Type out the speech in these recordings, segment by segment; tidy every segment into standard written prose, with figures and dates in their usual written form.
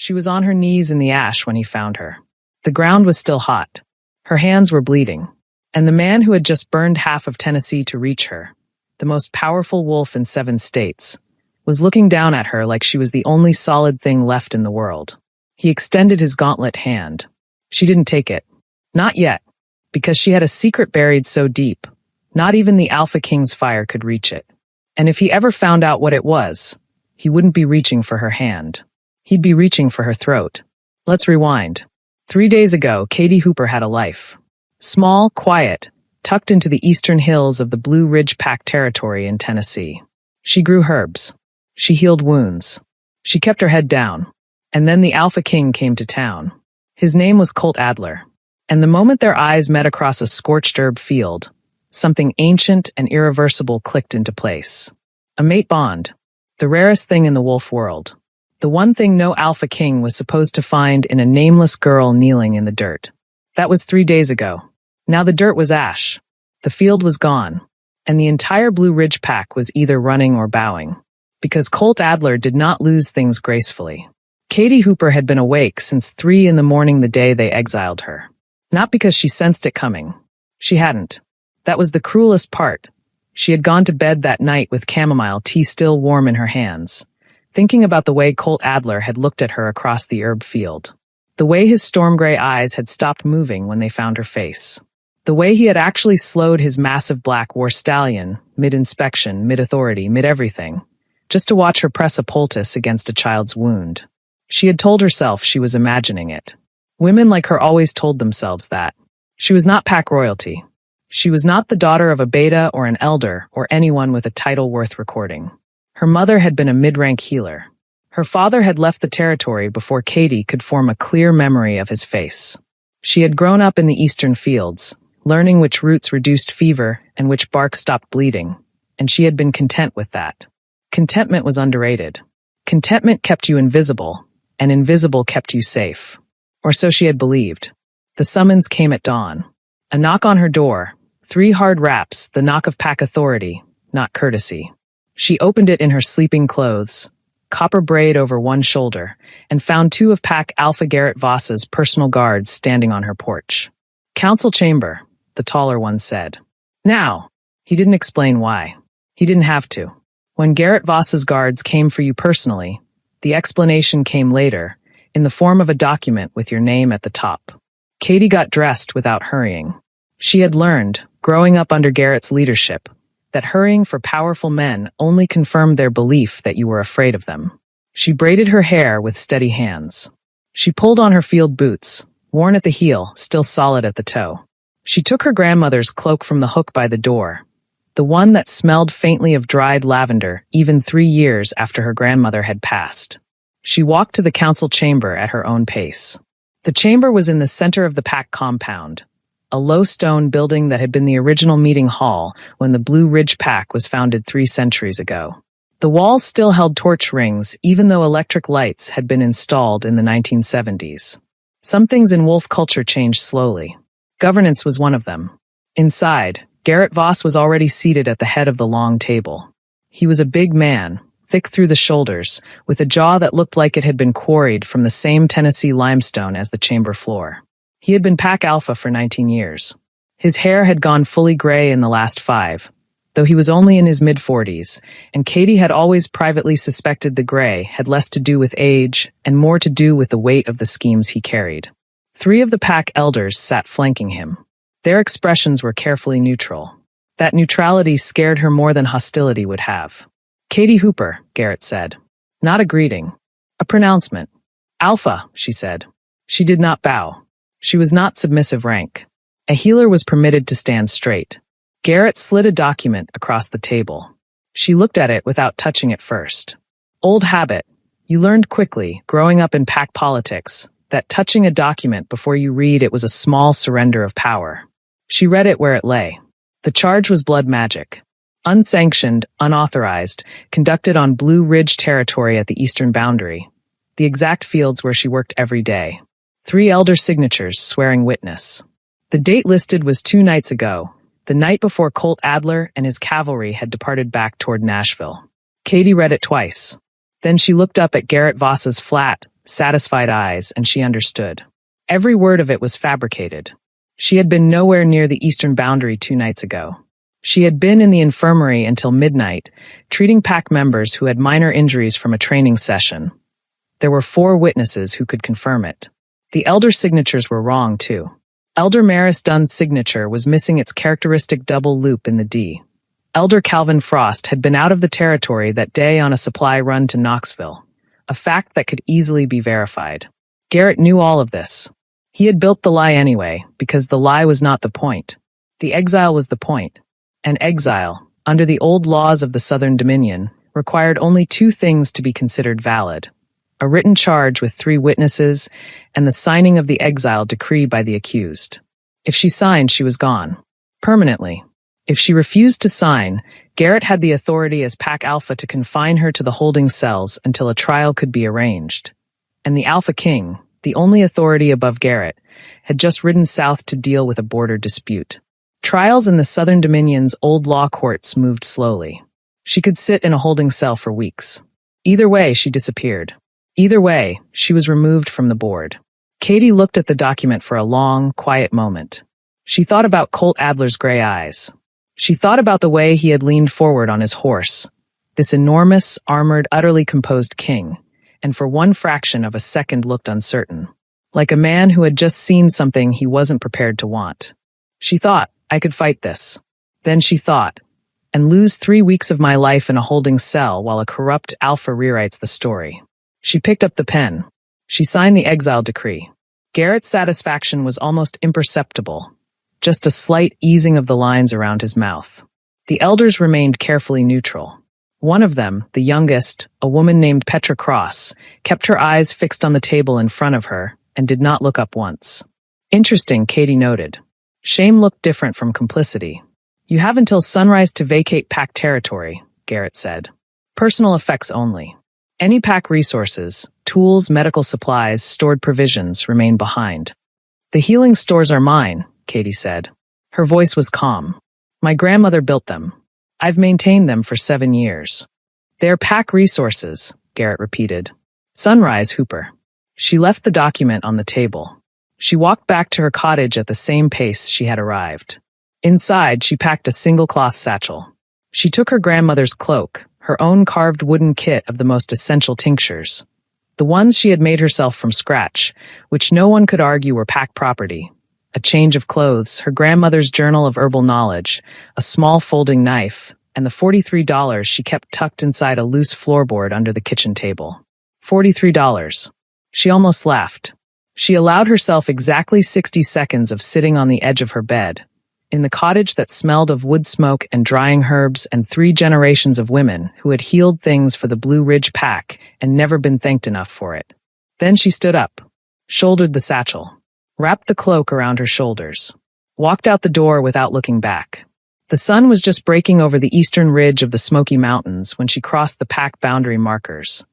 She was on her knees in the ash when he found her. The ground was still hot. Her hands were bleeding. And the man who had just burned half of Tennessee to reach her, the most powerful wolf in 7 states, was looking down at her like she was the only solid thing left in the world. He extended his gauntlet hand. She didn't take it. Not yet, because she had a secret buried so deep, not even the Alpha King's fire could reach it. And if he ever found out what it was, he wouldn't be reaching for her hand. He'd be reaching for her throat. Let's rewind. 3 days ago, Katie Hooper had a life. Small, quiet, tucked into the eastern hills of the Blue Ridge Pack territory in Tennessee. She grew herbs. She healed wounds. She kept her head down. And then the Alpha King came to town. His name was Colt Adler. And the moment their eyes met across a scorched herb field, something ancient and irreversible clicked into place. A mate bond. The rarest thing in the wolf world. The one thing no Alpha King was supposed to find in a nameless girl kneeling in the dirt. That was 3 days ago. Now the dirt was ash. The field was gone. And the entire Blue Ridge Pack was either running or bowing. Because Colt Adler did not lose things gracefully. Katie Hooper had been awake since 3 a.m. the day they exiled her. Not because she sensed it coming. She hadn't. That was the cruelest part. She had gone to bed that night with chamomile tea still warm in her hands, thinking about the way Colt Adler had looked at her across the herb field. The way his storm gray eyes had stopped moving when they found her face. The way he had actually slowed his massive black war stallion, mid-inspection, mid-authority, mid-everything, just to watch her press a poultice against a child's wound. She had told herself she was imagining it. Women like her always told themselves that. She was not pack royalty. She was not the daughter of a beta or an elder or anyone with a title worth recording. Her mother had been a mid-rank healer. Her father had left the territory before Katie could form a clear memory of his face. She had grown up in the eastern fields, learning which roots reduced fever and which bark stopped bleeding, and she had been content with that. Contentment was underrated. Contentment kept you invisible, and invisible kept you safe. Or so she had believed. The summons came at dawn. A knock on her door, 3 hard raps, the knock of pack authority, not courtesy. She opened it in her sleeping clothes, copper braid over one shoulder, and found 2 of Pack Alpha Garrett Voss's personal guards standing on her porch. Council chamber, the taller one said. Now, he didn't explain why. He didn't have to. When Garrett Voss's guards came for you personally, the explanation came later, in the form of a document with your name at the top. Katie got dressed without hurrying. She had learned, growing up under Garrett's leadership, that hurrying for powerful men only confirmed their belief that you were afraid of them. She braided her hair with steady hands. She pulled on her field boots, worn at the heel, still solid at the toe. She took her grandmother's cloak from the hook by the door, the one that smelled faintly of dried lavender even 3 years after her grandmother had passed. She walked to the council chamber at her own pace. The chamber was in the center of the pack compound, a low stone building that had been the original meeting hall when the Blue Ridge Pack was founded 3 centuries ago. The walls still held torch rings, even though electric lights had been installed in the 1970s. Some things in wolf culture changed slowly. Governance was one of them. Inside, Garrett Voss was already seated at the head of the long table. He was a big man, thick through the shoulders, with a jaw that looked like it had been quarried from the same Tennessee limestone as the chamber floor. He had been Pack Alpha for 19 years. His hair had gone fully gray in the last 5, though he was only in his mid-40s, and Katie had always privately suspected the gray had less to do with age and more to do with the weight of the schemes he carried. 3 of the pack elders sat flanking him. Their expressions were carefully neutral. That neutrality scared her more than hostility would have. Katie Hooper, Garrett said. Not a greeting. A pronouncement. Alpha, she said. She did not bow. She was not submissive rank. A healer was permitted to stand straight. Garrett slid a document across the table. She looked at it without touching it first. Old habit. You learned quickly, growing up in pack politics, that touching a document before you read it was a small surrender of power. She read it where it lay. The charge was blood magic. Unsanctioned, unauthorized, conducted on Blue Ridge territory at the eastern boundary. The exact fields where she worked every day. 3 elder signatures swearing witness. The date listed was 2 nights ago, the night before Colt Adler and his cavalry had departed back toward Nashville. Katie read it twice. Then she looked up at Garrett Voss's flat, satisfied eyes, and she understood. Every word of it was fabricated. She had been nowhere near the eastern boundary 2 nights ago. She had been in the infirmary until midnight, treating pack members who had minor injuries from a training session. There were 4 witnesses who could confirm it. The elder signatures were wrong, too. Elder Maris Dunn's signature was missing its characteristic double loop in the D. Elder Calvin Frost had been out of the territory that day on a supply run to Knoxville, a fact that could easily be verified. Garrett knew all of this. He had built the lie anyway, because the lie was not the point. The exile was the point. An exile, under the old laws of the Southern Dominion, required only 2 things to be considered valid: a written charge with 3 witnesses, and the signing of the exile decree by the accused. If she signed, she was gone. Permanently. If she refused to sign, Garrett had the authority as Pack Alpha to confine her to the holding cells until a trial could be arranged. And the Alpha King, the only authority above Garrett, had just ridden south to deal with a border dispute. Trials in the Southern Dominion's old law courts moved slowly. She could sit in a holding cell for weeks. Either way, she disappeared. Either way, she was removed from the board. Katie looked at the document for a long, quiet moment. She thought about Colt Adler's gray eyes. She thought about the way he had leaned forward on his horse, this enormous, armored, utterly composed king, and for one fraction of a second looked uncertain, like a man who had just seen something he wasn't prepared to want. She thought, I could fight this. Then she thought, and lose 3 weeks of my life in a holding cell while a corrupt alpha rewrites the story. She picked up the pen. She signed the exile decree. Garrett's satisfaction was almost imperceptible, just a slight easing of the lines around his mouth. The elders remained carefully neutral. One of them, the youngest, a woman named Petra Cross, kept her eyes fixed on the table in front of her and did not look up once. Interesting, Katie noted. Shame looked different from complicity. You have until sunrise to vacate pack territory, Garrett said. Personal effects only. Any pack resources, tools, medical supplies, stored provisions remain behind. The healing stores are mine, Katie said. Her voice was calm. My grandmother built them. I've maintained them for 7 years. They're pack resources, Garrett repeated. Sunrise, Hooper. She left the document on the table. She walked back to her cottage at the same pace she had arrived. Inside, she packed a single cloth satchel. She took her grandmother's cloak, her own carved wooden kit of the most essential tinctures. The ones she had made herself from scratch, which no one could argue were pack property. A change of clothes, her grandmother's journal of herbal knowledge, a small folding knife, and the $43 she kept tucked inside a loose floorboard under the kitchen table. $43. She almost laughed. She allowed herself exactly 60 seconds of sitting on the edge of her bed, in the cottage that smelled of wood smoke and drying herbs and 3 generations of women who had healed things for the Blue Ridge Pack and never been thanked enough for it. Then she stood up, shouldered the satchel, wrapped the cloak around her shoulders, walked out the door without looking back. The sun was just breaking over the eastern ridge of the Smoky Mountains when she crossed the pack boundary markers.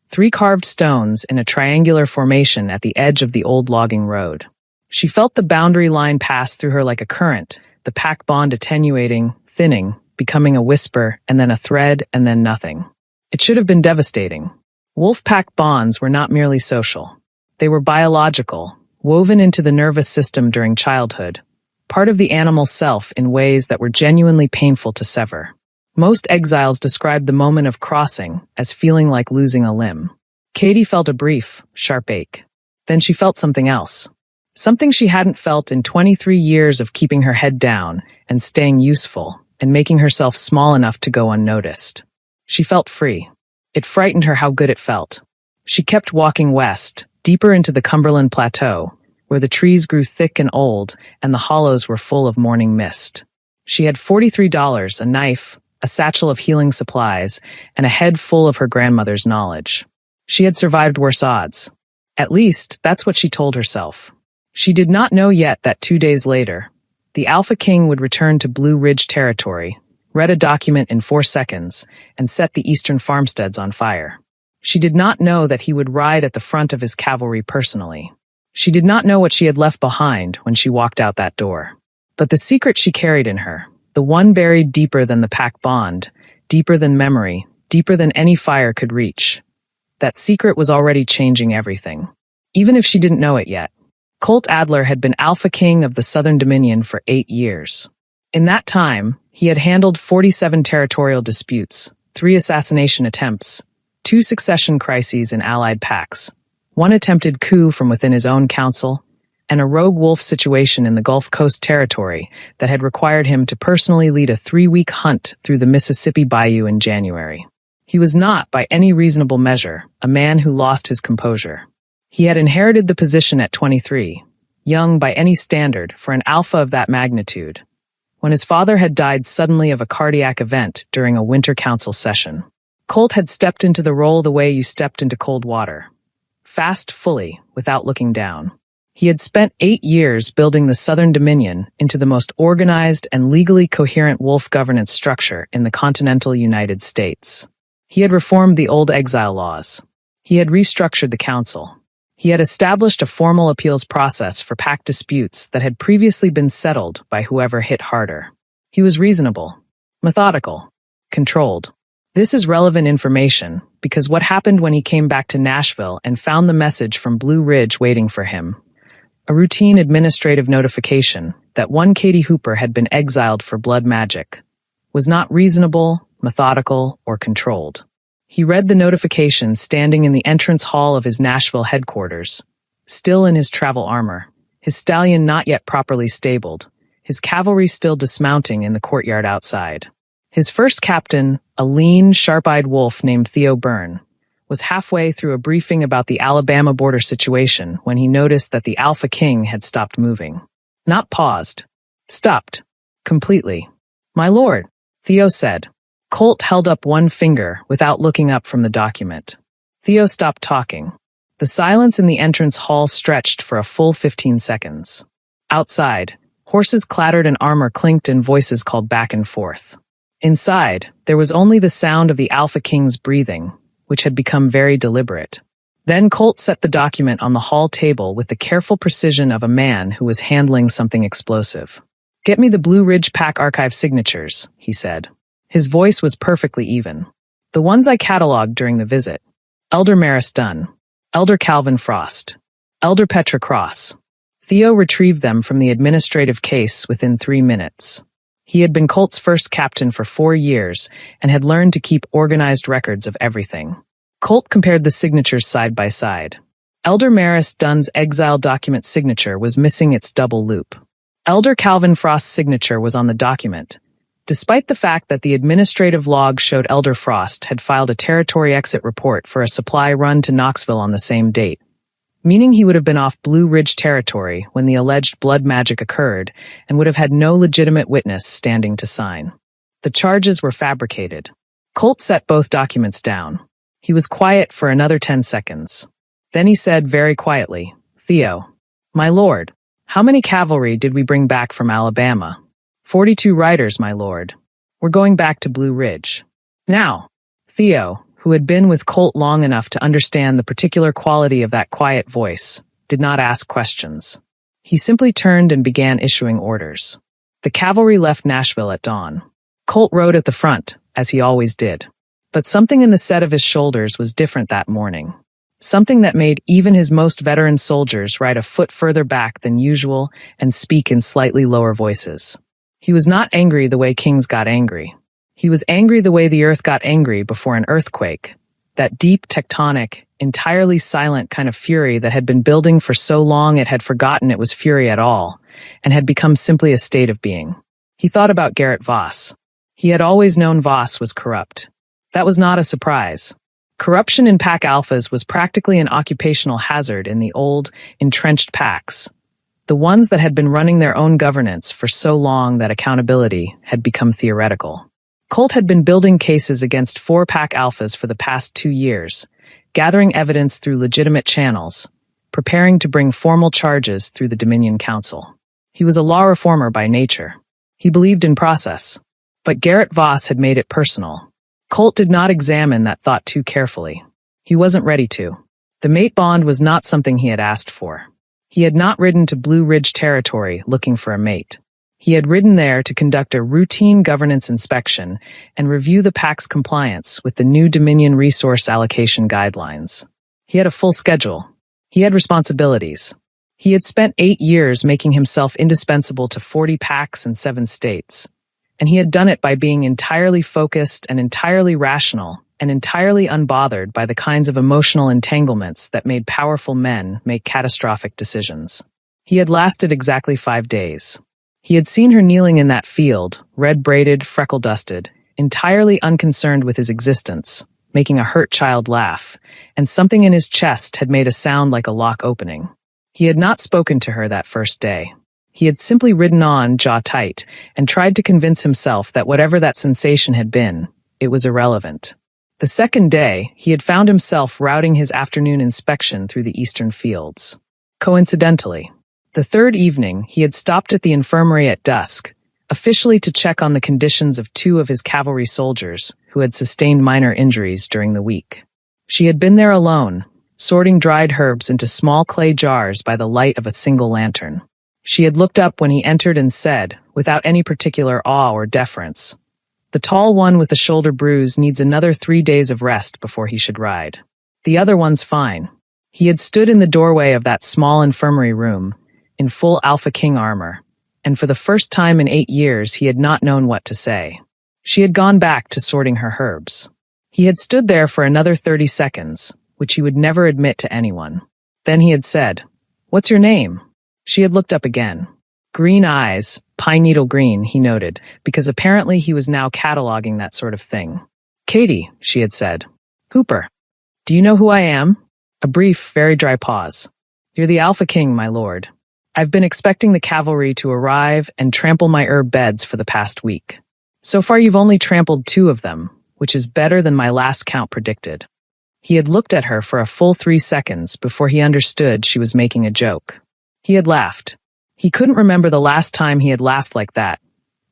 3 carved stones in a triangular formation at the edge of the old logging road. She felt the boundary line pass through her like a current, the pack bond attenuating, thinning, becoming a whisper, and then a thread, and then nothing. It should have been devastating. Wolf pack bonds were not merely social. They were biological, woven into the nervous system during childhood, part of the animal self in ways that were genuinely painful to sever. Most exiles described the moment of crossing as feeling like losing a limb. Katie felt a brief, sharp ache. Then she felt something else. Something she hadn't felt in 23 years of keeping her head down and staying useful and making herself small enough to go unnoticed. She felt free. It frightened her how good it felt. She kept walking west, deeper into the Cumberland Plateau, where the trees grew thick and old and the hollows were full of morning mist. She had $43, a knife, a satchel of healing supplies, and a head full of her grandmother's knowledge. She had survived worse odds. At least, that's what she told herself. She did not know yet that 2 days later, the Alpha King would return to Blue Ridge territory, read a document in 4 seconds, and set the eastern farmsteads on fire. She did not know that he would ride at the front of his cavalry personally. She did not know what she had left behind when she walked out that door. But the secret she carried in her, the one buried deeper than the pack bond, deeper than memory, deeper than any fire could reach, That secret was already changing everything. Even if she didn't know it yet. Colt Adler had been Alpha King of the Southern Dominion for 8 years. In that time, he had handled 47 territorial disputes, 3 assassination attempts, 2 succession crises in allied pacts, 1 attempted coup from within his own council, and a rogue wolf situation in the Gulf Coast territory that had required him to personally lead a 3-week hunt through the Mississippi Bayou in January. He was not, by any reasonable measure, a man who lost his composure. He had inherited the position at 23, young by any standard for an alpha of that magnitude, when his father had died suddenly of a cardiac event during a winter council session. Colt had stepped into the role the way you stepped into cold water. Fast, fully, without looking down. He had spent 8 years building the Southern Dominion into the most organized and legally coherent wolf governance structure in the continental United States. He had reformed the old exile laws. He had restructured the council. He had established a formal appeals process for pact disputes that had previously been settled by whoever hit harder. He was reasonable, methodical, controlled. This is relevant information because what happened when he came back to Nashville and found the message from Blue Ridge waiting for him, a routine administrative notification that one Katie Hooper had been exiled for blood magic, was not reasonable, methodical, or controlled. He read the notification standing in the entrance hall of his Nashville headquarters, still in his travel armor, his stallion not yet properly stabled, his cavalry still dismounting in the courtyard outside. His first captain, a lean, sharp-eyed wolf named Theo Byrne, was halfway through a briefing about the Alabama border situation when he noticed that the Alpha King had stopped moving. Not paused. Stopped. Completely. "My lord," Theo said. Colt held up one finger without looking up from the document. Theo stopped talking. The silence in the entrance hall stretched for a full 15 seconds. Outside, horses clattered and armor clinked and voices called back and forth. Inside, there was only the sound of the Alpha King's breathing, which had become very deliberate. Then Colt set the document on the hall table with the careful precision of a man who was handling something explosive. "Get me the Blue Ridge Pack archive signatures," he said. His voice was perfectly even. "The ones I cataloged during the visit. Elder Maris Dunn. Elder Calvin Frost. Elder Petra Cross." Theo retrieved them from the administrative case within 3 minutes. He had been Colt's first captain for 4 years and had learned to keep organized records of everything. Colt compared the signatures side by side. Elder Maris Dunn's exile document signature was missing its double loop. Elder Calvin Frost's signature was on the document, despite the fact that the administrative log showed Elder Frost had filed a territory exit report for a supply run to Knoxville on the same date, meaning he would have been off Blue Ridge territory when the alleged blood magic occurred and would have had no legitimate witness standing to sign. The charges were fabricated. Colt set both documents down. He was quiet for another 10 seconds. Then he said very quietly, "Theo, my lord, how many cavalry did we bring back from Alabama?" 42 riders, my lord. We're going back to Blue Ridge. Now, Theo, who had been with Colt long enough to understand the particular quality of that quiet voice, did not ask questions. He simply turned and began issuing orders. The cavalry left Nashville at dawn. Colt rode at the front, as he always did. But something in the set of his shoulders was different that morning. Something that made even his most veteran soldiers ride a foot further back than usual and speak in slightly lower voices. He was not angry the way kings got angry. He was angry the way the earth got angry before an earthquake. That deep, tectonic, entirely silent kind of fury that had been building for so long it had forgotten it was fury at all, and had become simply a state of being. He thought about Garrett Voss. He had always known Voss was corrupt. That was not a surprise. Corruption in pack alphas was practically an occupational hazard in the old, entrenched packs. The ones that had been running their own governance for so long that accountability had become theoretical. Colt had been building cases against 4 pack alphas for the past 2 years, gathering evidence through legitimate channels, preparing to bring formal charges through the Dominion Council. He was a law reformer by nature. He believed in process. But Garrett Voss had made it personal. Colt did not examine that thought too carefully. He wasn't ready to. The mate bond was not something he had asked for. He had not ridden to Blue Ridge territory looking for a mate. He had ridden there to conduct a routine governance inspection and review the pack's compliance with the new Dominion resource allocation guidelines. He had a full schedule. He had responsibilities. He had spent 8 years making himself indispensable to 40 packs in 7 states. And he had done it by being entirely focused and entirely rational and entirely unbothered by the kinds of emotional entanglements that made powerful men make catastrophic decisions. He had lasted exactly 5 days. He had seen her kneeling in that field, red-braided, freckle-dusted, entirely unconcerned with his existence, making a hurt child laugh, and something in his chest had made a sound like a lock opening. He had not spoken to her that first day. He had simply ridden on, jaw tight, and tried to convince himself that whatever that sensation had been, it was irrelevant. The second day, he had found himself routing his afternoon inspection through the eastern fields. Coincidentally, the third evening, he had stopped at the infirmary at dusk, officially to check on the conditions of 2 of his cavalry soldiers who had sustained minor injuries during the week. She had been there alone, sorting dried herbs into small clay jars by the light of a single lantern. She had looked up when he entered and said, without any particular awe or deference, "The tall one with the shoulder bruise needs another 3 days of rest before he should ride. The other one's fine." He had stood in the doorway of that small infirmary room, in full Alpha King armor, and for the first time in 8 years he had not known what to say. She had gone back to sorting her herbs. He had stood there for another 30 seconds, which he would never admit to anyone. Then he had said, "What's your name?" She had looked up again. Green eyes, pine needle green, he noted, because apparently he was now cataloging that sort of thing. "Katie," she had said. "Hooper. Do you know who I am?" A brief, very dry pause. "You're the Alpha King, my lord. I've been expecting the cavalry to arrive and trample my herb beds for the past week. So far you've only trampled 2 of them, which is better than my last count predicted." He had looked at her for a full 3 seconds before he understood she was making a joke. He had laughed. He couldn't remember the last time he had laughed like that.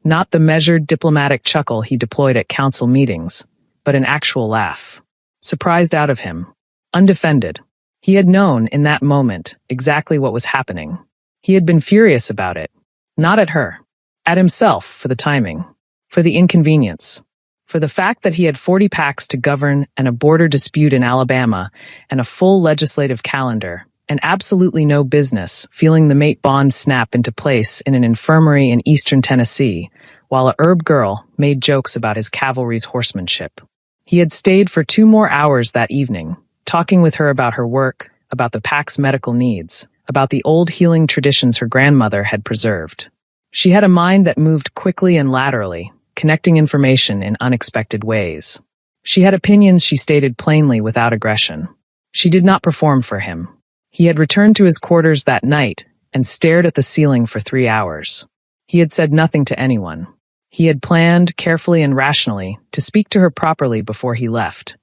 Not the measured diplomatic chuckle he deployed at council meetings, but an actual laugh. Surprised out of him. Undefended. He had known, in that moment, exactly what was happening. He had been furious about it. Not at her. At himself, for the timing. For the inconvenience. For the fact that he had 40 packs to govern and a border dispute in Alabama and a full legislative calendar, and absolutely no business feeling the mate bond snap into place in an infirmary in eastern Tennessee, while a herb girl made jokes about his cavalry's horsemanship. He had stayed for 2 more hours that evening, talking with her about her work, about the pack's medical needs, about the old healing traditions her grandmother had preserved. She had a mind that moved quickly and laterally, connecting information in unexpected ways. She had opinions she stated plainly without aggression. She did not perform for him. He had returned to his quarters that night and stared at the ceiling for 3 hours. He had said nothing to anyone. He had planned, carefully and rationally, to speak to her properly before he left,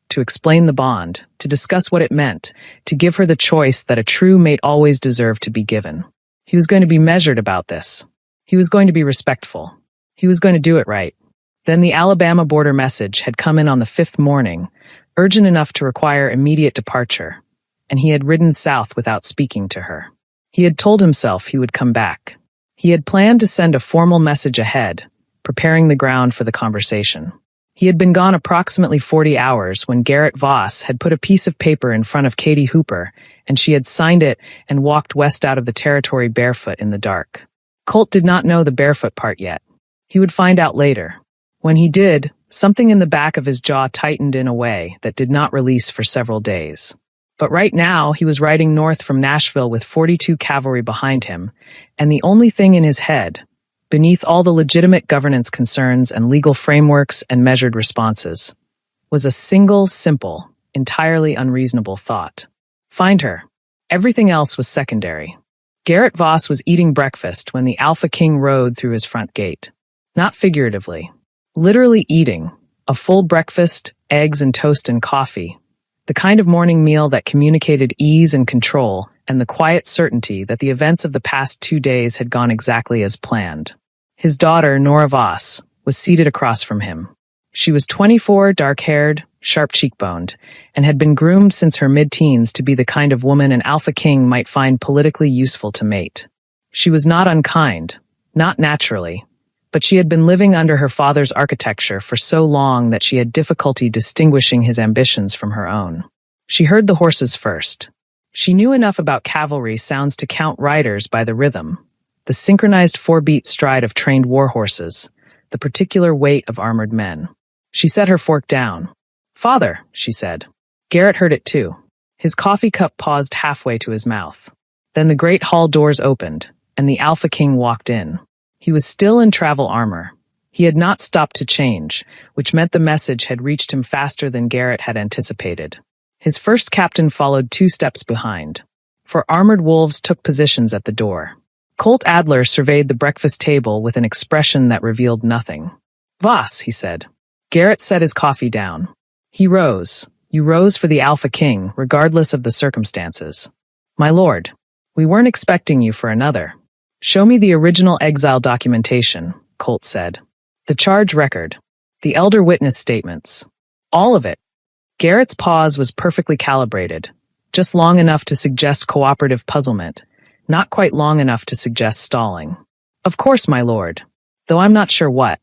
to explain the bond, to discuss what it meant, to give her the choice that a true mate always deserved to be given. He was going to be measured about this. He was going to be respectful. He was going to do it right. Then the Alabama border message had come in on the 5th morning, urgent enough to require immediate departure, and he had ridden south without speaking to her. He had told himself he would come back. He had planned to send a formal message ahead, preparing the ground for the conversation. He had been gone approximately 40 hours when Garrett Voss had put a piece of paper in front of Katie Hooper, and she had signed it and walked west out of the territory barefoot in the dark. Colt did not know the barefoot part yet. He would find out later. When he did, something in the back of his jaw tightened in a way that did not release for several days. But right now, he was riding north from Nashville with 42 cavalry behind him, and the only thing in his head, beneath all the legitimate governance concerns and legal frameworks and measured responses, was a single, simple, entirely unreasonable thought. Find her. Everything else was secondary. Garrett Voss was eating breakfast when the Alpha King rode through his front gate. Not figuratively. Literally eating. A full breakfast, eggs and toast and coffee. The kind of morning meal that communicated ease and control and the quiet certainty that the events of the past 2 days had gone exactly as planned. His daughter, Nora Voss, was seated across from him. She was 24, dark-haired, sharp cheekboned, and had been groomed since her mid-teens to be the kind of woman an Alpha King might find politically useful to mate. She was not unkind, Not naturally, but she had been living under her father's architecture for so long that she had difficulty distinguishing his ambitions from her own. She heard the horses first. She knew enough about cavalry sounds to count riders by the rhythm, the synchronized four-beat stride of trained war horses, the particular weight of armored men. She set her fork down. "Father," she said. Garrett heard it too. His coffee cup paused halfway to his mouth. Then the great hall doors opened, and the Alpha King walked in. He was still in travel armor. He had not stopped to change, which meant the message had reached him faster than Garrett had anticipated. His first captain followed 2 steps behind. 4 armored wolves took positions at the door. Colt Adler surveyed the breakfast table with an expression that revealed nothing. "Voss," he said. Garrett set his coffee down. He rose. "You rose for the Alpha King, regardless of the circumstances." "My lord, we weren't expecting you for another." "Show me the original exile documentation," Colt said. "The charge record. The elder witness statements. All of it." Garrett's pause was perfectly calibrated, just long enough to suggest cooperative puzzlement, not quite long enough to suggest stalling. "Of course, my lord. Though I'm not sure what."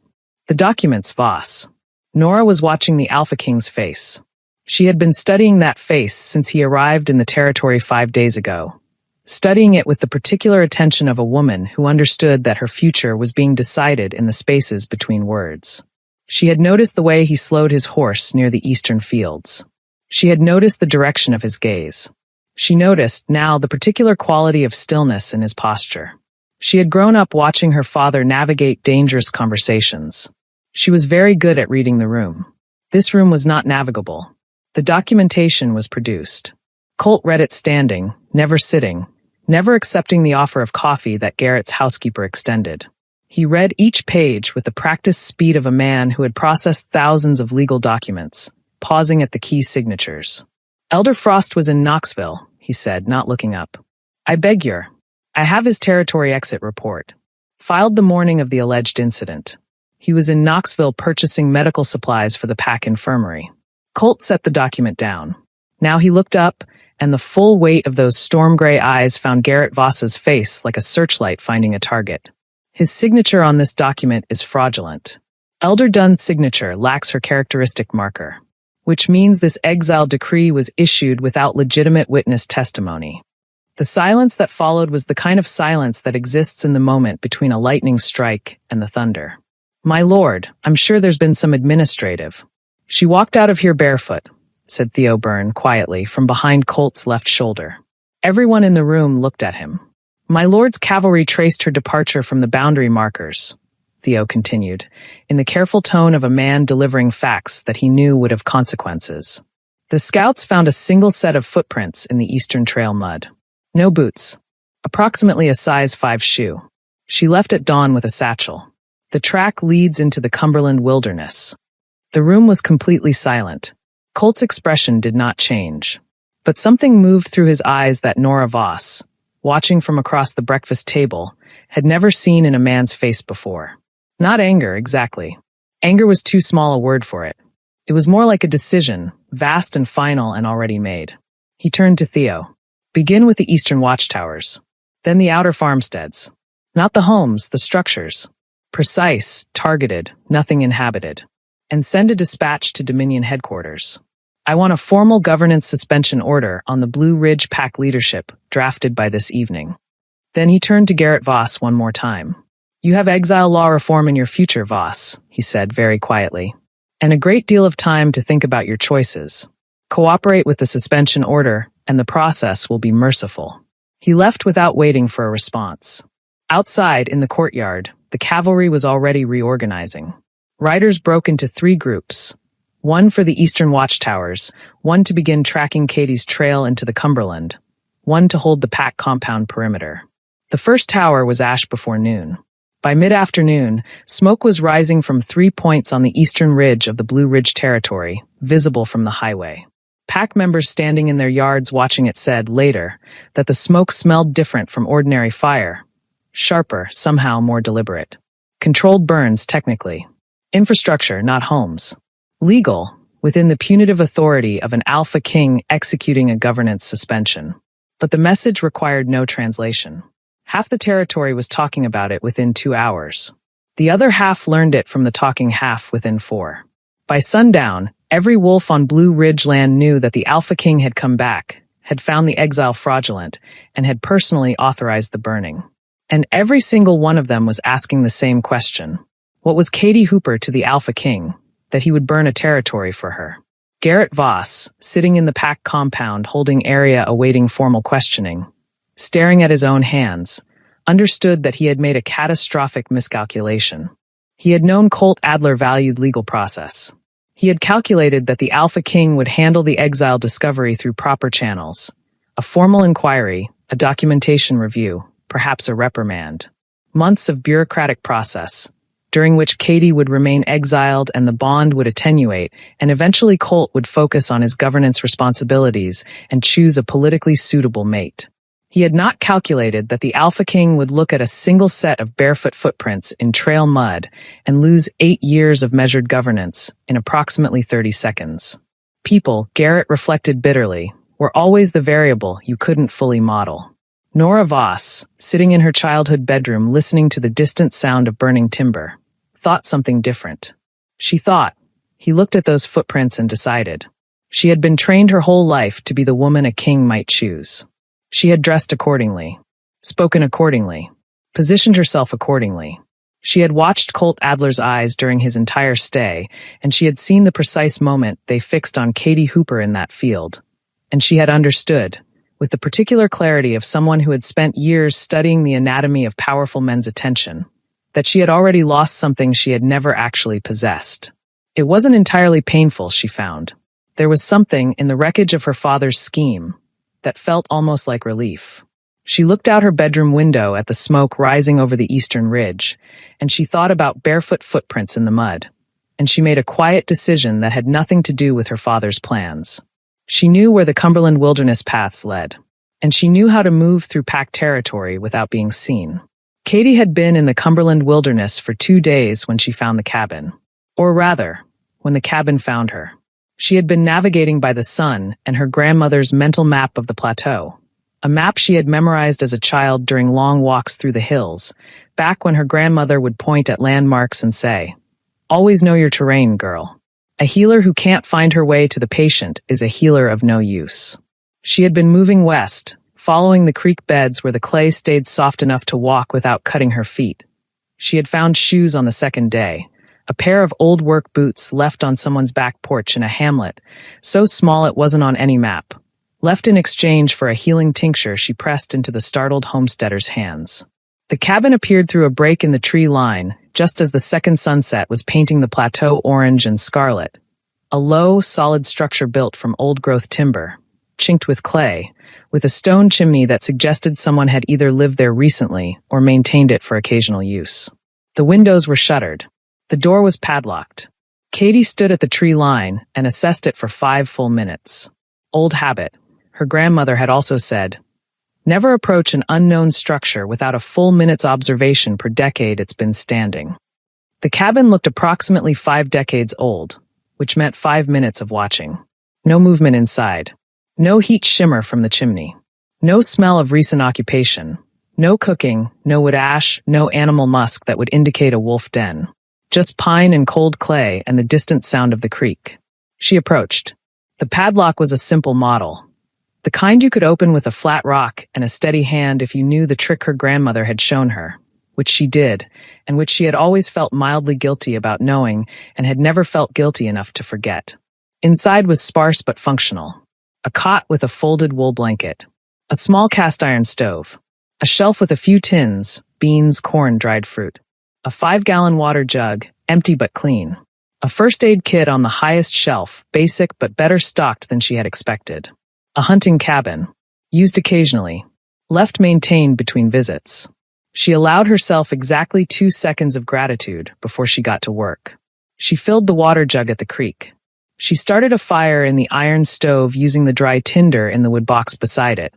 "The documents, Voss." Nora was watching the Alpha King's face. She had been studying that face since he arrived in the territory 5 days ago, studying it with the particular attention of a woman who understood that her future was being decided in the spaces between words. She had noticed the way he slowed his horse near the eastern fields. She had noticed the direction of his gaze. She noticed, now, the particular quality of stillness in his posture. She had grown up watching her father navigate dangerous conversations. She was very good at reading the room. This room was not navigable. The documentation was produced. Colt read it standing, never sitting, never accepting the offer of coffee that Garrett's housekeeper extended. He read each page with the practiced speed of a man who had processed thousands of legal documents, pausing at the key signatures. "Elder Frost was in Knoxville," he said, not looking up. "I have his territory exit report. Filed the morning of the alleged incident. He was in Knoxville purchasing medical supplies for the Pack Infirmary." Colt set the document down. Now he looked up, and the full weight of those storm-gray eyes found Garrett Voss's face like a searchlight finding a target. "His signature on this document is fraudulent. Elder Dunn's signature lacks her characteristic marker, which means this exile decree was issued without legitimate witness testimony." The silence that followed was the kind of silence that exists in the moment between a lightning strike and the thunder. "My lord, I'm sure there's been some administrative." "She walked out of here barefoot," said Theo Byrne quietly from behind Colt's left shoulder. Everyone in the room looked at him. "My lord's cavalry traced her departure from the boundary markers," Theo continued, in the careful tone of a man delivering facts that he knew would have consequences. "The scouts found a single set of footprints in the Eastern Trail mud. No boots. Approximately a size 5 shoe. She left at dawn with a satchel. The track leads into the Cumberland wilderness." The room was completely silent. Colt's expression did not change. But something moved through his eyes that Nora Voss, watching from across the breakfast table, had never seen in a man's face before. Not anger, exactly. Anger was too small a word for it. It was more like a decision, vast and final and already made. He turned to Theo. "Begin with the eastern watchtowers. Then the outer farmsteads. Not the homes, the structures. Precise, targeted, nothing inhabited. And send a dispatch to Dominion headquarters. I want a formal governance suspension order on the Blue Ridge Pack leadership drafted by this evening." Then he turned to Garrett Voss one more time. "You have exile law reform in your future, Voss," he said very quietly, "and a great deal of time to think about your choices. Cooperate with the suspension order, and the process will be merciful." He left without waiting for a response. Outside, in the courtyard, the cavalry was already reorganizing. Riders broke into 3 groups. One for the eastern watchtowers, one to begin tracking Katie's trail into the Cumberland, one to hold the Pack compound perimeter. The first tower was ash before noon. By mid-afternoon, smoke was rising from 3 points on the eastern ridge of the Blue Ridge territory, visible from the highway. Pack members standing in their yards watching it said, later, that the smoke smelled different from ordinary fire. Sharper, somehow more deliberate. Controlled burns, technically. Infrastructure, not homes. Legal, within the punitive authority of an Alpha King executing a governance suspension. But the message required no translation. Half the territory was talking about it within 2 hours. The other half learned it from the talking half within 4. By sundown, every wolf on Blue Ridge land knew that the Alpha King had come back, had found the exile fraudulent, and had personally authorized the burning. And every single one of them was asking the same question. What was Katie Hooper to the Alpha King, that he would burn a territory for her? Garrett Voss, sitting in the pack compound holding area awaiting formal questioning, staring at his own hands, understood that he had made a catastrophic miscalculation. He had known Colt Adler valued legal process. He had calculated that the Alpha King would handle the exile discovery through proper channels. A formal inquiry, a documentation review, perhaps a reprimand. Months of bureaucratic process, during which Katie would remain exiled and the bond would attenuate, and eventually Colt would focus on his governance responsibilities and choose a politically suitable mate. He had not calculated that the Alpha King would look at a single set of barefoot footprints in trail mud and lose 8 years of measured governance in approximately 30 seconds. People, Garrett reflected bitterly, were always the variable you couldn't fully model. Nora Voss, sitting in her childhood bedroom listening to the distant sound of burning timber, thought something different. She thought, he looked at those footprints and decided. She had been trained her whole life to be the woman a king might choose. She had dressed accordingly, spoken accordingly, positioned herself accordingly. She had watched Colt Adler's eyes during his entire stay, and she had seen the precise moment they fixed on Katie Hooper in that field. And she had understood, with the particular clarity of someone who had spent years studying the anatomy of powerful men's attention, that she had already lost something she had never actually possessed. It wasn't entirely painful, she found. There was something in the wreckage of her father's scheme that felt almost like relief. She looked out her bedroom window at the smoke rising over the eastern ridge, and she thought about barefoot footprints in the mud. And she made a quiet decision that had nothing to do with her father's plans. She knew where the Cumberland wilderness paths led, and she knew how to move through packed territory without being seen. Katie had been in the Cumberland wilderness for 2 days when she found the cabin. Or rather, when the cabin found her. She had been navigating by the sun and her grandmother's mental map of the plateau, a map she had memorized as a child during long walks through the hills, back when her grandmother would point at landmarks and say, "Always know your terrain, girl. A healer who can't find her way to the patient is a healer of no use." She had been moving west, following the creek beds where the clay stayed soft enough to walk without cutting her feet. She had found shoes on the second day, a pair of old work boots left on someone's back porch in a hamlet, so small it wasn't on any map, left in exchange for a healing tincture she pressed into the startled homesteader's hands. The cabin appeared through a break in the tree line, just as the second sunset was painting the plateau orange and scarlet. A low, solid structure built from old-growth timber, chinked with clay, with a stone chimney that suggested someone had either lived there recently or maintained it for occasional use. The windows were shuttered. The door was padlocked. Katie stood at the tree line and assessed it for 5 full minutes. Old habit, her grandmother had also said. Never approach an unknown structure without a full minute's observation per decade it's been standing. The cabin looked approximately 5 decades old, which meant 5 minutes of watching. No movement inside. No heat shimmer from the chimney. No smell of recent occupation. No cooking, no wood ash, no animal musk that would indicate a wolf den. Just pine and cold clay and the distant sound of the creek. She approached. The padlock was a simple model. The kind you could open with a flat rock and a steady hand if you knew the trick her grandmother had shown her, which she did, and which she had always felt mildly guilty about knowing and had never felt guilty enough to forget. Inside was sparse but functional. A cot with a folded wool blanket. A small cast-iron stove. A shelf with a few tins, beans, corn, dried fruit. A 5-gallon water jug, empty but clean. A first aid kit on the highest shelf, basic but better stocked than she had expected. A hunting cabin, used occasionally, left maintained between visits. She allowed herself exactly 2 seconds of gratitude before she got to work. She filled the water jug at the creek. She started a fire in the iron stove using the dry tinder in the wood box beside it.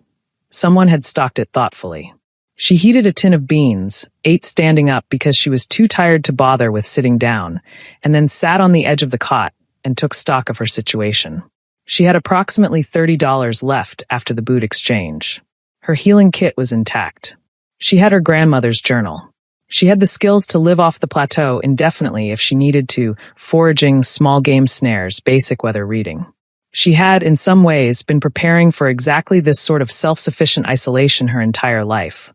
Someone had stocked it thoughtfully. She heated a tin of beans, ate standing up because she was too tired to bother with sitting down, and then sat on the edge of the cot and took stock of her situation. She had approximately $30 left after the boot exchange. Her healing kit was intact. She had her grandmother's journal. She had the skills to live off the plateau indefinitely if she needed to, foraging, small game snares, basic weather reading. She had, in some ways, been preparing for exactly this sort of self-sufficient isolation her entire life,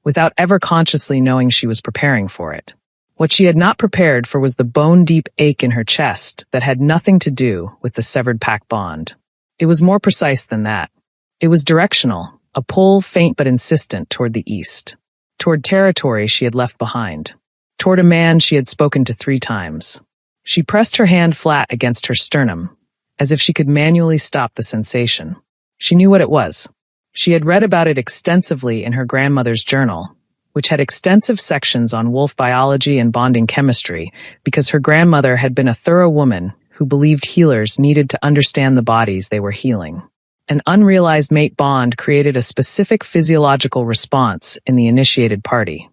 without ever consciously knowing she was preparing for it. What she had not prepared for was the bone-deep ache in her chest that had nothing to do with the severed pack bond. It was more precise than that. It was directional, a pull, faint but insistent, toward the east, toward territory she had left behind, toward a man she had spoken to 3 times. She pressed her hand flat against her sternum, as if she could manually stop the sensation. She knew what it was. She had read about it extensively in her grandmother's journal, which had extensive sections on wolf biology and bonding chemistry, because her grandmother had been a thorough woman who believed healers needed to understand the bodies they were healing. An unrealized mate bond created a specific physiological response in the initiated party,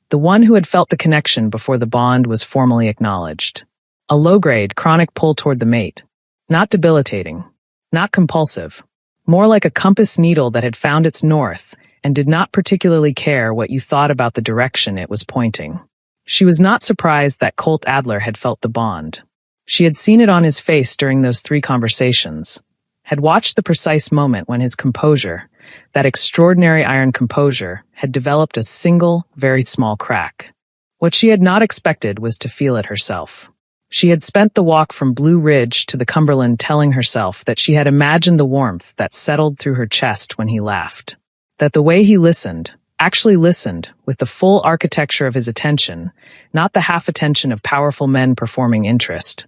the one who had felt the connection before the bond was formally acknowledged. A low-grade, chronic pull toward the mate. Not debilitating, not compulsive, more like a compass needle that had found its north and did not particularly care what you thought about the direction it was pointing. She was not surprised that Colt Adler had felt the bond. She had seen it on his face during those 3 conversations, had watched the precise moment when his composure, that extraordinary iron composure, had developed a single, very small crack. What she had not expected was to feel it herself. She had spent the walk from Blue Ridge to the Cumberland telling herself that she had imagined the warmth that settled through her chest when he laughed. That the way he listened, actually listened, with the full architecture of his attention, not the half-attention of powerful men performing interest,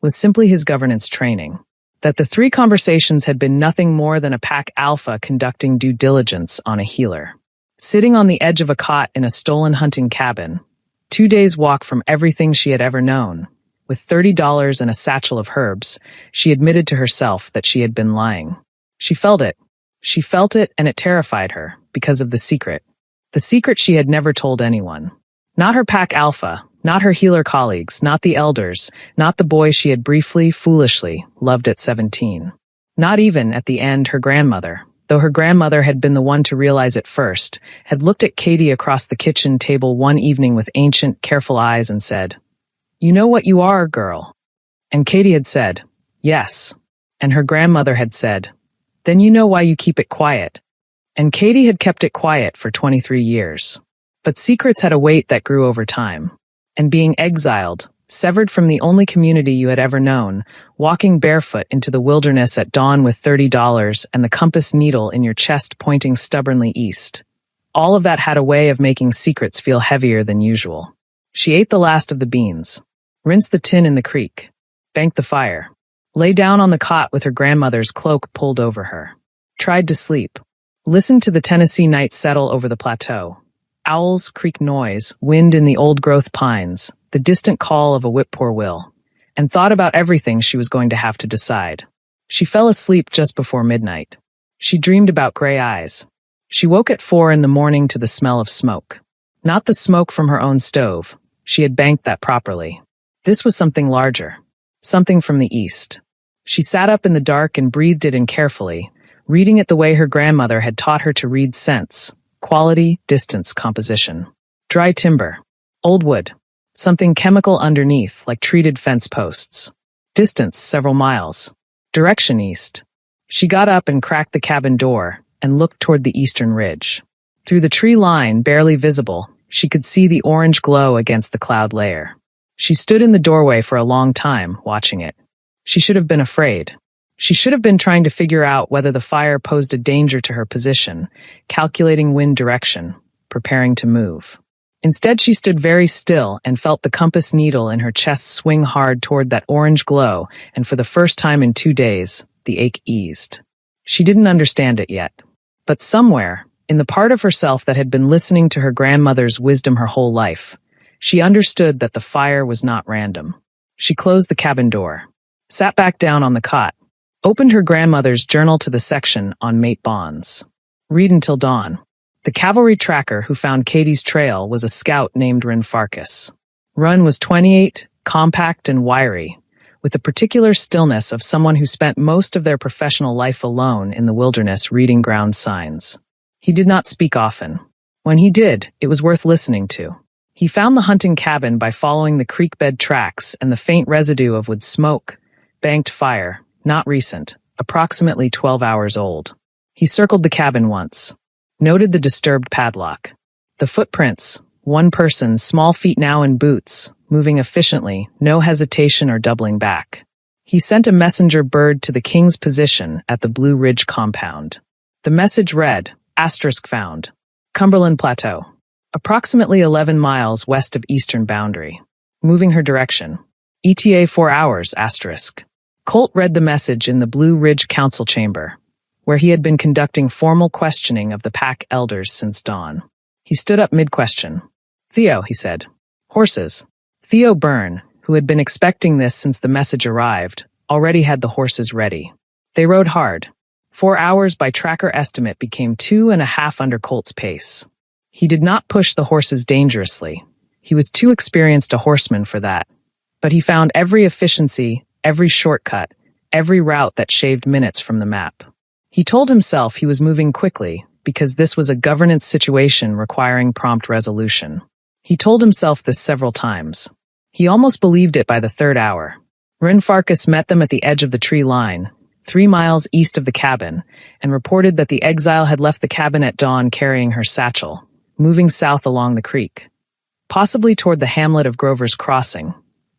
was simply his governance training. That the 3 conversations had been nothing more than a pack alpha conducting due diligence on a healer. Sitting on the edge of a cot in a stolen hunting cabin, 2 days' walk from everything she had ever known, with $30 and a satchel of herbs, she admitted to herself that she had been lying. She felt it. She felt it, and it terrified her, because of the secret. The secret she had never told anyone. Not her pack alpha, not her healer colleagues, not the elders, not the boy she had briefly, foolishly, loved at 17. Not even, at the end, her grandmother, though her grandmother had been the one to realize it first, had looked at Katie across the kitchen table one evening with ancient, careful eyes and said, "You know what you are, girl." And Katie had said, "Yes." And her grandmother had said, "Then you know why you keep it quiet." And Katie had kept it quiet for 23 years. But secrets had a weight that grew over time. And being exiled, severed from the only community you had ever known, walking barefoot into the wilderness at dawn with $30 and the compass needle in your chest pointing stubbornly east. All of that had a way of making secrets feel heavier than usual. She ate the last of the beans. Rinsed the tin in the creek, banked the fire, lay down on the cot with her grandmother's cloak pulled over her, tried to sleep, listened to the Tennessee night settle over the plateau, owls, creek noise, wind in the old-growth pines, the distant call of a whip-poor-will, and thought about everything she was going to have to decide. She fell asleep just before midnight. She dreamed about gray eyes. She woke at 4 in the morning to the smell of smoke. Not the smoke from her own stove. She had banked that properly. This was something larger, something from the east. She sat up in the dark and breathed it in carefully, reading it the way her grandmother had taught her to read scents, quality, distance, composition. Dry timber, old wood, something chemical underneath like treated fence posts. Distance, several miles. Direction east. She got up and cracked the cabin door and looked toward the eastern ridge. Through the tree line, barely visible, she could see the orange glow against the cloud layer. She stood in the doorway for a long time, watching it. She should have been afraid. She should have been trying to figure out whether the fire posed a danger to her position, calculating wind direction, preparing to move. Instead, she stood very still and felt the compass needle in her chest swing hard toward that orange glow, and for the first time in 2 days, the ache eased. She didn't understand it yet. But somewhere, in the part of herself that had been listening to her grandmother's wisdom her whole life, she understood that the fire was not random. She closed the cabin door, sat back down on the cot, opened her grandmother's journal to the section on mate bonds. Read until dawn. The cavalry tracker who found Katie's trail was a scout named Run Farkas. Run was 28, compact and wiry, with the particular stillness of someone who spent most of their professional life alone in the wilderness reading ground signs. He did not speak often. When he did, it was worth listening to. He found the hunting cabin by following the creek bed tracks and the faint residue of wood smoke, banked fire, not recent, approximately 12 hours old. He circled the cabin once, noted the disturbed padlock. The footprints, one person, small feet now in boots, moving efficiently, no hesitation or doubling back. He sent a messenger bird to the king's position at the Blue Ridge compound. The message read, *found. Cumberland Plateau. Approximately 11 miles west of eastern boundary. Moving her direction. ETA 4 hours, *. Colt read the message in the Blue Ridge Council chamber, where he had been conducting formal questioning of the pack elders since dawn. He stood up mid-question. "Theo," he said. "Horses." Theo Byrne, who had been expecting this since the message arrived, already had the horses ready. They rode hard. 4 hours by tracker estimate became 2.5 under Colt's pace. He did not push the horses dangerously. He was too experienced a horseman for that. But he found every efficiency, every shortcut, every route that shaved minutes from the map. He told himself he was moving quickly because this was a governance situation requiring prompt resolution. He told himself this several times. He almost believed it by the 3rd hour. Rin Farkas met them at the edge of the tree line, 3 miles east of the cabin, and reported that the exile had left the cabin at dawn carrying her satchel, moving south along the creek, possibly toward the hamlet of Grover's Crossing,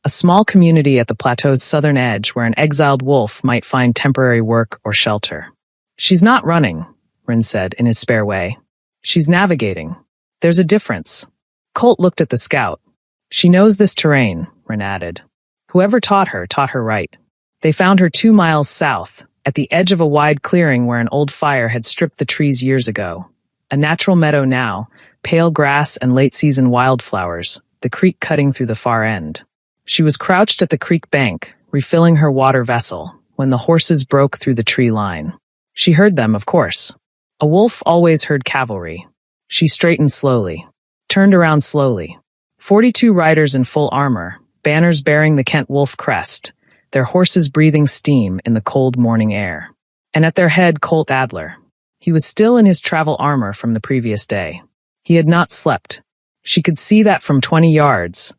a small community at the plateau's southern edge where an exiled wolf might find temporary work or shelter. "She's not running," Rin said in his spare way. "She's navigating. There's a difference." Colt looked at the scout. "She knows this terrain," Rin added. "Whoever taught her right." They found her 2 miles south, at the edge of a wide clearing where an old fire had stripped the trees years ago. A natural meadow now, pale grass and late-season wildflowers, the creek cutting through the far end. She was crouched at the creek bank, refilling her water vessel, when the horses broke through the tree line. She heard them, of course. A wolf always heard cavalry. She straightened slowly, turned around slowly. 42 riders in full armor, banners bearing the Kent Wolf crest, their horses breathing steam in the cold morning air. And at their head, Colt Adler. He was still in his travel armor from the previous day. He had not slept. She could see that from 20 yards.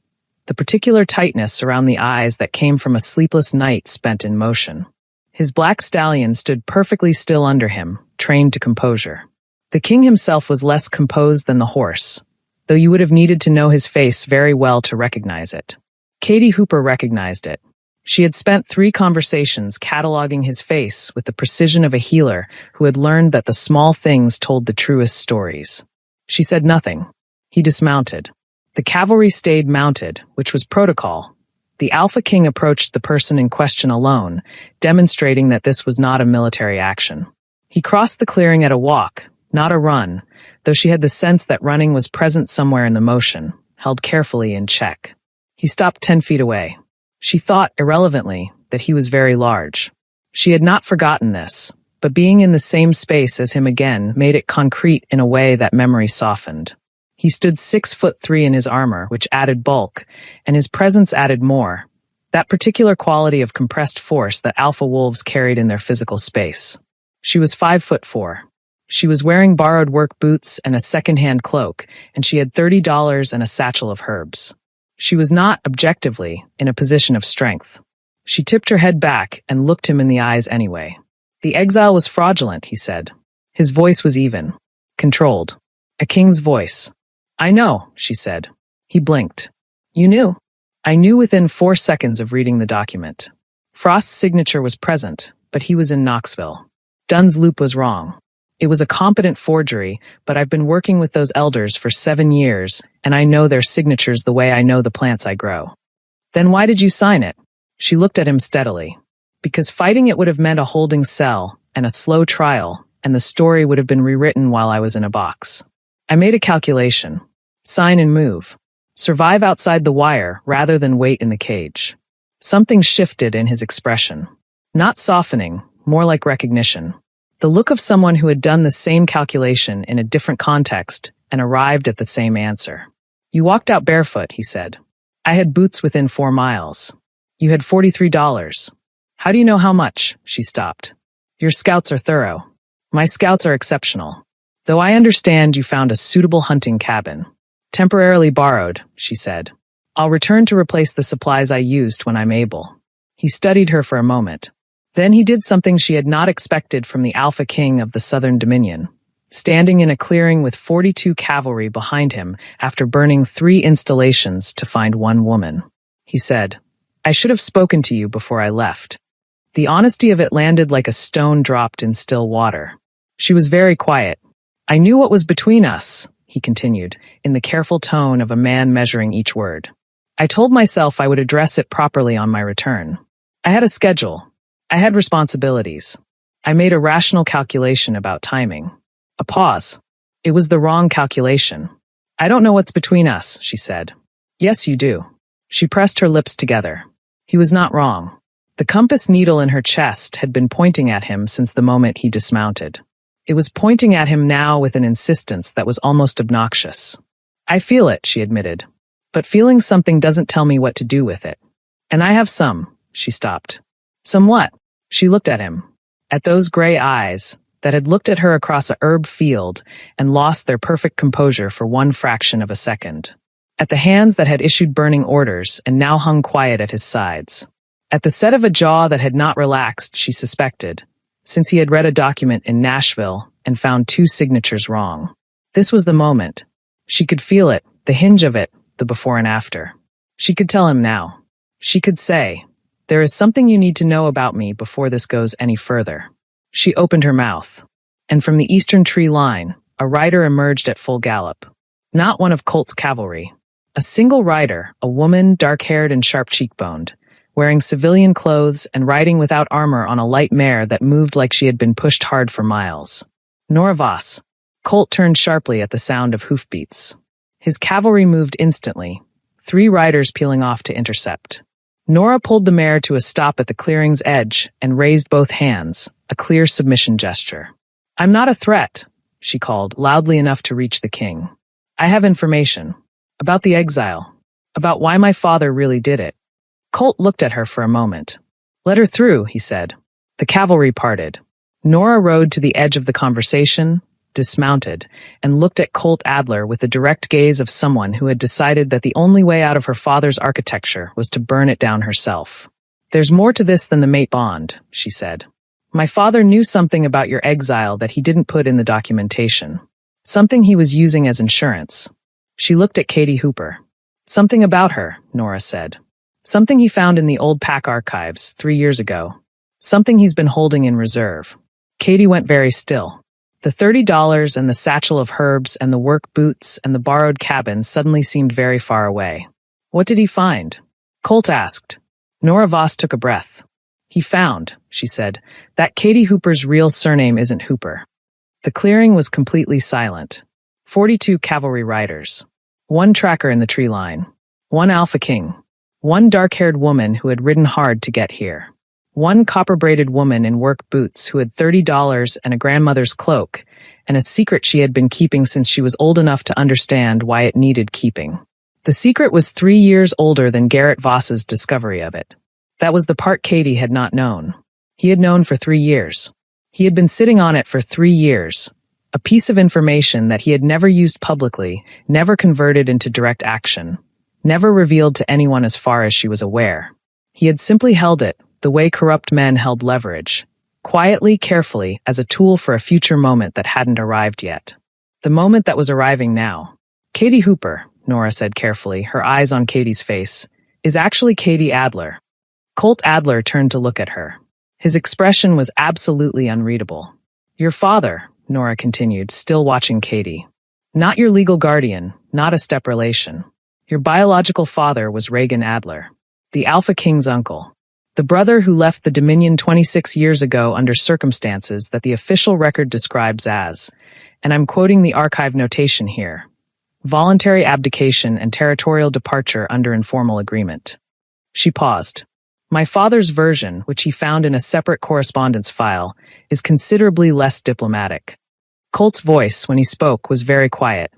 The particular tightness around the eyes that came from a sleepless night spent in motion. His black stallion stood perfectly still under him, trained to composure. The king himself was less composed than the horse, though you would have needed to know his face very well to recognize it. Katie Hooper recognized it. She had spent 3 conversations cataloging his face with the precision of a healer who had learned that the small things told the truest stories. She said nothing. He dismounted. The cavalry stayed mounted, which was protocol. The Alpha King approached the person in question alone, demonstrating that this was not a military action. He crossed the clearing at a walk, not a run, though she had the sense that running was present somewhere in the motion, held carefully in check. He stopped 10 feet away. She thought, irrelevantly, that he was very large. She had not forgotten this, but being in the same space as him again made it concrete in a way that memory softened. He stood 6'3" in his armor, which added bulk, and his presence added more, that particular quality of compressed force that alpha wolves carried in their physical space. She was 5'4". She was wearing borrowed work boots and a second-hand cloak, and she had $30 and a satchel of herbs. She was not, objectively, in a position of strength. She tipped her head back and looked him in the eyes anyway. "The exile was fraudulent," he said. His voice was even, controlled. A king's voice. "I know," she said. He blinked. "You knew?" "I knew within 4 seconds of reading the document. Frost's signature was present, but he was in Knoxville. Dunn's loop was wrong. It was a competent forgery, but I've been working with those elders for 7 years, and I know their signatures the way I know the plants I grow." "Then why did you sign it?" She looked at him steadily. "Because fighting it would have meant a holding cell and a slow trial, and the story would have been rewritten while I was in a box. I made a calculation. Sign and move. Survive outside the wire rather than wait in the cage." Something shifted in his expression. Not softening, more like recognition. The look of someone who had done the same calculation in a different context and arrived at the same answer. "You walked out barefoot," he said. "I had boots within 4 miles. You had $43. How do you know how much?" She stopped. "Your scouts are thorough." "My scouts are exceptional." Though I understand you found a suitable hunting cabin. Temporarily borrowed, she said. I'll return to replace the supplies I used when I'm able. He studied her for a moment. Then he did something she had not expected from the Alpha King of the Southern Dominion. Standing in a clearing with 42 cavalry behind him after burning 3 installations to find one woman. He said, I should have spoken to you before I left. The honesty of it landed like a stone dropped in still water. She was very quiet. I knew what was between us, he continued, in the careful tone of a man measuring each word. I told myself I would address it properly on my return. I had a schedule. I had responsibilities. I made a rational calculation about timing. A pause. It was the wrong calculation. I don't know what's between us, she said. Yes, you do. She pressed her lips together. He was not wrong. The compass needle in her chest had been pointing at him since the moment he dismounted. It was pointing at him now with an insistence that was almost obnoxious. I feel it, she admitted. But feeling something doesn't tell me what to do with it. And I have some, she stopped. Some what? She looked at him. At those gray eyes that had looked at her across a herb field and lost their perfect composure for one fraction of a second. At the hands that had issued burning orders and now hung quiet at his sides. At the set of a jaw that had not relaxed, she suspected, since he had read a document in Nashville and found 2 signatures wrong. This was the moment. She could feel it, the hinge of it, the before and after. She could tell him now. She could say, there is something you need to know about me before this goes any further. She opened her mouth, and from the eastern tree line, a rider emerged at full gallop. Not one of Colt's cavalry. A single rider, a woman dark-haired and sharp-cheekboned, wearing civilian clothes and riding without armor on a light mare that moved like she had been pushed hard for miles. Nora Voss. Colt turned sharply at the sound of hoofbeats. His cavalry moved instantly, 3 riders peeling off to intercept. Nora pulled the mare to a stop at the clearing's edge and raised both hands, a clear submission gesture. I'm not a threat, she called, loudly enough to reach the king. I have information. About the exile. About why my father really did it. Colt looked at her for a moment. Let her through, he said. The cavalry parted. Nora rode to the edge of the conversation, dismounted, and looked at Colt Adler with the direct gaze of someone who had decided that the only way out of her father's architecture was to burn it down herself. There's more to this than the mate bond, she said. My father knew something about your exile that he didn't put in the documentation. Something he was using as insurance. She looked at Katie Hooper. Something about her, Nora said. Something he found in the old pack archives 3 years ago. Something he's been holding in reserve. Katie went very still. The $30 and the satchel of herbs and the work boots and the borrowed cabin suddenly seemed very far away. What did he find? Colt asked. Nora Voss took a breath. He found, she said, that Katie Hooper's real surname isn't Hooper. The clearing was completely silent. 42 cavalry riders. 1 tracker in the tree line. 1 Alpha King. 1 dark-haired woman who had ridden hard to get here. 1 copper-braided woman in work boots who had $30 and a grandmother's cloak, and a secret she had been keeping since she was old enough to understand why it needed keeping. The secret was 3 years older than Garrett Voss's discovery of it. That was the part Katie had not known. He had known for 3 years. He had been sitting on it for 3 years. A piece of information that he had never used publicly, never converted into direct action, never revealed to anyone as far as she was aware. He had simply held it, the way corrupt men held leverage, quietly, carefully, as a tool for a future moment that hadn't arrived yet. The moment that was arriving now. Katie Hooper, Nora said carefully, her eyes on Katie's face, is actually Katie Adler. Colt Adler turned to look at her. His expression was absolutely unreadable. Your father, Nora continued, still watching Katie. Not your legal guardian, not a step relation. Your biological father was Reagan Adler, the Alpha King's uncle. The brother who left the Dominion 26 years ago under circumstances that the official record describes as, and I'm quoting the archive notation here, voluntary abdication and territorial departure under informal agreement. She paused. My father's version, which he found in a separate correspondence file, is considerably less diplomatic. Colt's voice, when he spoke, was very quiet.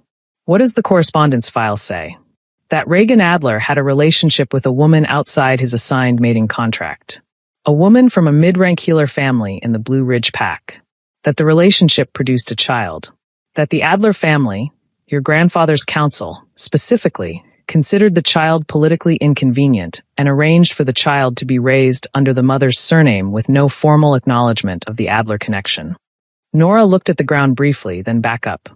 What does the correspondence file say? That Reagan Adler had a relationship with a woman outside his assigned mating contract. A woman from a mid-rank healer family in the Blue Ridge Pack. That the relationship produced a child. That the Adler family, your grandfather's council, specifically, considered the child politically inconvenient and arranged for the child to be raised under the mother's surname with no formal acknowledgement of the Adler connection. Nora looked at the ground briefly, then back up.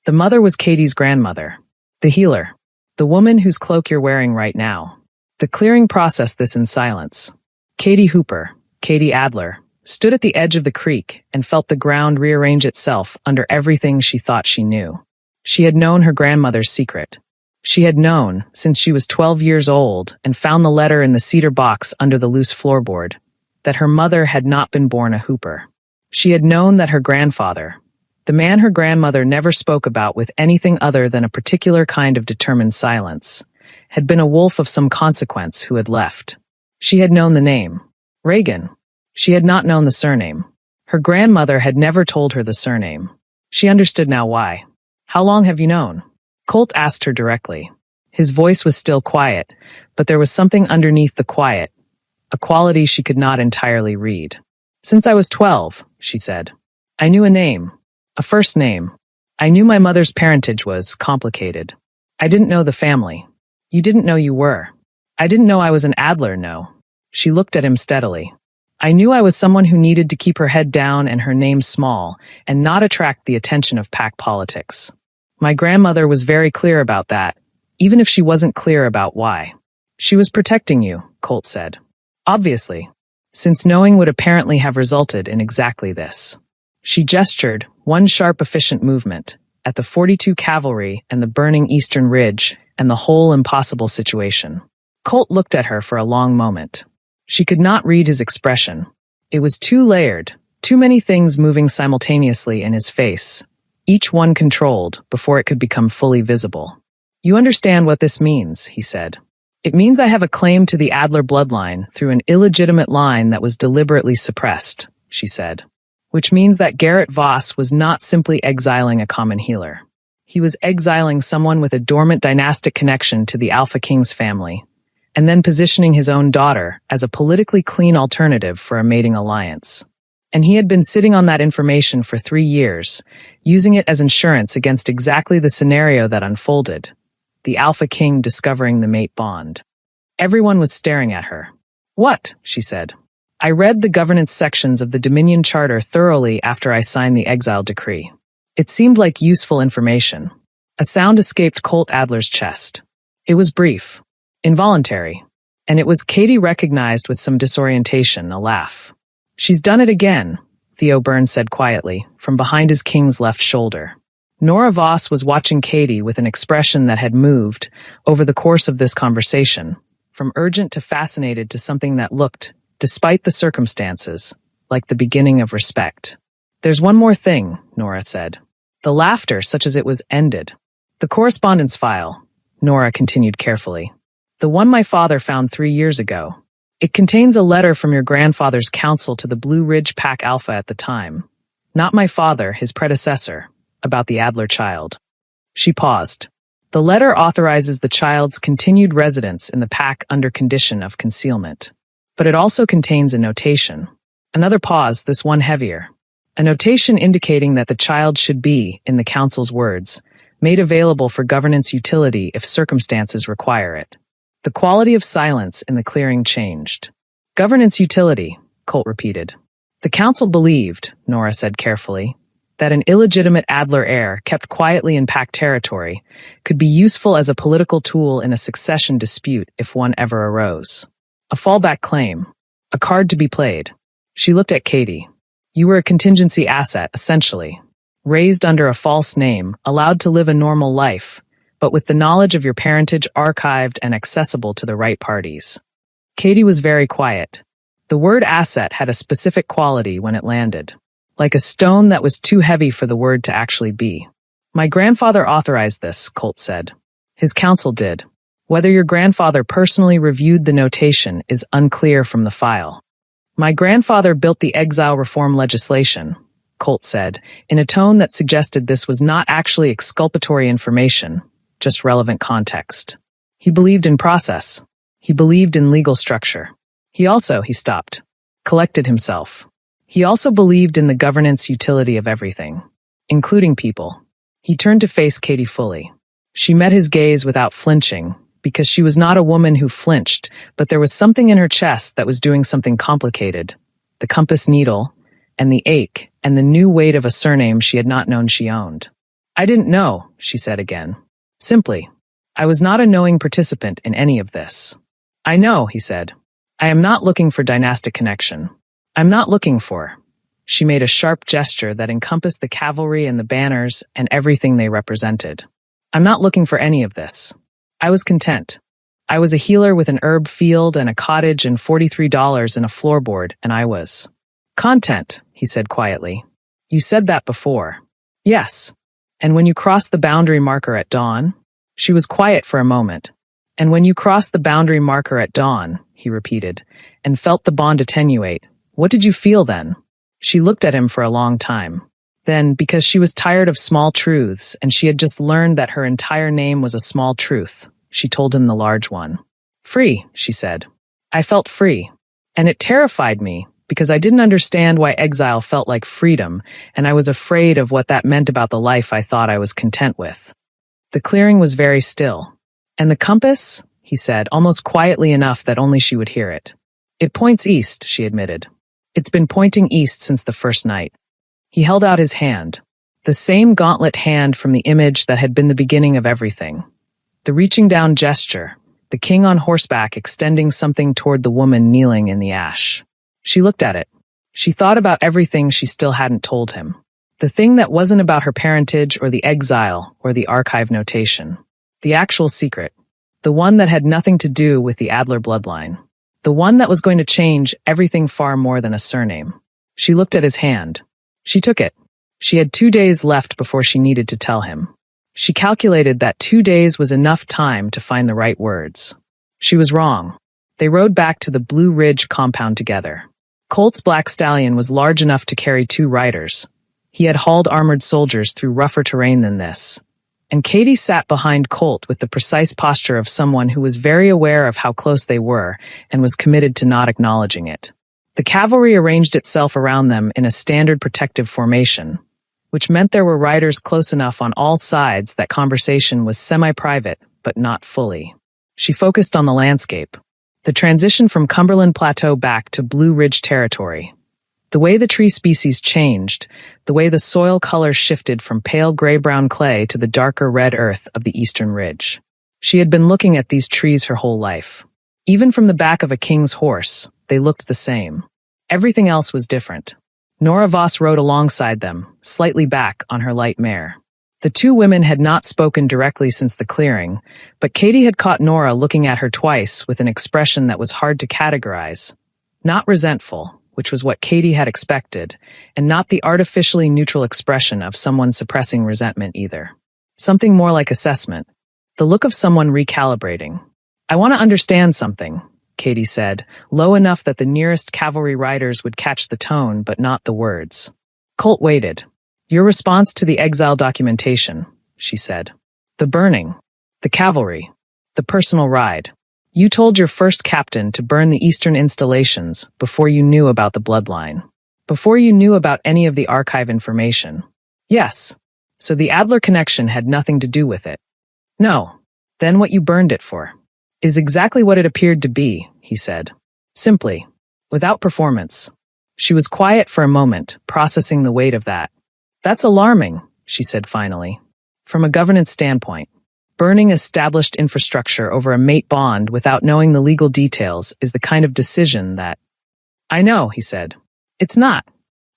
The mother was Katie's grandmother, the healer, the woman whose cloak you're wearing right now. The clearing processed this in silence. Katie Hooper, Katie Adler, stood at the edge of the creek and felt the ground rearrange itself under everything she thought she knew. She had known her grandmother's secret. She had known, since she was 12 years old and found the letter in the cedar box under the loose floorboard, that her mother had not been born a Hooper. She had known that her grandfather, the man her grandmother never spoke about with anything other than a particular kind of determined silence, had been a wolf of some consequence who had left. She had known the name, Reagan. She had not known the surname. Her grandmother had never told her the surname. She understood now why. How long have you known? Colt asked her directly. His voice was still quiet, but there was something underneath the quiet, a quality she could not entirely read. Since I was 12, she said. I knew a name, a first name. I knew my mother's parentage was complicated. I didn't know the family. You didn't know you were. I didn't know I was an Adler, no. She looked at him steadily. I knew I was someone who needed to keep her head down and her name small and not attract the attention of pack politics. My grandmother was very clear about that, even if she wasn't clear about why. She was protecting you, Colt said. Obviously, since knowing would apparently have resulted in exactly this. She gestured, one sharp efficient movement, at the 42 Cavalry and the burning Eastern Ridge and the whole impossible situation. Colt looked at her for a long moment. She could not read his expression. It was too layered, too many things moving simultaneously in his face, each one controlled before it could become fully visible. You understand what this means, he said. It means I have a claim to the Adler bloodline through an illegitimate line that was deliberately suppressed, she said. Which means that Garrett Voss was not simply exiling a common healer. He was exiling someone with a dormant dynastic connection to the Alpha King's family, and then positioning his own daughter as a politically clean alternative for a mating alliance. And he had been sitting on that information for 3 years, using it as insurance against exactly the scenario that unfolded, the Alpha King discovering the mate bond. Everyone was staring at her. What? She said. I read the governance sections of the Dominion Charter thoroughly after I signed the exile decree. It seemed like useful information. A sound escaped Colt Adler's chest. It was brief, involuntary, and it was Katie recognized with some disorientation, a laugh. She's done it again, Theo Burns said quietly, from behind his king's left shoulder. Nora Voss was watching Katie with an expression that had moved, over the course of this conversation, from urgent to fascinated to something that looked, despite the circumstances, like the beginning of respect. There's one more thing, Nora said. The laughter, such as it was, ended. The correspondence file, Nora continued carefully. The one my father found 3 years ago. It contains a letter from your grandfather's counsel to the Blue Ridge Pack Alpha at the time. Not my father, his predecessor, about the Adler child. She paused. The letter authorizes the child's continued residence in the pack under condition of concealment. But it also contains a notation. Another pause, this one heavier. A notation indicating that the child should be, in the council's words, made available for governance utility if circumstances require it. The quality of silence in the clearing changed. Governance utility, Colt repeated. The council believed, Nora said carefully, that an illegitimate Adler heir kept quietly in pack territory could be useful as a political tool in a succession dispute if one ever arose. A fallback claim. A card to be played. She looked at Katie. You were a contingency asset, essentially. Raised under a false name, allowed to live a normal life, but with the knowledge of your parentage archived and accessible to the right parties. Katie was very quiet. The word asset had a specific quality when it landed. Like a stone that was too heavy for the word to actually be. My grandfather authorized this, Colt said. His counsel did. Whether your grandfather personally reviewed the notation is unclear from the file. My grandfather built the exile reform legislation, Colt said, in a tone that suggested this was not actually exculpatory information, just relevant context. He believed in process. He believed in legal structure. He stopped, collected himself. He also believed in the governance utility of everything, including people. He turned to face Katie fully. She met his gaze without flinching, because she was not a woman who flinched, but there was something in her chest that was doing something complicated. The compass needle, and the ache, and the new weight of a surname she had not known she owned. I didn't know, she said again. Simply, I was not a knowing participant in any of this. I know, he said. I am not looking for dynastic connection. I'm not looking for. She made a sharp gesture that encompassed the cavalry and the banners and everything they represented. I'm not looking for any of this. I was content. I was a healer with an herb field and a cottage and $43 in a floorboard, and I was content, he said quietly. You said that before. Yes. And when you crossed the boundary marker at dawn? She was quiet for a moment. And when you crossed the boundary marker at dawn, he repeated, and felt the bond attenuate, what did you feel then? She looked at him for a long time. Then, because she was tired of small truths and she had just learned that her entire name was a small truth, she told him the large one. Free, she said. I felt free. And it terrified me because I didn't understand why exile felt like freedom, and I was afraid of what that meant about the life I thought I was content with. The clearing was very still. And the compass? He said, almost quietly enough that only she would hear it. It points east, she admitted. It's been pointing east since the first night. He held out his hand, the same gauntlet hand from the image that had been the beginning of everything. The reaching down gesture, the king on horseback extending something toward the woman kneeling in the ash. She looked at it. She thought about everything she still hadn't told him. The thing that wasn't about her parentage or the exile or the archive notation. The actual secret. The one that had nothing to do with the Adler bloodline. The one that was going to change everything far more than a surname. She looked at his hand. She took it. She had 2 days left before she needed to tell him. She calculated that 2 days was enough time to find the right words. She was wrong. They rode back to the Blue Ridge compound together. Colt's black stallion was large enough to carry 2 riders. He had hauled armored soldiers through rougher terrain than this. And Katie sat behind Colt with the precise posture of someone who was very aware of how close they were and was committed to not acknowledging it. The cavalry arranged itself around them in a standard protective formation, which meant there were riders close enough on all sides that conversation was semi-private, but not fully. She focused on the landscape, the transition from Cumberland Plateau back to Blue Ridge territory. The way the tree species changed, the way the soil color shifted from pale gray-brown clay to the darker red earth of the eastern ridge. She had been looking at these trees her whole life. Even from the back of a king's horse, they looked the same. Everything else was different. Nora Voss rode alongside them, slightly back on her light mare. The 2 women had not spoken directly since the clearing, but Katie had caught Nora looking at her twice with an expression that was hard to categorize. Not resentful, which was what Katie had expected, and not the artificially neutral expression of someone suppressing resentment either. Something more like assessment. The look of someone recalibrating. I want to understand something, Katie said, low enough that the nearest cavalry riders would catch the tone but not the words. Colt waited. Your response to the exile documentation, she said. The burning. The cavalry. The personal ride. You told your first captain to burn the eastern installations before you knew about the bloodline. Before you knew about any of the archive information. Yes. So the Adler connection had nothing to do with it. No. Then what you burned it for is exactly what it appeared to be, he said. Simply. Without performance. She was quiet for a moment, processing the weight of that. That's alarming, she said finally. From a governance standpoint, burning established infrastructure over a mate bond without knowing the legal details is the kind of decision that... I know, he said. It's not.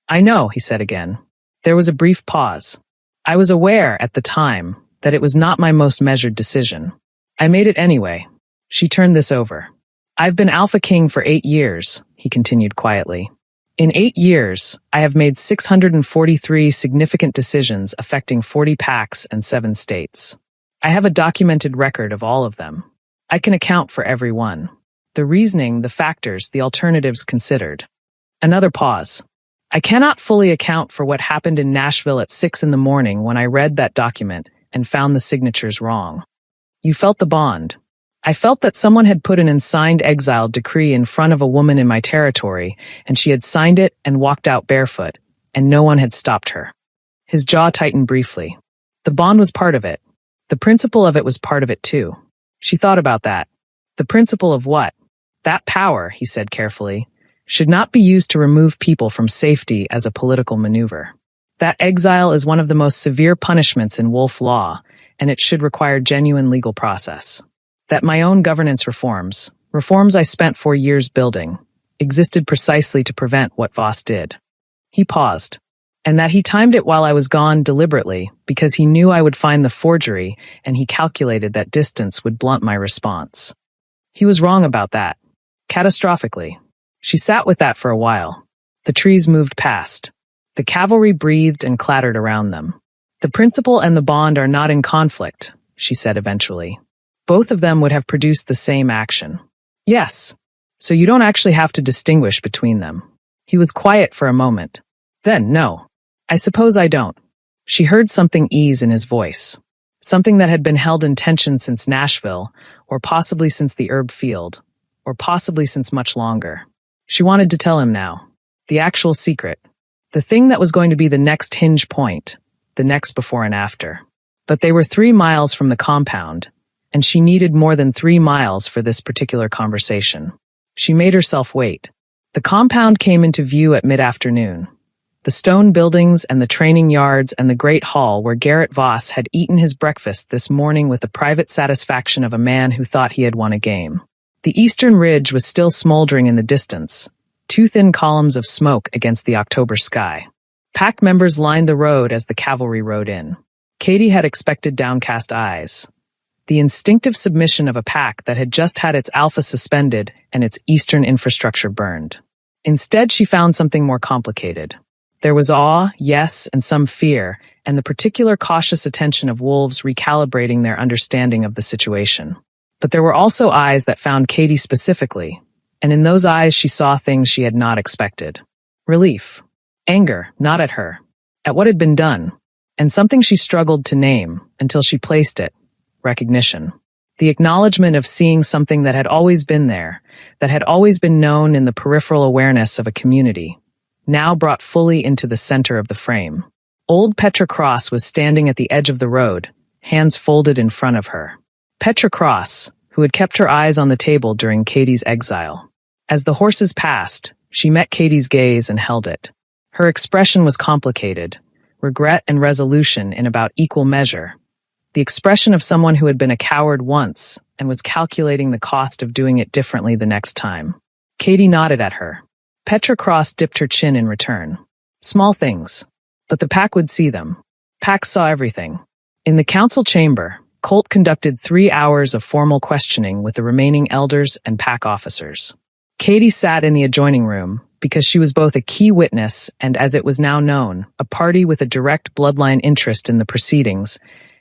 I know, he said again. There was a brief pause. I was aware at the time that it was not my most measured decision. I made it anyway. She turned this over. I've been Alpha King for 8 years, he continued quietly. In 8 years, I have made 643 significant decisions affecting 40 packs and 7 states. I have a documented record of all of them. I can account for every one. The reasoning, the factors, the alternatives considered. Another pause. I cannot fully account for what happened in Nashville at 6 in the morning when I read that document and found the signatures wrong. You felt the bond. I felt that someone had put an unsigned exile decree in front of a woman in my territory, and she had signed it and walked out barefoot, and no one had stopped her. His jaw tightened briefly. The bond was part of it. The principle of it was part of it too. She thought about that. The principle of what? That power, he said carefully, should not be used to remove people from safety as a political maneuver. That exile is one of the most severe punishments in Wolf law, and it should require genuine legal process. That my own governance reforms I spent 4 years building, existed precisely to prevent what Voss did. He paused. And that he timed it while I was gone deliberately, because he knew I would find the forgery, and he calculated that distance would blunt my response. He was wrong about that. Catastrophically. She sat with that for a while. The trees moved past. The cavalry breathed and clattered around them. The principle and the bond are not in conflict, she said eventually. Both of them would have produced the same action. Yes. So you don't actually have to distinguish between them. He was quiet for a moment. Then, no. I suppose I don't. She heard something ease in his voice. Something that had been held in tension since Nashville, or possibly since the herb field, or possibly since much longer. She wanted to tell him now. The actual secret. The thing that was going to be the next hinge point, the next before and after. But they were 3 miles from the compound, and she needed more than 3 miles for this particular conversation. She made herself wait. The compound came into view at mid-afternoon. The stone buildings and the training yards and the great hall where Garrett Voss had eaten his breakfast this morning with the private satisfaction of a man who thought he had won a game. The eastern ridge was still smoldering in the distance, 2 thin columns of smoke against the October sky. Pack members lined the road as the cavalry rode in. Katie had expected downcast eyes. The instinctive submission of a pack that had just had its alpha suspended and its eastern infrastructure burned. Instead, she found something more complicated. There was awe, yes, and some fear, and the particular cautious attention of wolves recalibrating their understanding of the situation. But there were also eyes that found Katie specifically, and in those eyes she saw things she had not expected. Relief. Anger, not at her, at what had been done, and something she struggled to name until she placed it. Recognition. The acknowledgement of seeing something that had always been there, that had always been known in the peripheral awareness of a community, now brought fully into the center of the frame. Old Petra Cross was standing at the edge of the road, hands folded in front of her. Petra Cross, who had kept her eyes on the table during Katie's exile. As the horses passed, she met Katie's gaze and held it. Her expression was complicated, regret and resolution in about equal measure. The expression of someone who had been a coward once and was calculating the cost of doing it differently the next time. Katie nodded at her. Petra Cross dipped her chin in return. Small things. But the pack would see them. Pack saw everything. In the council chamber, Colt conducted 3 hours of formal questioning with the remaining elders and pack officers. Katie sat in the adjoining room because she was both a key witness and, as it was now known, a party with a direct bloodline interest in the proceedings,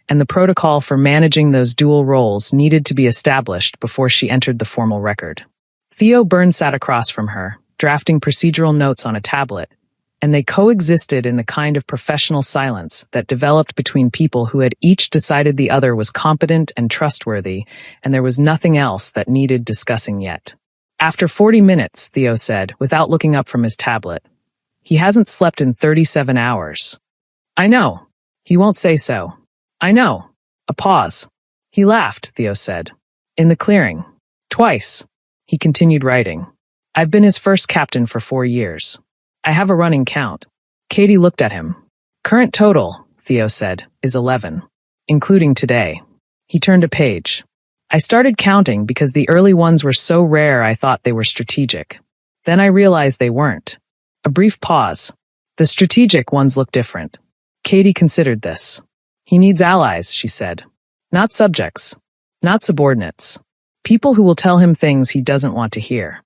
and the protocol for managing those dual roles needed to be established before she entered the formal record. Theo Byrne sat across from her, drafting procedural notes on a tablet, and they coexisted in the kind of professional silence that developed between people who had each decided the other was competent and trustworthy, and there was nothing else that needed discussing yet. After 40 minutes, Theo said, without looking up from his tablet. He hasn't slept in 37 hours. I know. He won't say so. I know. A pause. He laughed, Theo said. In the clearing. Twice. He continued writing. I've been his first captain for 4 years. I have a running count. Katie looked at him. Current total, Theo said, is 11. Including today. He turned a page. I started counting because the early ones were so rare I thought they were strategic. Then I realized they weren't. A brief pause. The strategic ones look different. Katie considered this. He needs allies, she said. Not subjects. Not subordinates. People who will tell him things he doesn't want to hear.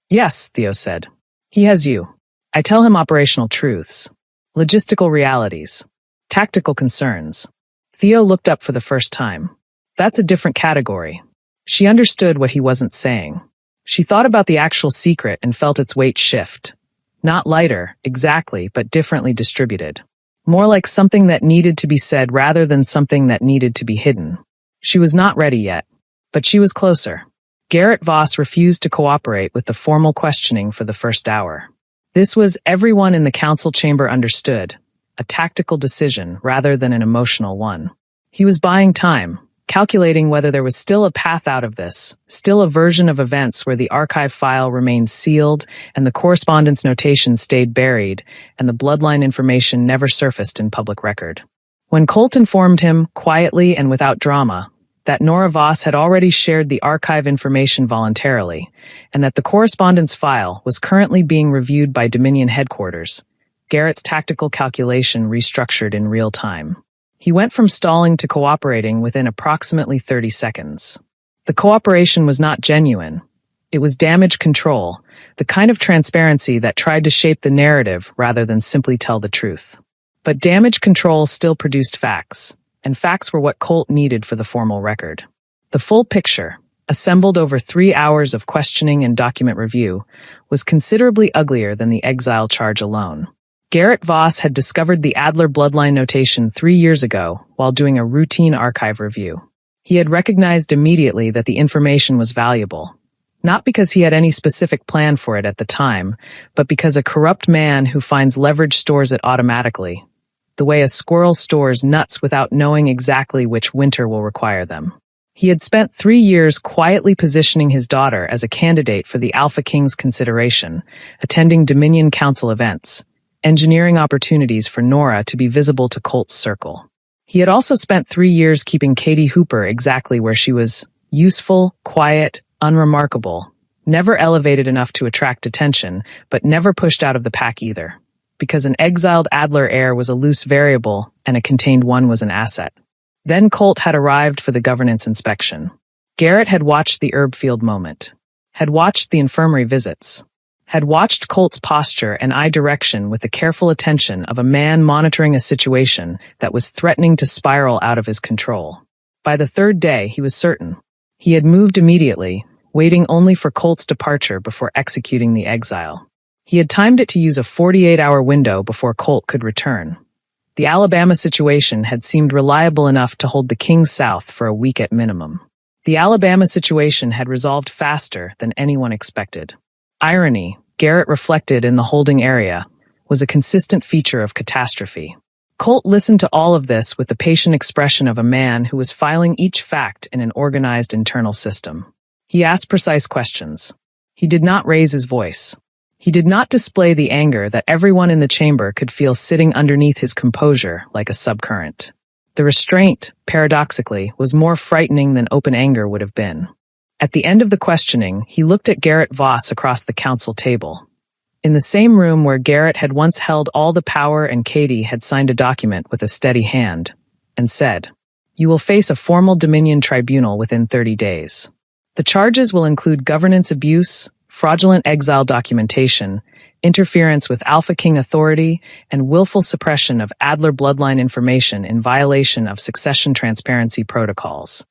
Yes, Theo said. He has you. I tell him operational truths. Logistical realities. Tactical concerns. Theo looked up for the first time. That's a different category. She understood what he wasn't saying. She thought about the actual secret and felt its weight shift. Not lighter, exactly, but differently distributed. More like something that needed to be said rather than something that needed to be hidden. She was not ready yet, but she was closer. Garrett Voss refused to cooperate with the formal questioning for the first hour. This was everyone in the council chamber understood, a tactical decision rather than an emotional one. He was buying time, calculating whether there was still a path out of this, still a version of events where the archive file remained sealed and the correspondence notation stayed buried and the bloodline information never surfaced in public record. When Colt informed him, quietly and without drama, that Nora Voss had already shared the archive information voluntarily, and that the correspondence file was currently being reviewed by Dominion headquarters, Garrett's tactical calculation restructured in real time. He went from stalling to cooperating within approximately 30 seconds. The cooperation was not genuine. It was damage control, the kind of transparency that tried to shape the narrative rather than simply tell the truth. But damage control still produced facts, and facts were what Colt needed for the formal record. The full picture, assembled over 3 hours of questioning and document review, was considerably uglier than the exile charge alone. Garrett Voss had discovered the Adler bloodline notation 3 years ago while doing a routine archive review. He had recognized immediately that the information was valuable, not because he had any specific plan for it at the time, but because a corrupt man who finds leverage stores it automatically, the way a squirrel stores nuts without knowing exactly which winter will require them. He had spent 3 years quietly positioning his daughter as a candidate for the Alpha King's consideration, attending Dominion Council events, engineering opportunities for Nora to be visible to Colt's circle. He had also spent 3 years keeping Katie Hooper exactly where she was: useful, quiet, unremarkable, never elevated enough to attract attention, but never pushed out of the pack either, because an exiled Adler heir was a loose variable and a contained one was an asset. Then Colt had arrived for the governance inspection. Garrett had watched the herb field moment, had watched the infirmary visits, had watched Colt's posture and eye direction with the careful attention of a man monitoring a situation that was threatening to spiral out of his control. By the 3rd day, he was certain. He had moved immediately, waiting only for Colt's departure before executing the exile. He had timed it to use a 48-hour window before Colt could return. The Alabama situation had seemed reliable enough to hold the King's South for a week at minimum. The Alabama situation had resolved faster than anyone expected. Irony, Garrett reflected in the holding area, was a consistent feature of catastrophe. Colt listened to all of this with the patient expression of a man who was filing each fact in an organized internal system. He asked precise questions. He did not raise his voice. He did not display the anger that everyone in the chamber could feel sitting underneath his composure like a subcurrent. The restraint, paradoxically, was more frightening than open anger would have been. At the end of the questioning, he looked at Garrett Voss across the council table. In the same room where Garrett had once held all the power and Katie had signed a document with a steady hand, and said, "You will face a formal Dominion tribunal within 30 days. The charges will include governance abuse, fraudulent exile documentation, interference with Alpha King authority, and willful suppression of Adler bloodline information in violation of succession transparency protocols."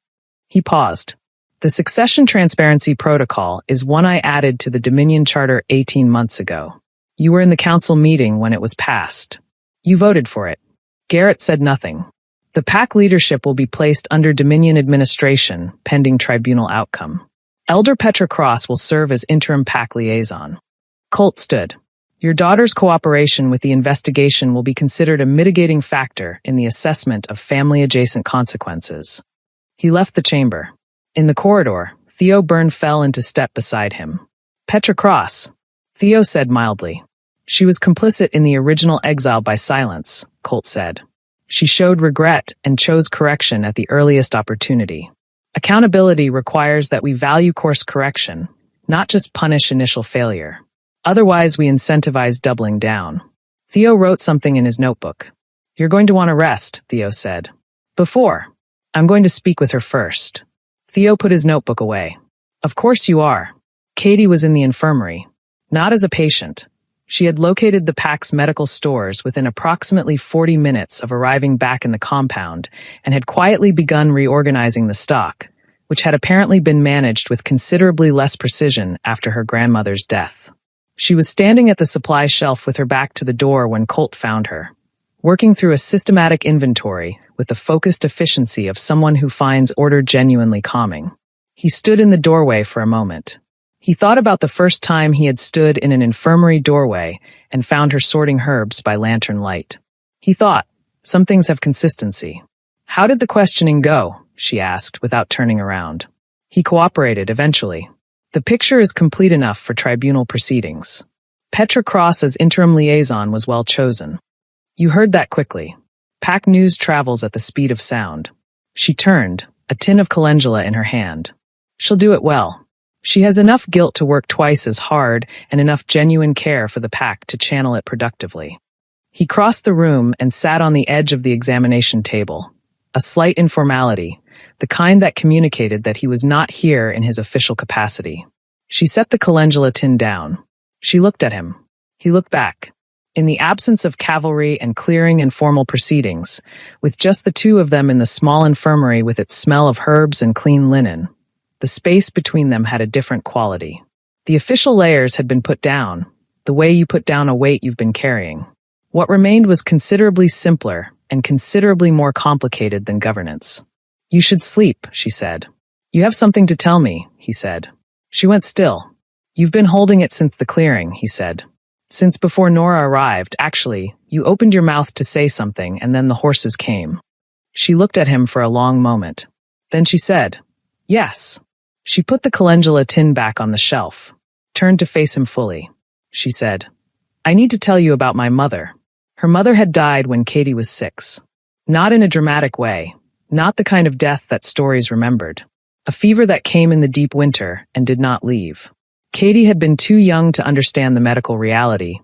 He paused. The Succession Transparency Protocol is one I added to the Dominion Charter 18 months ago. You were in the council meeting when it was passed. You voted for it. Garrett said nothing. The PAC leadership will be placed under Dominion administration, pending tribunal outcome. Elder Petra Cross will serve as interim PAC liaison. Colt stood. Your daughter's cooperation with the investigation will be considered a mitigating factor in the assessment of family-adjacent consequences. He left the chamber. In the corridor, Theo Byrne fell into step beside him. Petra Cross, Theo said mildly. She was complicit in the original exile by silence, Colt said. She showed regret and chose correction at the earliest opportunity. Accountability requires that we value course correction, not just punish initial failure. Otherwise, we incentivize doubling down. Theo wrote something in his notebook. You're going to want to rest, Theo said. I'm going to speak with her first. Theo put his notebook away. Of course you are. Katie was in the infirmary. Not as a patient. She had located the PAC's medical stores within approximately 40 minutes of arriving back in the compound and had quietly begun reorganizing the stock, which had apparently been managed with considerably less precision after her grandmother's death. She was standing at the supply shelf with her back to the door when Colt found her, working through a systematic inventory with the focused efficiency of someone who finds order genuinely calming. He stood in the doorway for a moment. He thought about the first time he had stood in an infirmary doorway and found her sorting herbs by lantern light. He thought, some things have consistency. How did the questioning go? She asked, without turning around. He cooperated, eventually. The picture is complete enough for tribunal proceedings. Petra Cross as interim liaison was well chosen. You heard that quickly. Pack news travels at the speed of sound. She turned, a tin of calendula in her hand. She'll do it well. She has enough guilt to work twice as hard and enough genuine care for the pack to channel it productively. He crossed the room and sat on the edge of the examination table. A slight informality, the kind that communicated that he was not here in his official capacity. She set the calendula tin down. She looked at him. He looked back. In the absence of cavalry and clearing and formal proceedings, with just the two of them in the small infirmary with its smell of herbs and clean linen, the space between them had a different quality. The official layers had been put down, the way you put down a weight you've been carrying. What remained was considerably simpler and considerably more complicated than governance. You should sleep, she said. You have something to tell me, he said. She went still. You've been holding it since the clearing, he said. Since before Nora arrived, actually, you opened your mouth to say something and then the horses came. She looked at him for a long moment. Then she said, yes. She put the calendula tin back on the shelf, turned to face him fully. She said, I need to tell you about my mother. Her mother had died when Katie was 6. Not in a dramatic way, not the kind of death that stories remembered. A fever that came in the deep winter and did not leave. Katie had been too young to understand the medical reality,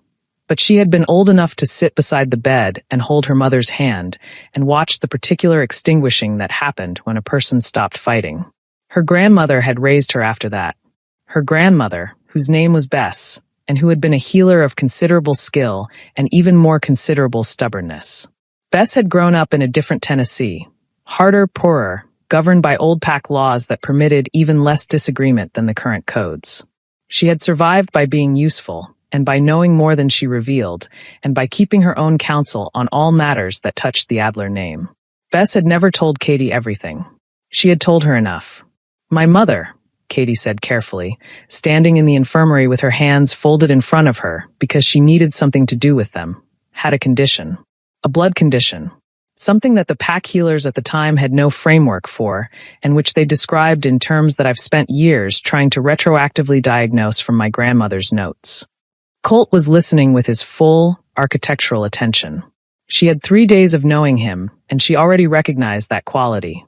but she had been old enough to sit beside the bed and hold her mother's hand and watch the particular extinguishing that happened when a person stopped fighting. Her grandmother had raised her after that. Her grandmother, whose name was Bess, and who had been a healer of considerable skill and even more considerable stubbornness. Bess had grown up in a different Tennessee, harder, poorer, governed by old pack laws that permitted even less disagreement than the current codes. She had survived by being useful, and by knowing more than she revealed, and by keeping her own counsel on all matters that touched the Adler name. Bess had never told Katie everything. She had told her enough. My mother, Katie said carefully, standing in the infirmary with her hands folded in front of her because she needed something to do with them, had a condition. A blood condition. Something that the pack healers at the time had no framework for, and which they described in terms that I've spent years trying to retroactively diagnose from my grandmother's notes. Colt was listening with his full, architectural attention. She had 3 days of knowing him, and she already recognized that quality.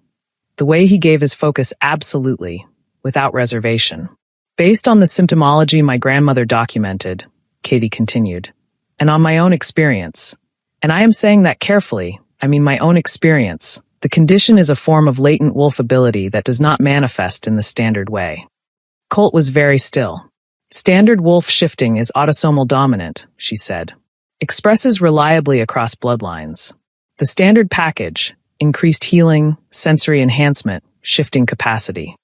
The way he gave his focus absolutely, without reservation. Based on the symptomology my grandmother documented, Katie continued, and on my own experience, and I am saying that carefully, I mean my own experience, the condition is a form of latent wolf ability that does not manifest in the standard way. Colt was very still. Standard wolf shifting is autosomal dominant, she said. Expresses reliably across bloodlines. The standard package, increased healing, sensory enhancement, shifting capacity.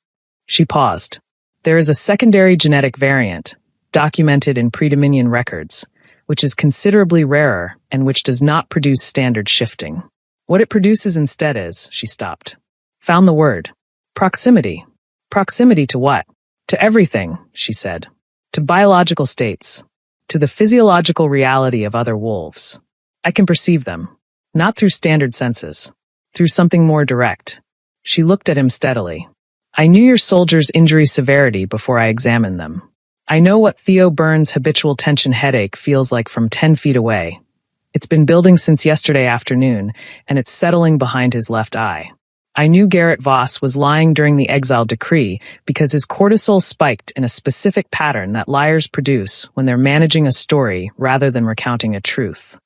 She paused. There is a secondary genetic variant, documented in predominion records, which is considerably rarer and which does not produce standard shifting. What it produces instead is, she stopped. Found the word. Proximity. Proximity to what? To everything, she said. To biological states. To the physiological reality of other wolves. I can perceive them. Not through standard senses. Through something more direct. She looked at him steadily. I knew your soldiers' injury severity before I examined them. I know what Theo Burns' habitual tension headache feels like from 10 feet away. It's been building since yesterday afternoon, and it's settling behind his left eye. I knew Garrett Voss was lying during the exile decree because his cortisol spiked in a specific pattern that liars produce when they're managing a story rather than recounting a truth.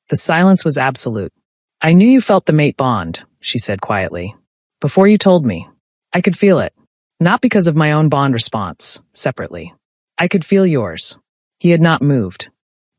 The silence was absolute. I knew you felt the mate bond, she said quietly. Before you told me. I could feel it. Not because of my own bond response, separately. I could feel yours. He had not moved.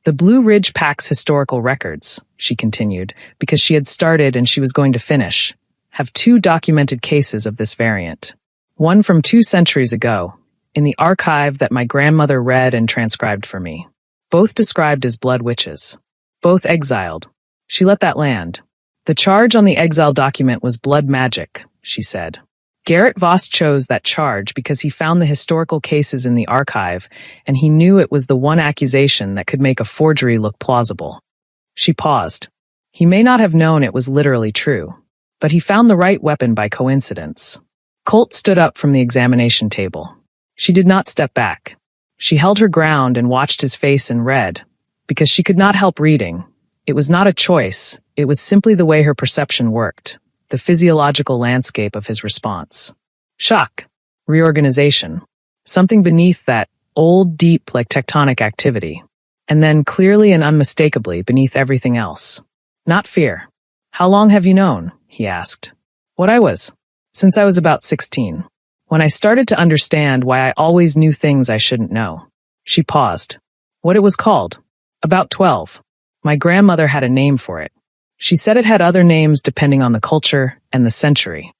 The Blue Ridge Pack's historical records, she continued, because she had started and she was going to finish, have 2 documented cases of this variant. One from 2 centuries ago, in the archive that my grandmother read and transcribed for me. Both described as blood witches. Both exiled. She let that land. The charge on the exile document was blood magic, she said. Garrett Voss chose that charge because he found the historical cases in the archive, and he knew it was the one accusation that could make a forgery look plausible. She paused. He may not have known it was literally true, but he found the right weapon by coincidence. Colt stood up from the examination table. She did not step back. She held her ground and watched his face and read, because she could not help reading. It was not a choice, it was simply the way her perception worked, the physiological landscape of his response. Shock. Reorganization. Something beneath that old, deep, like tectonic activity. And then clearly and unmistakably beneath everything else. Not fear. How long have you known? He asked. What I was. Since I was about 16. When I started to understand why I always knew things I shouldn't know. She paused. What it was called? About 12. My grandmother had a name for it. She said it had other names depending on the culture and the century.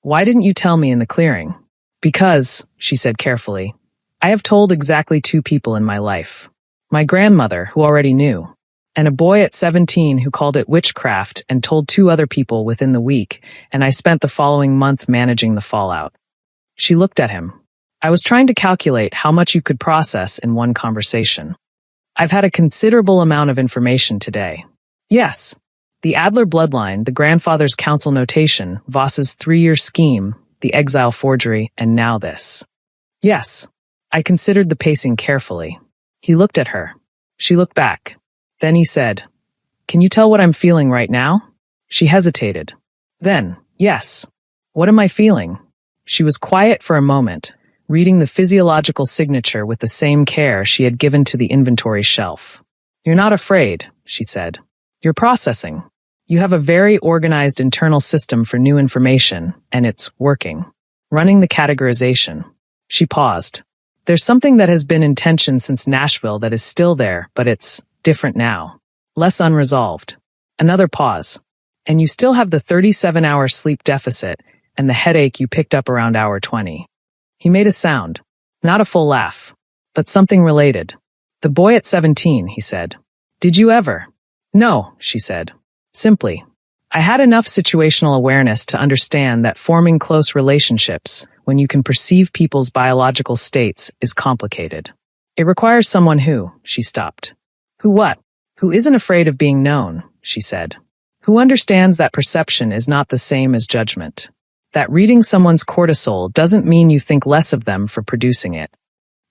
Why didn't you tell me in the clearing? Because, she said carefully, I have told exactly 2 people in my life. My grandmother, who already knew, and a boy at 17 who called it witchcraft and told 2 other people within the week, and I spent the following month managing the fallout. She looked at him. I was trying to calculate how much you could process in one conversation. I've had a considerable amount of information today. Yes. The Adler bloodline, the grandfather's council notation, Voss's 3-year scheme, the exile forgery, and now this. Yes. I considered the pacing carefully. He looked at her. She looked back. Then he said, Can you tell what I'm feeling right now? She hesitated. Then, yes. What am I feeling? She was quiet for a moment, reading the physiological signature with the same care she had given to the inventory shelf. You're not afraid, she said. You're processing. You have a very organized internal system for new information, and it's working. Running the categorization. She paused. There's something that has been in tension since Nashville that is still there, but it's different now. Less unresolved. Another pause. And you still have the 37-hour sleep deficit and the headache you picked up around hour 20. He made a sound. Not a full laugh, but something related. The boy at 17, he said. Did you ever? No, she said. Simply. I had enough situational awareness to understand that forming close relationships, when you can perceive people's biological states, is complicated. It requires someone who, she stopped. Who what? Who isn't afraid of being known, she said. Who understands that perception is not the same as judgment. That reading someone's cortisol doesn't mean you think less of them for producing it.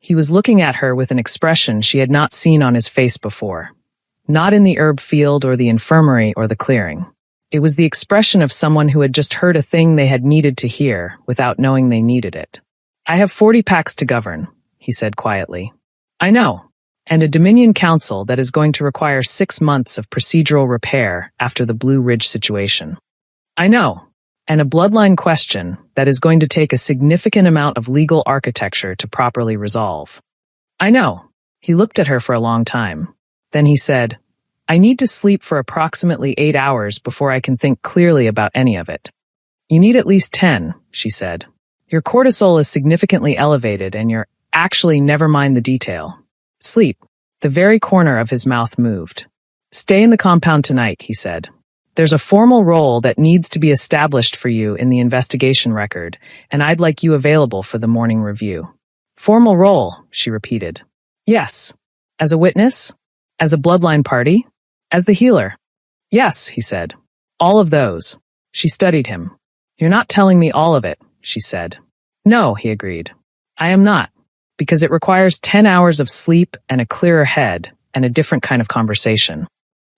He was looking at her with an expression she had not seen on his face before. Not in the herb field or the infirmary or the clearing. It was the expression of someone who had just heard a thing they had needed to hear without knowing they needed it. I have 40 packs to govern, he said quietly. I know. And a Dominion Council that is going to require 6 months of procedural repair after the Blue Ridge situation. I know. And a bloodline question that is going to take a significant amount of legal architecture to properly resolve. I know. He looked at her for a long time. Then he said, I need to sleep for approximately 8 hours before I can think clearly about any of it. You need at least 10, she said. Your cortisol is significantly elevated and you're actually never mind the detail. Sleep. The very corner of his mouth moved. Stay in the compound tonight, he said. There's a formal role that needs to be established for you in the investigation record, and I'd like you available for the morning review. Formal role, she repeated. Yes. As a witness? As a bloodline party? As the healer? Yes, he said. All of those. She studied him. You're not telling me all of it, she said. No, he agreed. I am not, because it requires 10 hours of sleep and a clearer head and a different kind of conversation.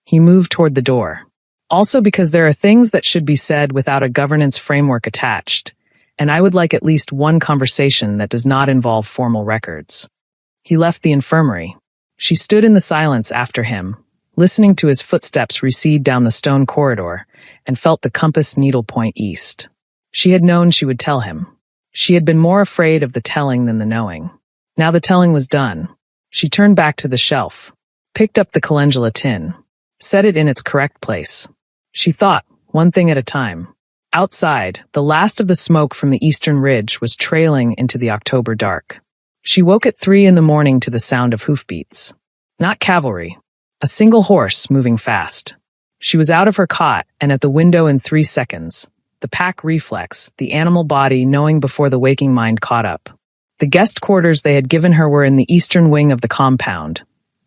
He moved toward the door. Also because there are things that should be said without a governance framework attached, and I would like at least one conversation that does not involve formal records. He left the infirmary. She stood in the silence after him, listening to his footsteps recede down the stone corridor, and felt the compass needle point east. She had known she would tell him. She had been more afraid of the telling than the knowing. Now the telling was done. She turned back to the shelf, picked up the calendula tin, set it in its correct place. She thought, one thing at a time. Outside, the last of the smoke from the eastern ridge was trailing into the October dark. She woke at 3 a.m. to the sound of hoofbeats. Not cavalry. A single horse moving fast. She was out of her cot and at the window in 3 seconds. The pack reflex, the animal body knowing before the waking mind caught up. The guest quarters they had given her were in the eastern wing of the compound,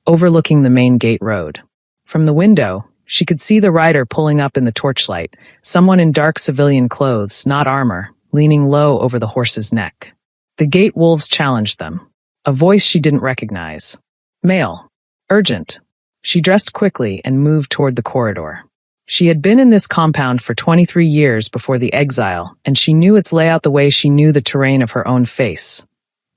overlooking the main gate road. From the window, She could see the rider pulling up in the torchlight, someone in dark civilian clothes, not armor, leaning low over the horse's neck. The gate wolves challenged them. A voice she didn't recognize. Male. Urgent. She dressed quickly and moved toward the corridor. She had been in this compound for 23 years before the exile, and she knew its layout the way she knew the terrain of her own face.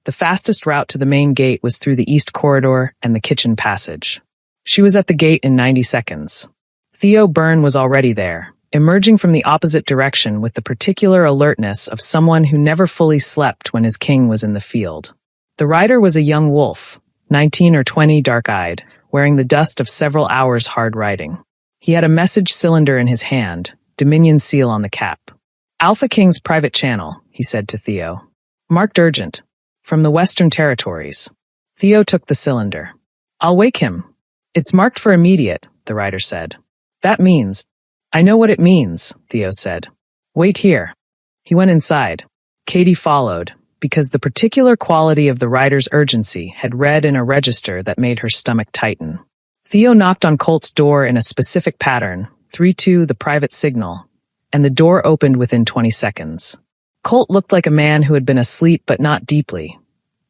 The fastest route to the main gate was through the east corridor and the kitchen passage. She was at the gate in 90 seconds. Theo Byrne was already there, emerging from the opposite direction with the particular alertness of someone who never fully slept when his king was in the field. The rider was a young wolf, 19 or 20, dark-eyed, wearing the dust of several hours' hard riding. He had a message cylinder in his hand, Dominion seal on the cap. Alpha King's private channel, he said to Theo. Marked urgent. From the Western Territories. Theo took the cylinder. I'll wake him. It's marked for immediate, the rider said. That means. I know what it means, Theo said. Wait here. He went inside. Katie followed, because the particular quality of the rider's urgency had read in a register that made her stomach tighten. Theo knocked on Colt's door in a specific pattern, 3-2 the private signal, and the door opened within 20 seconds. Colt looked like a man who had been asleep but not deeply.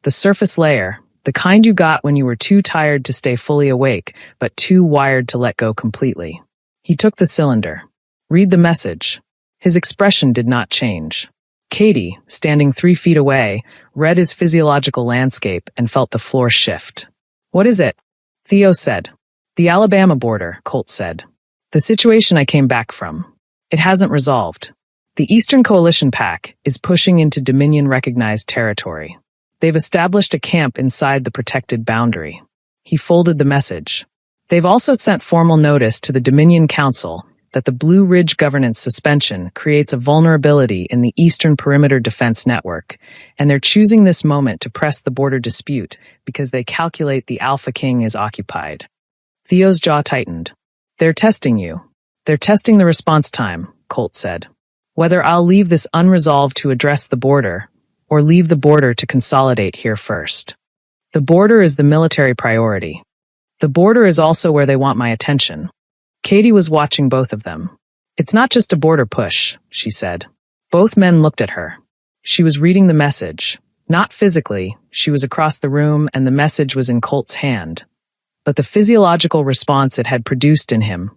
The surface layer, the kind you got when you were too tired to stay fully awake, but too wired to let go completely. He took the cylinder. Read the message. His expression did not change. Katie, standing 3 feet away, read his physiological landscape and felt the floor shift. What is it? Theo said. The Alabama border, Colt said. The situation I came back from. It hasn't resolved. The Eastern Coalition PAC is pushing into Dominion-recognized territory. They've established a camp inside the protected boundary. He folded the message. They've also sent formal notice to the Dominion Council that the Blue Ridge governance suspension creates a vulnerability in the Eastern Perimeter Defense Network, and they're choosing this moment to press the border dispute because they calculate the Alpha King is occupied. Theo's jaw tightened. They're testing you. They're testing the response time, Colt said. Whether I'll leave this unresolved to address the border, or leave the border to consolidate here first. The border is the military priority. The border is also where they want my attention. Katie was watching both of them. It's not just a border push, she said. Both men looked at her. She was reading the message. Not physically, she was across the room and the message was in Colt's hand. But the physiological response it had produced in him,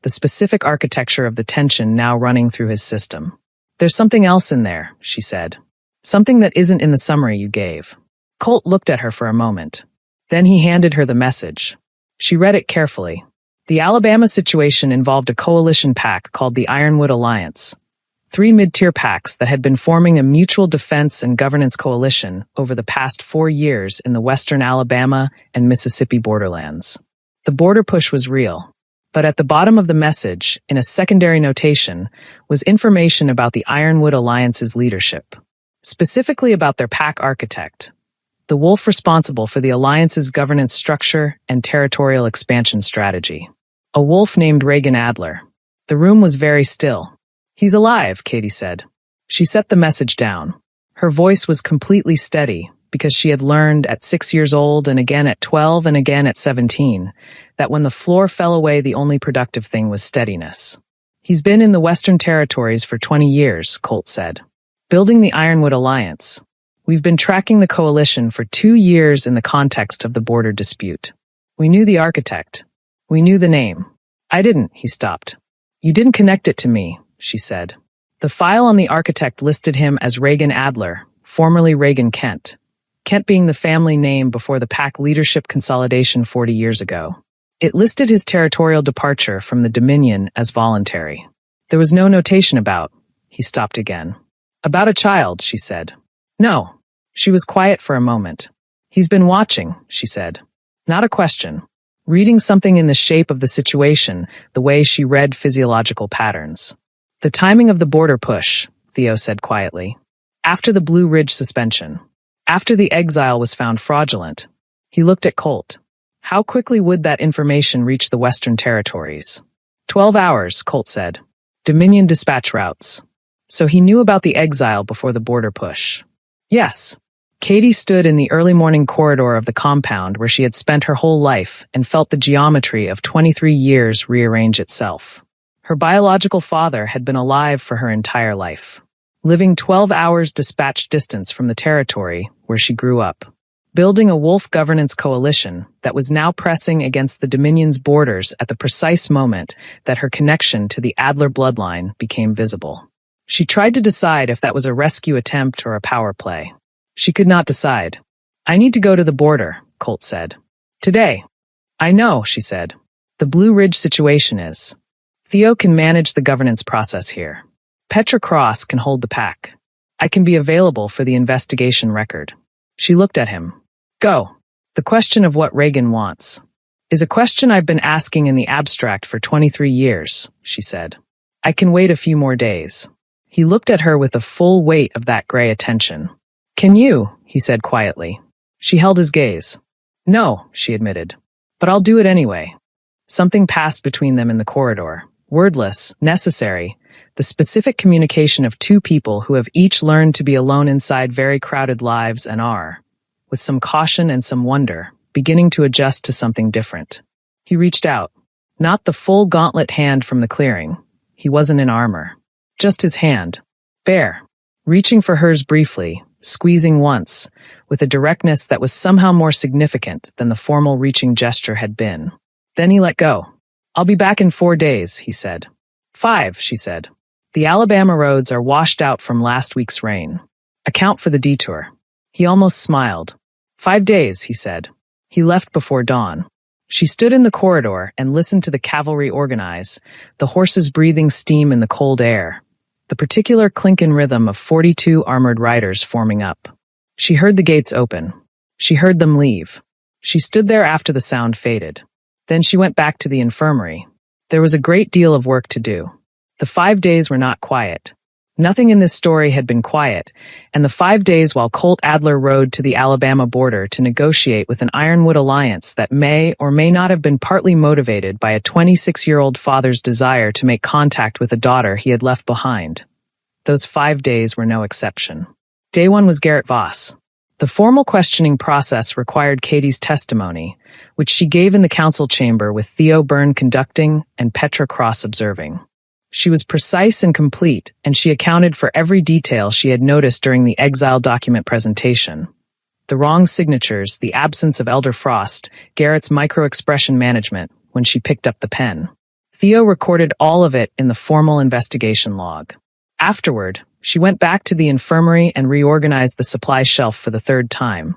the specific architecture of the tension now running through his system. There's something else in there, she said. Something that isn't in the summary you gave. Colt looked at her for a moment. Then he handed her the message. She read it carefully. The Alabama situation involved a coalition pact called the Ironwood Alliance. 3 mid-tier pacts that had been forming a mutual defense and governance coalition over the past 4 years in the western Alabama and Mississippi borderlands. The border push was real. But at the bottom of the message, in a secondary notation, was information about the Ironwood Alliance's leadership. Specifically about their pack architect, the wolf responsible for the alliance's governance structure and territorial expansion strategy. A wolf named Reagan Adler. The room was very still. He's alive, Katie said. She set the message down. Her voice was completely steady because she had learned at 6 years old and again at 12 and again at 17 that when the floor fell away, the only productive thing was steadiness. He's been in the Western Territories for 20 years, Colt said. Building the Ironwood Alliance. We've been tracking the coalition for 2 years in the context of the border dispute. We knew the architect. We knew the name. I didn't, he stopped. You didn't connect it to me, she said. The file on the architect listed him as Reagan Adler, formerly Reagan Kent. Kent being the family name before the PAC leadership consolidation 40 years ago. It listed his territorial departure from the Dominion as voluntary. There was no notation about. He stopped again. About a child, she said. No. She was quiet for a moment. He's been watching, she said. Not a question. Reading something in the shape of the situation, the way she read physiological patterns. The timing of the border push, Theo said quietly. After the Blue Ridge suspension. After the exile was found fraudulent. He looked at Colt. How quickly would that information reach the Western Territories? 12 hours, Colt said. Dominion dispatch routes. So he knew about the exile before the border push. Yes. Katie stood in the early morning corridor of the compound where she had spent her whole life and felt the geometry of 23 years rearrange itself. Her biological father had been alive for her entire life, living 12 hours dispatch distance from the territory where she grew up, building a wolf governance coalition that was now pressing against the Dominion's borders at the precise moment that her connection to the Adler bloodline became visible. She tried to decide if that was a rescue attempt or a power play. She could not decide. "I need to go to the border," Colt said. "Today." "I know," she said. "The Blue Ridge situation is. Theo can manage the governance process here. Petra Cross can hold the pack. I can be available for the investigation record." She looked at him. "Go." "The question of what Reagan wants is a question I've been asking in the abstract for 23 years, she said. "I can wait a few more days." He looked at her with the full weight of that gray attention. "Can you?" he said quietly. She held his gaze. "No," she admitted. "But I'll do it anyway." Something passed between them in the corridor. Wordless, necessary, the specific communication of two people who have each learned to be alone inside very crowded lives and are, with some caution and some wonder, beginning to adjust to something different. He reached out. Not the full gauntlet hand from the clearing. He wasn't in armor. Just his hand. Bare. Reaching for hers briefly, squeezing once, with a directness that was somehow more significant than the formal reaching gesture had been. Then he let go. "I'll be back in 4 days," he said. 5, she said. "The Alabama roads are washed out from last week's rain. Account for the detour." He almost smiled. 5 days, he said. He left before dawn. She stood in the corridor and listened to the cavalry organize, the horses breathing steam in the cold air, the particular clinkin' rhythm of 42 armored riders forming up. She heard the gates open. She heard them leave. She stood there after the sound faded. Then she went back to the infirmary. There was a great deal of work to do. The 5 days were not quiet. Nothing in this story had been quiet, and the 5 days while Colt Adler rode to the Alabama border to negotiate with an Ironwood alliance that may or may not have been partly motivated by a 26-year-old father's desire to make contact with a daughter he had left behind. Those 5 days were no exception. Day 1 was Garrett Voss. The formal questioning process required Katie's testimony, which she gave in the council chamber with Theo Byrne conducting and Petra Cross observing. She was precise and complete, and she accounted for every detail she had noticed during the exile document presentation. The wrong signatures, the absence of Elder Frost, Garrett's micro-expression management when she picked up the pen. Theo recorded all of it in the formal investigation log. Afterward, she went back to the infirmary and reorganized the supply shelf for the 3rd time,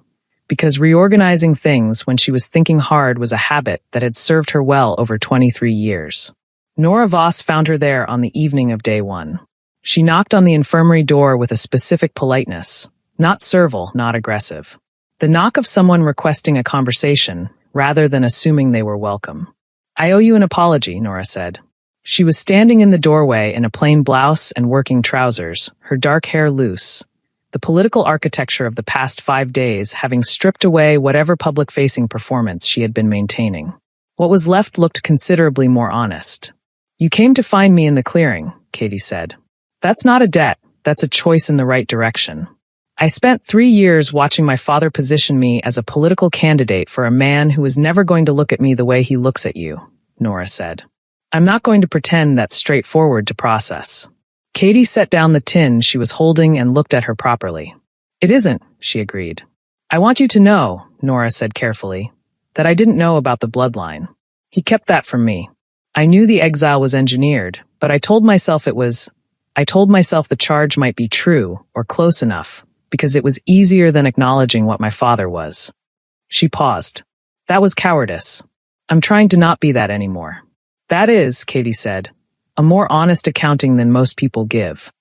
because reorganizing things when she was thinking hard was a habit that had served her well over 23 years. Nora Voss found her there on the evening of day 1. She knocked on the infirmary door with a specific politeness, not servile, not aggressive. The knock of someone requesting a conversation, rather than assuming they were welcome. "I owe you an apology," Nora said. She was standing in the doorway in a plain blouse and working trousers, her dark hair loose, the political architecture of the past 5 days having stripped away whatever public-facing performance she had been maintaining. What was left looked considerably more honest. "You came to find me in the clearing," Katie said. "That's not a debt, that's a choice in the right direction. I spent 3 years watching my father position me as a political candidate for a man who was never going to look at me the way he looks at you," Nora said. "I'm not going to pretend that's straightforward to process." Katie set down the tin she was holding and looked at her properly. "It isn't," she agreed. "I want you to know," Nora said carefully, "that I didn't know about the bloodline. He kept that from me. I knew the exile was engineered, but I told myself the charge might be true or close enough, because it was easier than acknowledging what my father was." She paused. "That was cowardice. I'm trying to not be that anymore." "That is," Katie said, "a more honest accounting than most people give."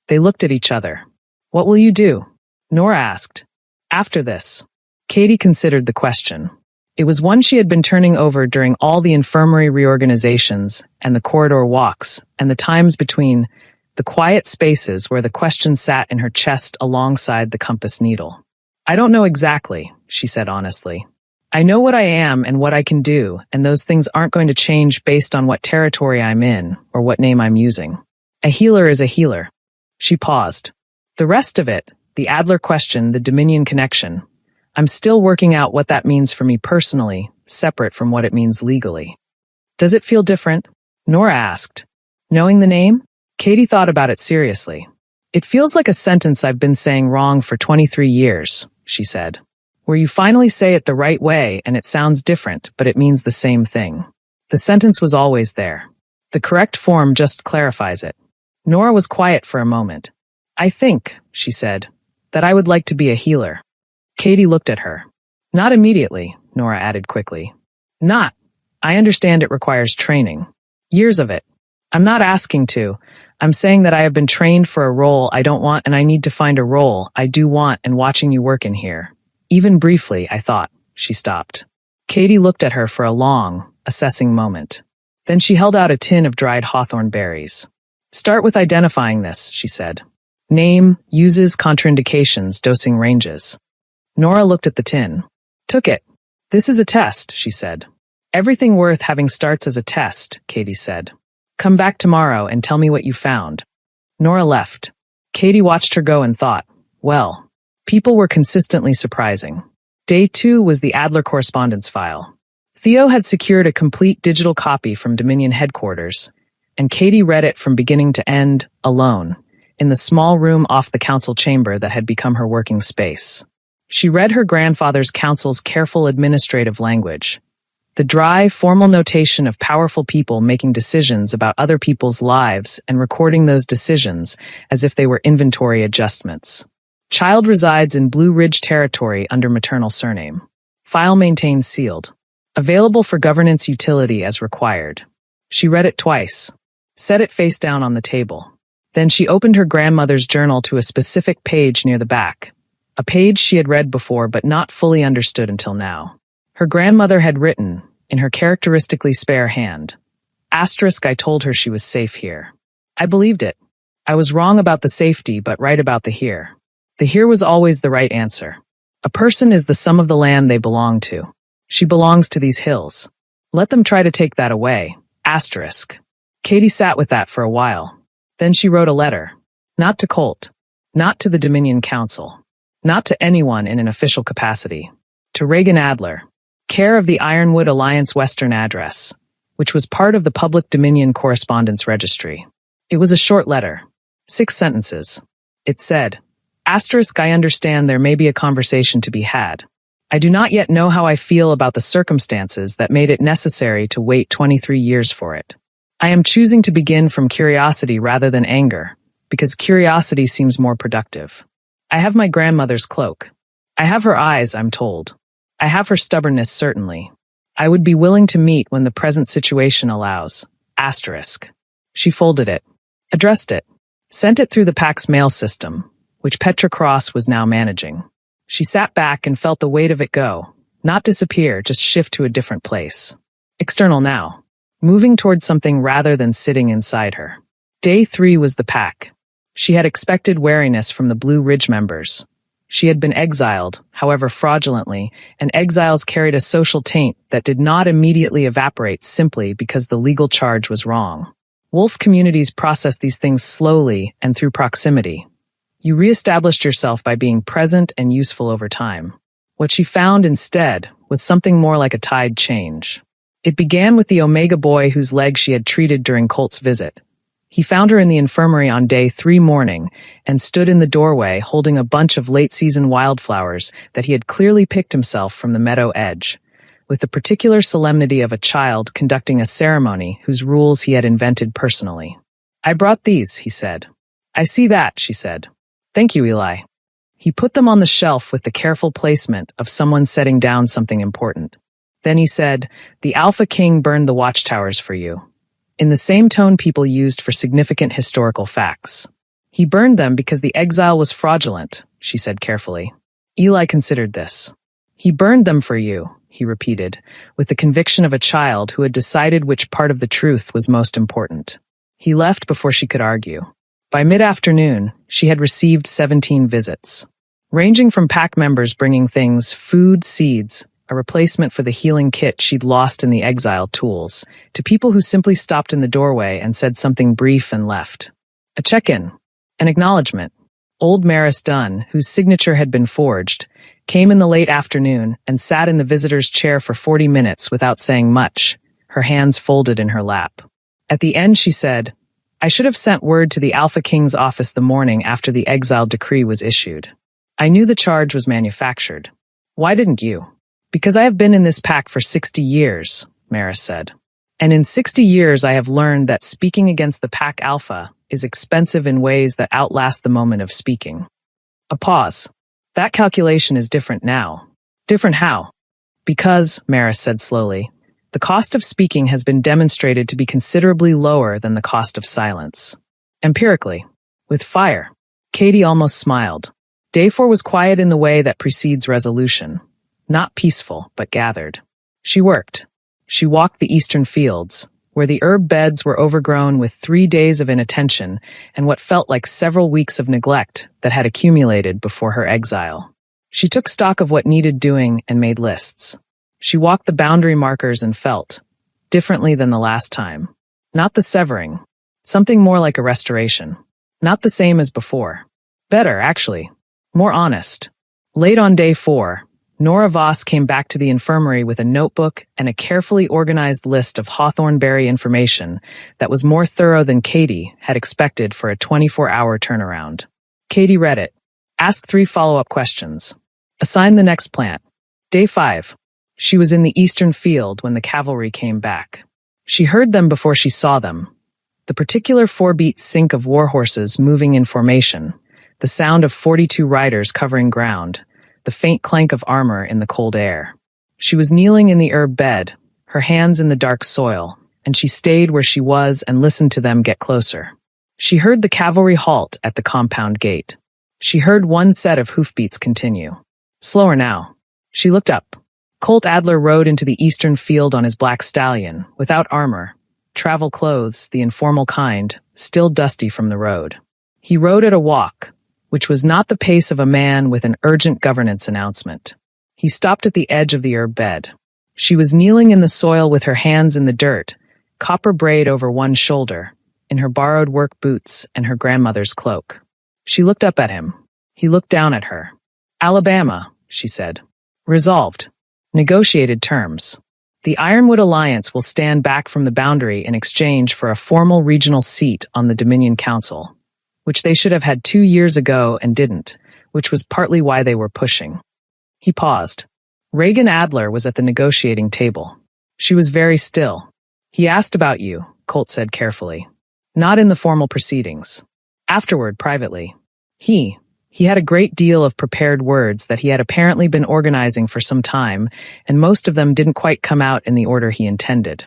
They looked at each other. "What will you do?" Nora asked. "After this." Katie considered the question. It was one she had been turning over during all the infirmary reorganizations and the corridor walks and the times between, the quiet spaces where the question sat in her chest alongside the compass needle. "I don't know exactly," she said honestly. "I know what I am and what I can do, and those things aren't going to change based on what territory I'm in or what name I'm using. A healer is a healer." She paused. "The rest of it," The Adler question, the Dominion connection. I'm still working out what that means for me personally, separate from what it means legally. Does it feel different? Nora asked. Knowing the name? Katie thought about it seriously. It feels like a sentence I've been saying wrong for 23 years, she said. Where you finally say it the right way and it sounds different, but it means the same thing. The sentence was always there. The correct form just clarifies it. Nora was quiet for a moment. I think, she said, that I would like to be a healer. Katie looked at her. Not immediately, Nora added quickly. Not. I understand it requires training. Years of it. I'm not asking to. I'm saying that I have been trained for a role I don't want and I need to find a role I do want and watching you work in here. Even briefly, I thought. She stopped. Katie looked at her for a long, assessing moment. Then she held out a tin of dried hawthorn berries. Start with identifying this, she said. Name, uses, contraindications, dosing ranges. Nora looked at the tin. Took it. This is a test, she said. Everything worth having starts as a test, Katie said. Come back tomorrow and tell me what you found. Nora left. Katie watched her go and thought, well, people were consistently surprising. Day 2 was the Adler correspondence file. Theo had secured a complete digital copy from Dominion headquarters, and Katie read it from beginning to end, alone, in the small room off the council chamber that had become her working space. She read her grandfather's council's careful administrative language, the dry, formal notation of powerful people making decisions about other people's lives and recording those decisions as if they were inventory adjustments. Child resides in Blue Ridge territory under maternal surname. File maintained sealed. Available for governance utility as required. She read it twice. Set it face down on the table. Then she opened her grandmother's journal to a specific page near the back. A page she had read before but not fully understood until now. Her grandmother had written, in her characteristically spare hand, Asterisk, I told her she was safe here. I believed it. I was wrong about the safety but right about the here. The here was always the right answer. A person is the sum of the land they belong to. She belongs to these hills. Let them try to take that away. Asterisk. Katie sat with that for a while. Then she wrote a letter. Not to Colt. Not to the Dominion Council. Not to anyone in an official capacity. To Reagan Adler. Care of the Ironwood Alliance Western address, which was part of the Public Dominion Correspondence Registry. It was a short letter. 6 sentences. It said, Asterisk, I understand there may be a conversation to be had. I do not yet know how I feel about the circumstances that made it necessary to wait 23 years for it. I am choosing to begin from curiosity rather than anger, because curiosity seems more productive. I have my grandmother's cloak. I have her eyes, I'm told. I have her stubbornness, certainly. I would be willing to meet when the present situation allows. Asterisk. She folded it, addressed it, sent it through the PAX mail system, which Petra Cross was now managing. She sat back and felt the weight of it go, not disappear, just shift to a different place. External now, moving toward something rather than sitting inside her. Day 3 was the pack. She had expected wariness from the Blue Ridge members. She had been exiled, however fraudulently, and exiles carried a social taint that did not immediately evaporate simply because the legal charge was wrong. Wolf communities process these things slowly and through proximity. You reestablished yourself by being present and useful over time. What she found instead was something more like a tide change. It began with the Omega boy whose leg she had treated during Colt's visit. He found her in the infirmary on day 3 morning and stood in the doorway holding a bunch of late-season wildflowers that he had clearly picked himself from the meadow edge, with the particular solemnity of a child conducting a ceremony whose rules he had invented personally. I brought these, he said. I see that, she said. Thank you, Eli. He put them on the shelf with the careful placement of someone setting down something important. Then he said, the Alpha King burned the watchtowers for you. In the same tone people used for significant historical facts. He burned them because the exile was fraudulent, she said carefully. Eli considered this. He burned them for you, he repeated, with the conviction of a child who had decided which part of the truth was most important. He left before she could argue. By mid-afternoon, she had received 17 visits, ranging from pack members bringing things, food, seeds, a replacement for the healing kit she'd lost in the exile tools, to people who simply stopped in the doorway and said something brief and left. A check-in, an acknowledgement, Old Maris Dunn, whose signature had been forged, came in the late afternoon and sat in the visitor's chair for 40 minutes without saying much, her hands folded in her lap. At the end she said, "I should have sent word to the Alpha King's office the morning after the exile decree was issued. I knew the charge was manufactured. Why didn't you?" "Because I have been in this pack for 60 years, Maris said. And in 60 years I have learned that speaking against the pack Alpha is expensive in ways that outlast the moment of speaking." A pause. "That calculation is different now." "Different how?" "Because," Maris said slowly, "the cost of speaking has been demonstrated to be considerably lower than the cost of silence. Empirically. With fire." Katie almost smiled. Day 4 was quiet in the way that precedes resolution. Not peaceful, but gathered. She worked. She walked the eastern fields, where the herb beds were overgrown with 3 days of inattention and what felt like several weeks of neglect that had accumulated before her exile. She took stock of what needed doing and made lists. She walked the boundary markers and felt, differently than the last time. Not the severing. Something more like a restoration. Not the same as before. Better, actually. More honest. Late on day 4, Nora Voss came back to the infirmary with a notebook and a carefully organized list of Hawthornberry information that was more thorough than Katie had expected for a 24-hour turnaround. Katie read it. Ask 3 follow-up questions. Assign the next plant. Day 5. She was in the eastern field when the cavalry came back. She heard them before she saw them. The particular 4-beat sync of warhorses moving in formation, the sound of 42 riders covering ground, the faint clank of armor in the cold air. She was kneeling in the herb bed, her hands in the dark soil, and she stayed where she was and listened to them get closer. She heard the cavalry halt at the compound gate. She heard one set of hoofbeats continue. Slower now. She looked up. Colt Adler rode into the eastern field on his black stallion, without armor, travel clothes, the informal kind, still dusty from the road. He rode at a walk, which was not the pace of a man with an urgent governance announcement. He stopped at the edge of the herb bed. She was kneeling in the soil with her hands in the dirt, copper braid over one shoulder, in her borrowed work boots and her grandmother's cloak. She looked up at him. He looked down at her. "Alabama," she said. "Resolved. Negotiated terms. The Ironwood Alliance will stand back from the boundary in exchange for a formal regional seat on the Dominion Council, which they should have had 2 years ago and didn't, which was partly why they were pushing." He paused. Reagan Adler was at the negotiating table. She was very still. "He asked about you," Colt said carefully. "Not in the formal proceedings. Afterward, privately. He had a great deal of prepared words that he had apparently been organizing for some time, and most of them didn't quite come out in the order he intended."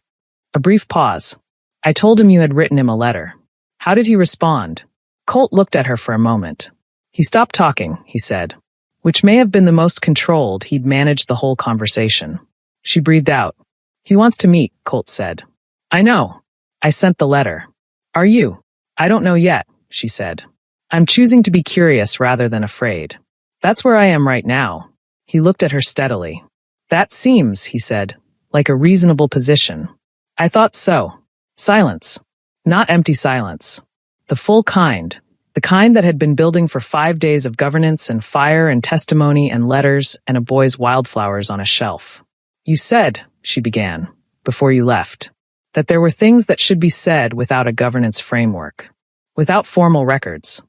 A brief pause. "I told him you had written him a letter. How did he respond?" Colt looked at her for a moment. "He stopped talking," he said, which may have been the most controlled he'd managed the whole conversation. She breathed out. "He wants to meet," Colt said. "I know. I sent the letter." "Are you?" "I don't know yet," she said. "I'm choosing to be curious rather than afraid. That's where I am right now." He looked at her steadily. "That seems," he said, "like a reasonable position." "I thought so." Silence. Not empty silence. The full kind. The kind that had been building for 5 days of governance and fire and testimony and letters and a boy's wildflowers on a shelf. "You said," she began, "before you left, that there were things that should be said without a governance framework. Without formal records."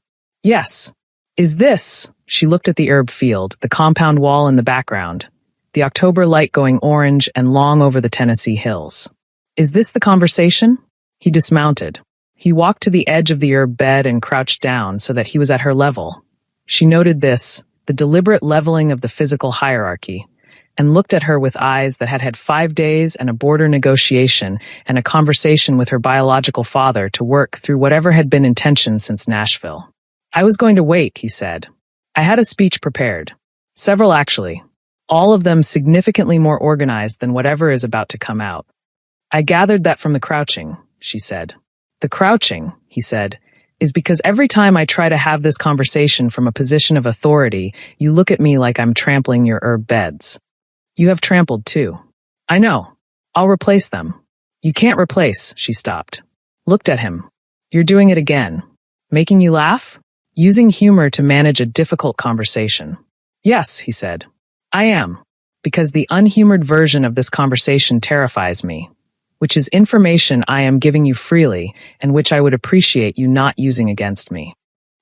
"Yes." "Is this," she looked at the herb field, the compound wall in the background, the October light going orange and long over the Tennessee hills. "Is this the conversation?" He dismounted. He walked to the edge of the herb bed and crouched down so that he was at her level. She noted this, the deliberate leveling of the physical hierarchy, and looked at her with eyes that had had 5 days and a border negotiation and a conversation with her biological father to work through whatever had been in tension since Nashville. "I was going to wait," he said. "I had a speech prepared. Several, actually. All of them significantly more organized than whatever is about to come out." "I gathered that from the crouching," she said. "The crouching," he said, "is because every time I try to have this conversation from a position of authority, you look at me like I'm trampling your herb beds. You have trampled too." "I know. I'll replace them." "You can't replace," she stopped. Looked at him. "You're doing it again. Making you laugh?" using humor to manage a difficult conversation. Yes, he said. I am. Because the unhumored version of this conversation terrifies me, which is information I am giving you freely and which I would appreciate you not using against me.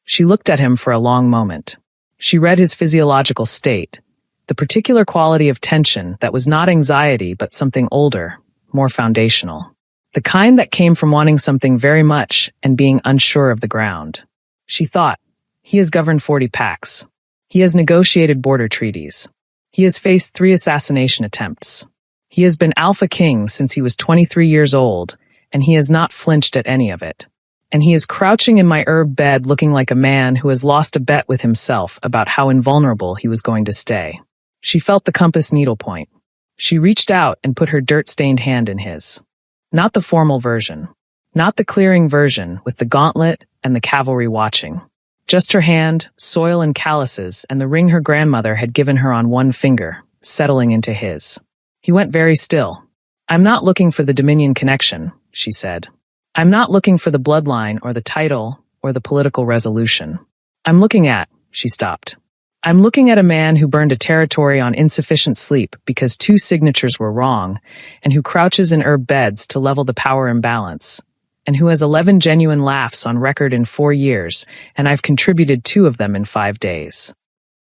She looked at him for a long moment. She read his physiological state, the particular quality of tension that was not anxiety but something older, more foundational. The kind that came from wanting something very much and being unsure of the ground. She thought, he has governed 40 packs. He has negotiated border treaties. He has faced 3 assassination attempts. He has been Alpha King since he was 23 years old, and he has not flinched at any of it. And he is crouching in my herb bed looking like a man who has lost a bet with himself about how invulnerable he was going to stay. She felt the compass needle point. She reached out and put her dirt-stained hand in his. Not the formal version. Not the clearing version with the gauntlet and the cavalry watching. Just her hand, soil and calluses, and the ring her grandmother had given her on one finger, settling into his. He went very still. I'm not looking for the Dominion connection, she said. I'm not looking for the bloodline or the title or the political resolution. I'm looking at, she stopped. I'm looking at a man who burned a territory on insufficient sleep because 2 signatures were wrong, and who crouches in herb beds to level the power imbalance, and who has 11 genuine laughs on record in 4 years, and I've contributed 2 of them in 5 days.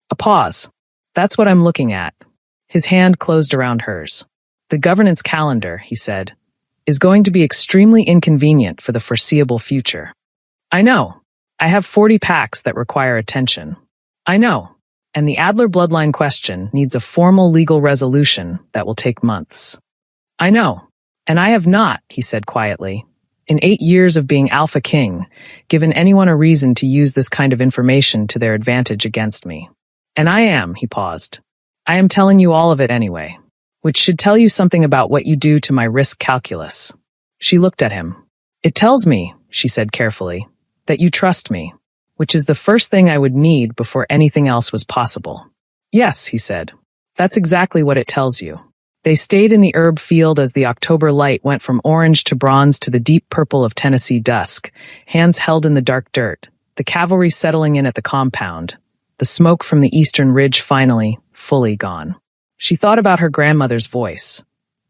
A pause. That's what I'm looking at. His hand closed around hers. The governance calendar, he said, is going to be extremely inconvenient for the foreseeable future. I know. I have 40 packs that require attention. I know. And the Adler bloodline question needs a formal legal resolution that will take months. I know. And I have not, he said quietly, in 8 years of being Alpha King, given anyone a reason to use this kind of information to their advantage against me. And I am, he paused. I am telling you all of it anyway, which should tell you something about what you do to my risk calculus. She looked at him. It tells me, she said carefully, that you trust me, which is the first thing I would need before anything else was possible. Yes, he said. That's exactly what it tells you. They stayed in the herb field as the October light went from orange to bronze to the deep purple of Tennessee dusk, hands held in the dark dirt, the cavalry settling in at the compound, the smoke from the eastern ridge finally, fully gone. She thought about her grandmother's voice.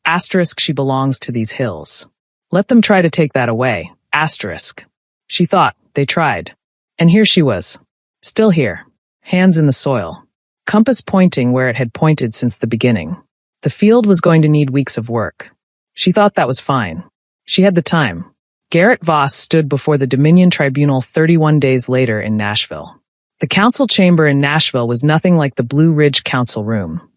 Asterisk, she belongs to these hills. Let them try to take that away. Asterisk. She thought, they tried. And here she was. Still here. Hands in the soil. Compass pointing where it had pointed since the beginning. The field was going to need weeks of work. She thought that was fine. She had the time. Garrett Voss stood before the Dominion Tribunal 31 days later in Nashville. The council chamber in Nashville was nothing like the Blue Ridge Council Room.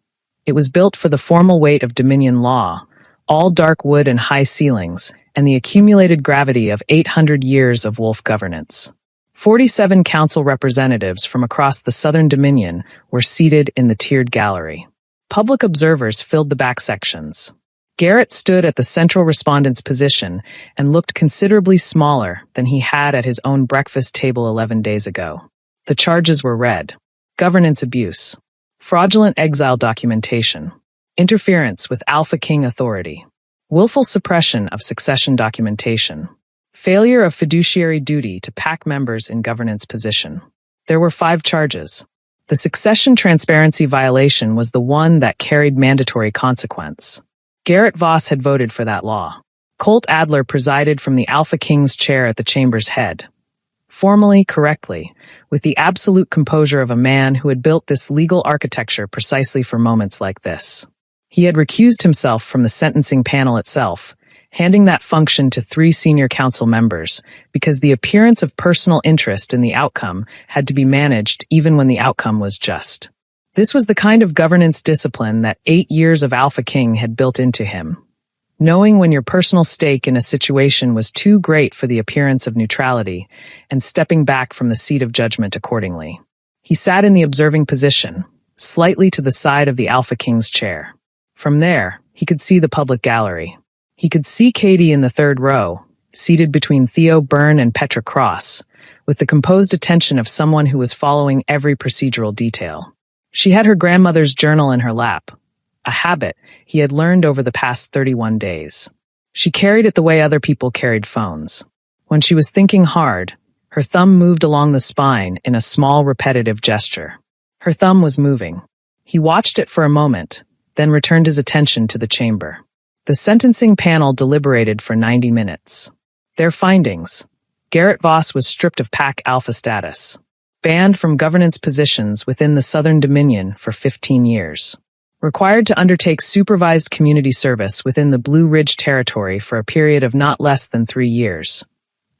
It was built for the formal weight of Dominion law, all dark wood and high ceilings, and the accumulated gravity of 800 years of wolf governance. 47 council representatives from across the Southern Dominion were seated in the tiered gallery. Public observers filled the back sections. Garrett stood at the central respondent's position and looked considerably smaller than he had at his own breakfast table 11 days ago. The charges were read. Governance abuse. Fraudulent exile documentation. Interference with Alpha King authority. Willful suppression of succession documentation. Failure of fiduciary duty to pack members in governance position. There were 5 charges. The succession transparency violation was the one that carried mandatory consequence. Garrett Voss had voted for that law. Colt Adler presided from the Alpha King's chair at the chamber's head. Formally, correctly, with the absolute composure of a man who had built this legal architecture precisely for moments like this. He had recused himself from the sentencing panel itself, handing that function to 3 senior council members, because the appearance of personal interest in the outcome had to be managed even when the outcome was just. This was the kind of governance discipline that 8 years of Alpha King had built into him. Knowing when your personal stake in a situation was too great for the appearance of neutrality, and stepping back from the seat of judgment accordingly. He sat in the observing position, slightly to the side of the Alpha King's chair. From there, he could see the public gallery. He could see Katie in the 3rd row, seated between Theo Byrne and Petra Cross, with the composed attention of someone who was following every procedural detail. She had her grandmother's journal in her lap, a habit he had learned over the past 31 days. She carried it the way other people carried phones. When she was thinking hard, Her thumb moved along the spine in a small, repetitive gesture. Her thumb was moving. He watched it for a moment, then returned his attention to the chamber. The sentencing panel deliberated for 90 minutes. Their findings: Garrett Voss was stripped of PAC Alpha status, banned from governance positions within the Southern Dominion for 15 years, required to undertake supervised community service within the Blue Ridge Territory for a period of not less than 3 years,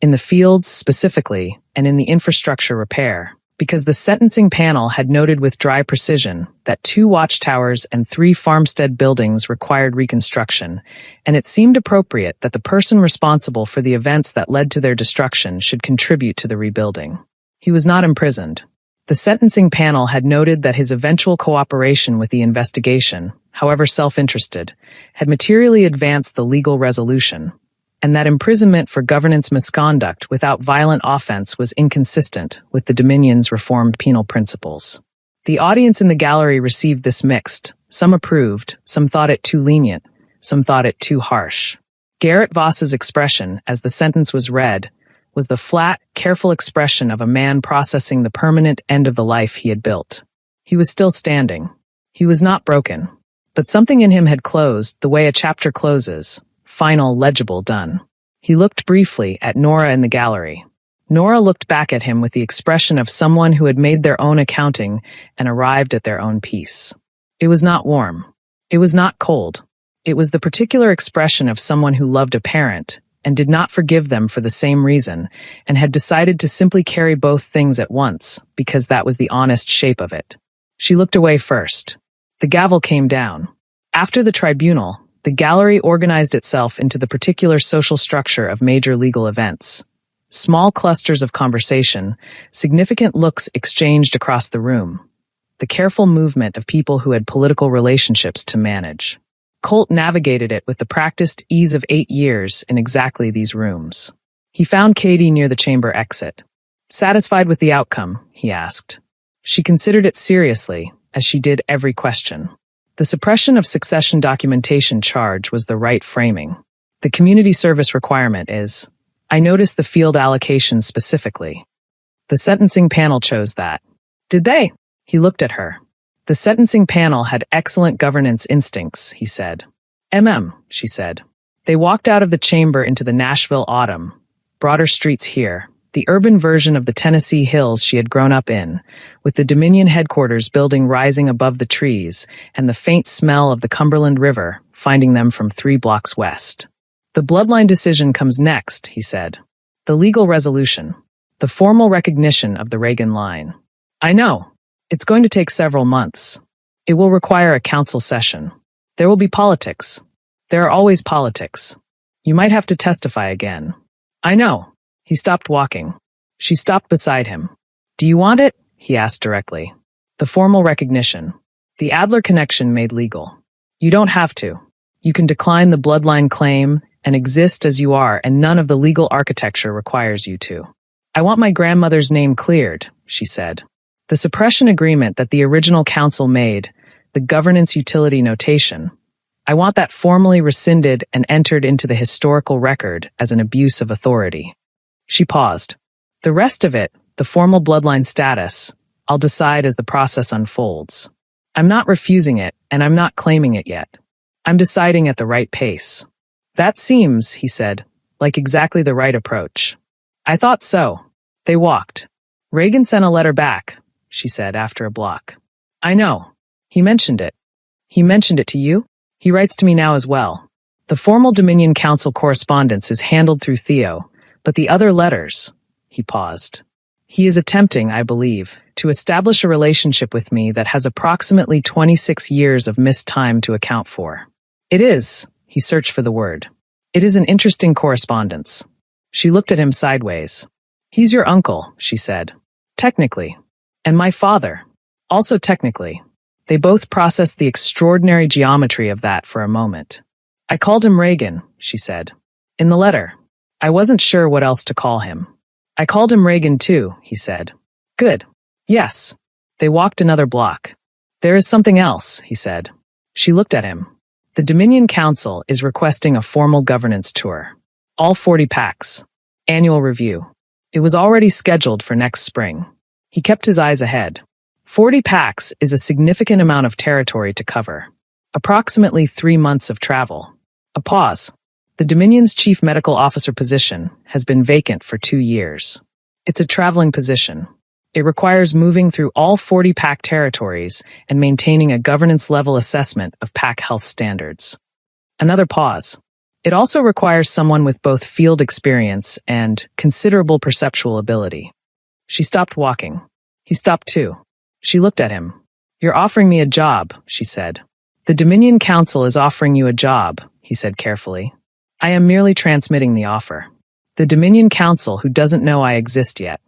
in the fields specifically, and in the infrastructure repair, because the sentencing panel had noted with dry precision that 2 watchtowers and 3 farmstead buildings required reconstruction, and it seemed appropriate that the person responsible for the events that led to their destruction should contribute to the rebuilding. He was not imprisoned. The sentencing panel had noted that his eventual cooperation with the investigation, however self-interested, had materially advanced the legal resolution, and that imprisonment for governance misconduct without violent offense was inconsistent with the Dominion's reformed penal principles. The audience in the gallery received this mixed. Some approved, some thought it too lenient, some thought it too harsh. Garrett Voss's expression, as the sentence was read, was the flat, careful expression of a man processing the permanent end of the life he had built. He was still standing. He was not broken. But something in him had closed the way a chapter closes, final, legible, done. He looked briefly at Nora in the gallery. Nora looked back at him with the expression of someone who had made their own accounting and arrived at their own peace. It was not warm. It was not cold. It was the particular expression of someone who loved a parent and did not forgive them for the same reason, and had decided to simply carry both things at once, because that was the honest shape of it. She looked away first. The gavel came down. After the tribunal, the gallery organized itself into the particular social structure of major legal events. Small clusters of conversation, significant looks exchanged across the room. The careful movement of people who had political relationships to manage. Colt navigated it with the practiced ease of 8 years in exactly these rooms. He found Katie near the chamber exit. Satisfied with the outcome, he asked. She considered it seriously, as she did every question. The suppression of succession documentation charge was the right framing. The community service requirement is, I noticed the field allocation specifically. The sentencing panel chose that. Did they? He looked at her. The sentencing panel had excellent governance instincts, he said. She said. They walked out of the chamber into the Nashville autumn. Broader streets here, the urban version of the Tennessee hills she had grown up in, with the Dominion headquarters building rising above the trees and the faint smell of the Cumberland River finding them from 3 blocks west. The bloodline decision comes next, he said. The legal resolution. The formal recognition of the Reagan line. I know. It's going to take several months. It will require a council session. There will be politics. There are always politics. You might have to testify again. I know. He stopped walking. She stopped beside him. Do you want it? He asked directly. The formal recognition. The Adler connection made legal. You don't have to. You can decline the bloodline claim and exist as you are, and none of the legal architecture requires you to. I want my grandmother's name cleared, she said. The suppression agreement that the original council made, the governance utility notation, I want that formally rescinded and entered into the historical record as an abuse of authority. She paused. The rest of it, the formal bloodline status, I'll decide as the process unfolds. I'm not refusing it, and I'm not claiming it yet. I'm deciding at the right pace. That seems, he said, like exactly the right approach. I thought so. They walked. Reagan sent a letter back, she said after a block. I know. He mentioned it. He mentioned it to you? He writes to me now as well. The formal Dominion Council correspondence is handled through Theo, but the other letters, he paused. He is attempting, I believe, to establish a relationship with me that has approximately 26 years of missed time to account for. It is, he searched for the word. It is an interesting correspondence. She looked at him sideways. He's your uncle, she said. Technically. And my father. Also technically. They both processed the extraordinary geometry of that for a moment. I called him Reagan, she said. In the letter. I wasn't sure what else to call him. I called him Reagan too, he said. Good. Yes. They walked another block. There is something else, he said. She looked at him. The Dominion Council is requesting a formal governance tour. All 40 PACs. Annual review. It was already scheduled for next spring. He kept his eyes ahead. 40 packs is a significant amount of territory to cover. Approximately 3 months of travel. A pause. The Dominion's chief medical officer position has been vacant for 2 years. It's a traveling position. It requires moving through all 40 pack territories and maintaining a governance-level assessment of pack health standards. Another pause. It also requires someone with both field experience and considerable perceptual ability. She stopped walking. He stopped too. She looked at him. "You're offering me a job," she said. "The Dominion Council is offering you a job," he said carefully. "I am merely transmitting the offer. The Dominion Council, who doesn't know I exist yet.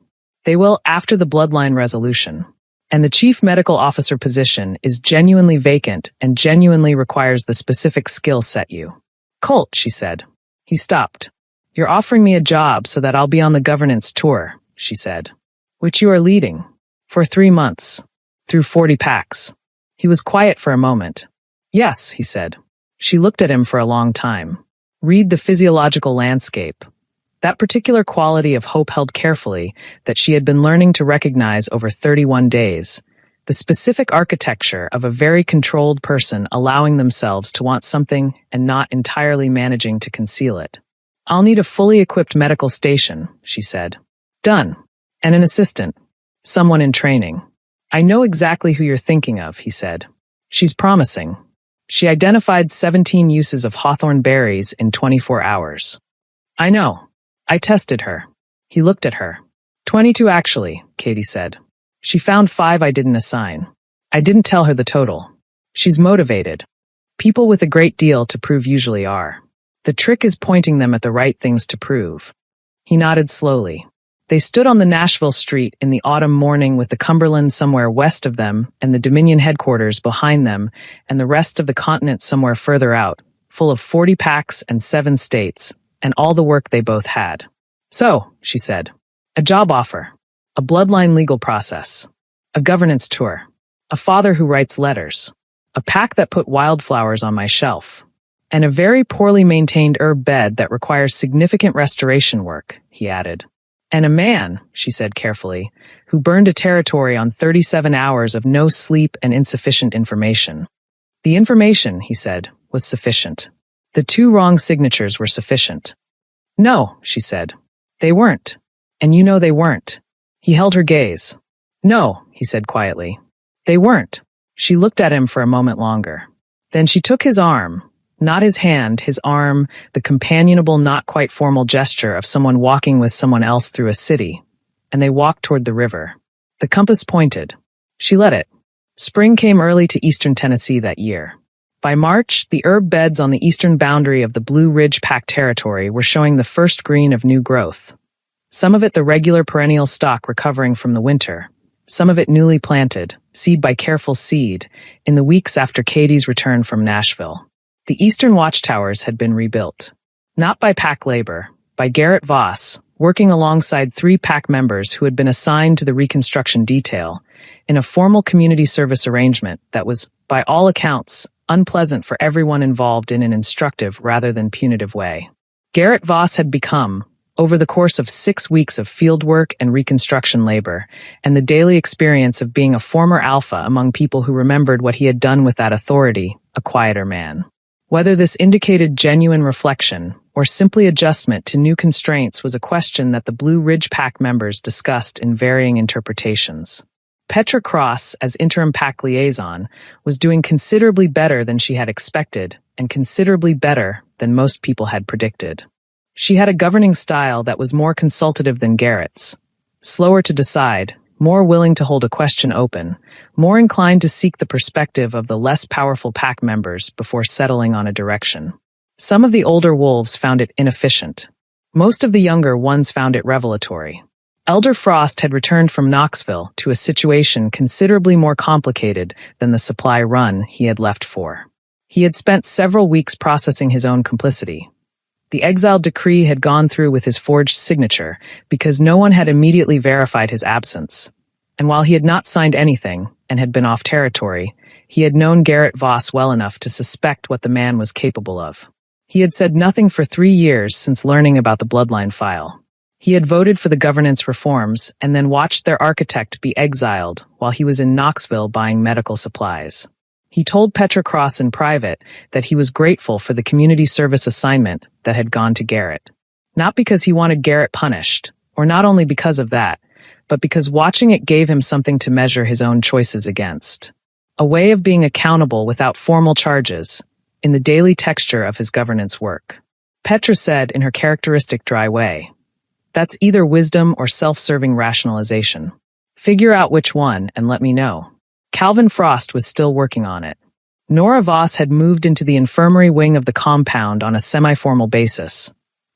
They will after the bloodline resolution. And the chief medical officer position is genuinely vacant and genuinely requires the specific skill set you." "Colt," she said. He stopped. "You're offering me a job so that I'll be on the governance tour," she said. "Which you are leading. For 3 months. Through 40 packs." He was quiet for a moment. "Yes," he said. She looked at him for a long time. Read the physiological landscape. That particular quality of hope held carefully that she had been learning to recognize over 31 days. The specific architecture of a very controlled person allowing themselves to want something and not entirely managing to conceal it. "I'll need a fully equipped medical station," she said. "Done. And an assistant. Someone in training." "I know exactly who you're thinking of," he said. "She's promising." She identified 17 uses of hawthorn berries in 24 hours. "I know. I tested her." He looked at her. 22 actually, Katie said. "She found 5 I didn't assign. I didn't tell her the total. She's motivated. People with a great deal to prove usually are. The trick is pointing them at the right things to prove." He nodded slowly. They stood on the Nashville street in the autumn morning with the Cumberland somewhere west of them and the Dominion headquarters behind them and the rest of the continent somewhere further out, full of 40 packs and 7 states, and all the work they both had. "So," she said, "a job offer, a bloodline legal process, a governance tour, a father who writes letters, a pack that put wildflowers on my shelf, and a very poorly maintained herb bed that requires significant restoration work," he added. "And a man," she said carefully, "who burned a territory on 37 hours of no sleep and insufficient information." "The information," he said, "was sufficient. The 2 wrong signatures were sufficient." "No," she said. "They weren't. And you know they weren't." He held her gaze. "No," he said quietly. "They weren't." She looked at him for a moment longer. Then she took his arm, not his hand, his arm, the companionable, not quite formal gesture of someone walking with someone else through a city, and they walked toward the river. The compass pointed. She let it. Spring came early to eastern Tennessee that year. By March, the herb beds on the eastern boundary of the Blue Ridge Pack territory were showing the first green of new growth. Some of it the regular perennial stock recovering from the winter, some of it newly planted, seed by careful seed, in the weeks after Katie's return from Nashville. The eastern watchtowers had been rebuilt. Not by pack labor, by Garrett Voss, working alongside 3 pack members who had been assigned to the reconstruction detail, in a formal community service arrangement that was, by all accounts, unpleasant for everyone involved in an instructive rather than punitive way. Garrett Voss had become, over the course of 6 weeks of fieldwork and reconstruction labor, and the daily experience of being a former alpha among people who remembered what he had done with that authority, a quieter man. Whether this indicated genuine reflection or simply adjustment to new constraints was a question that the Blue Ridge Pack members discussed in varying interpretations. Petra Cross, as interim pack liaison, was doing considerably better than she had expected and considerably better than most people had predicted. She had a governing style that was more consultative than Garrett's, slower to decide, more willing to hold a question open, more inclined to seek the perspective of the less powerful pack members before settling on a direction. Some of the older wolves found it inefficient. Most of the younger ones found it revelatory. Elder Frost had returned from Knoxville to a situation considerably more complicated than the supply run he had left for. He had spent several weeks processing his own complicity. The exile decree had gone through with his forged signature because no one had immediately verified his absence. And while he had not signed anything and had been off territory, he had known Garrett Voss well enough to suspect what the man was capable of. He had said nothing for 3 years since learning about the bloodline file. He had voted for the governance reforms and then watched their architect be exiled while he was in Knoxville buying medical supplies. He told Petra Cross in private that he was grateful for the community service assignment that had gone to Garrett. Not because he wanted Garrett punished, or not only because of that, but because watching it gave him something to measure his own choices against. A way of being accountable without formal charges, in the daily texture of his governance work. Petra said in her characteristic dry way, "That's either wisdom or self-serving rationalization. Figure out which one and let me know." Calvin Frost was still working on it. Nora Voss had moved into the infirmary wing of the compound on a semi-formal basis,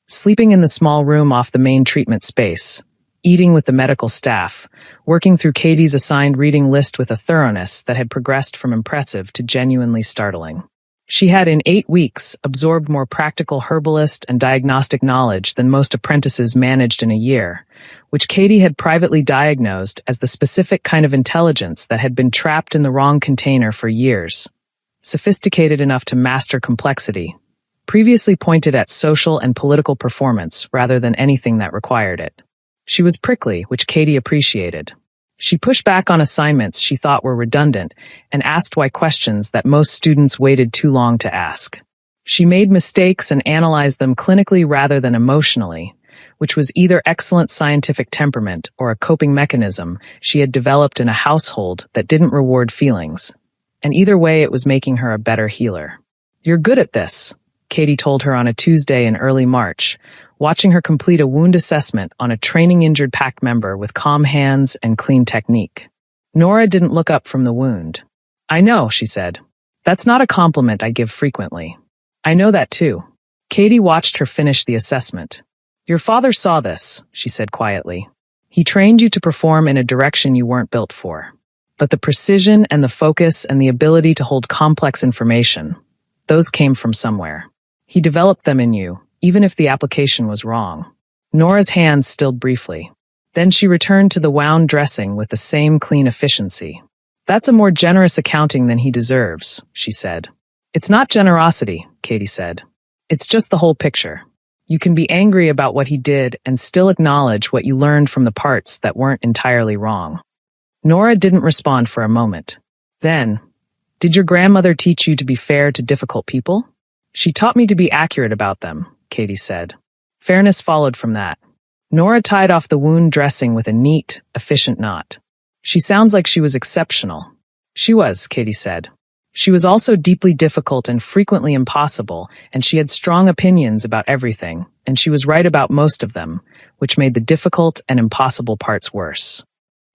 sleeping in the small room off the main treatment space, eating with the medical staff, working through Katie's assigned reading list with a thoroughness that had progressed from impressive to genuinely startling. She had in 8 weeks absorbed more practical herbalist and diagnostic knowledge than most apprentices managed in a year, which Katie had privately diagnosed as the specific kind of intelligence that had been trapped in the wrong container for years. Sophisticated enough to master complexity, previously pointed at social and political performance rather than anything that required it. She was prickly, which Katie appreciated. She pushed back on assignments she thought were redundant and asked why questions that most students waited too long to ask. She made mistakes and analyzed them clinically rather than emotionally, which was either excellent scientific temperament or a coping mechanism she had developed in a household that didn't reward feelings. And either way, it was making her a better healer. "You're good at this," Katie told her on a Tuesday in early March, watching her complete a wound assessment on a training-injured PAC member with calm hands and clean technique. Nora didn't look up from the wound. "I know," she said. "That's not a compliment I give frequently." "I know that too." Katie watched her finish the assessment. "Your father saw this," she said quietly. "He trained you to perform in a direction you weren't built for. But the precision and the focus and the ability to hold complex information, those came from somewhere. He developed them in you, even if the application was wrong." Nora's hands stilled briefly. Then she returned to the wound dressing with the same clean efficiency. "That's a more generous accounting than he deserves," she said. "It's not generosity," Katie said. "It's just the whole picture. You can be angry about what he did and still acknowledge what you learned from the parts that weren't entirely wrong." Nora didn't respond for a moment. Then, "Did your grandmother teach you to be fair to difficult people?" "She taught me to be accurate about them," Katie said. Fairness followed from that. Nora tied off the wound dressing with a neat, efficient knot. "She sounds like she was exceptional." "She was," Katie said. "She was also deeply difficult and frequently impossible, and she had strong opinions about everything, and she was right about most of them, which made the difficult and impossible parts worse."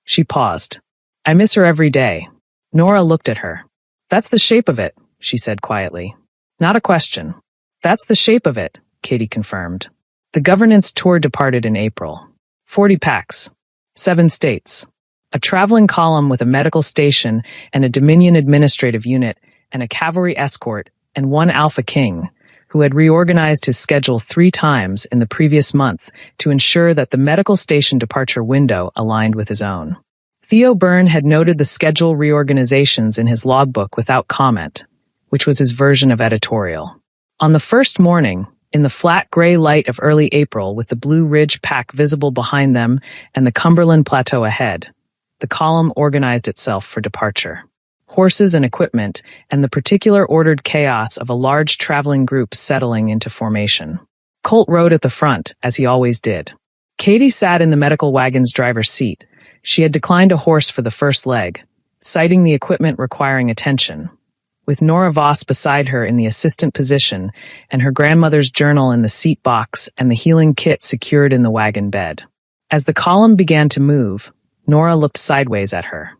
She paused. "I miss her every day." Nora looked at her. "That's the shape of it," she said quietly. "Not a question." "That's the shape of it," Katie confirmed. The governance tour departed in April. 40 PACs. 7 states. A traveling column with a medical station and a Dominion administrative unit and a cavalry escort and 1 Alpha King, who had reorganized his schedule 3 times in the previous month to ensure that the medical station departure window aligned with his own. Theo Byrne had noted the schedule reorganizations in his logbook without comment, which was his version of editorial. On the first morning, in the flat gray light of early April with the Blue Ridge PAC visible behind them and the Cumberland Plateau ahead, the column organized itself for departure. Horses and equipment, and the particular ordered chaos of a large traveling group settling into formation. Colt rode at the front, as he always did. Katie sat in the medical wagon's driver's seat. She had declined a horse for the first leg, citing the equipment requiring attention, with Nora Voss beside her in the assistant position and her grandmother's journal in the seat box and the healing kit secured in the wagon bed. As the column began to move, Nora looked sideways at her.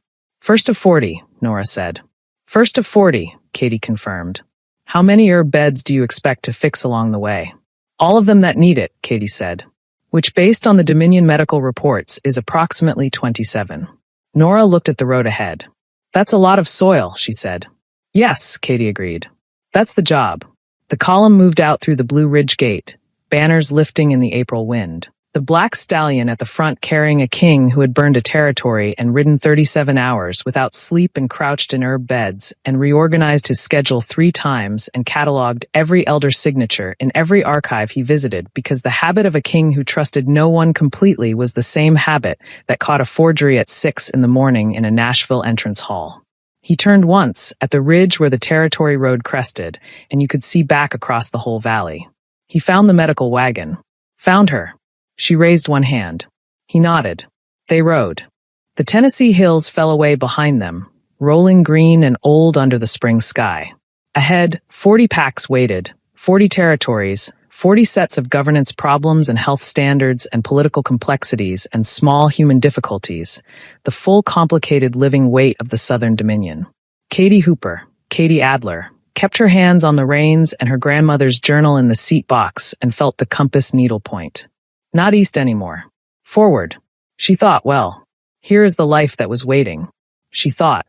"First of 40, Nora said. "First of 40, Katie confirmed. "How many herb beds do you expect to fix along the way?" "All of them that need it," Katie said, which based on the Dominion medical reports is approximately 27. Nora looked at the road ahead. "That's a lot of soil," she said. "Yes," Katie agreed. "That's the job." The column moved out through the Blue Ridge Gate, banners lifting in the April wind. The black stallion at the front carrying a king who had burned a territory and ridden 37 hours without sleep and crouched in herb beds and reorganized his schedule 3 times and cataloged every elder signature in every archive he visited because the habit of a king who trusted no one completely was the same habit that caught a forgery at 6 in the morning in a Nashville entrance hall. He turned once at the ridge where the territory road crested, and you could see back across the whole valley. He found the medical wagon. Found her. She raised one hand. He nodded. They rode. The Tennessee hills fell away behind them, rolling green and old under the spring sky. Ahead, 40 packs waited, 40 territories, 40 sets of governance problems and health standards and political complexities and small human difficulties, the full complicated living weight of the Southern Dominion. Katie Hooper, Katie Adler, kept her hands on the reins and her grandmother's journal in the seat box and felt the compass needle point. Not east anymore. Forward. She thought, well, here is the life that was waiting. She thought.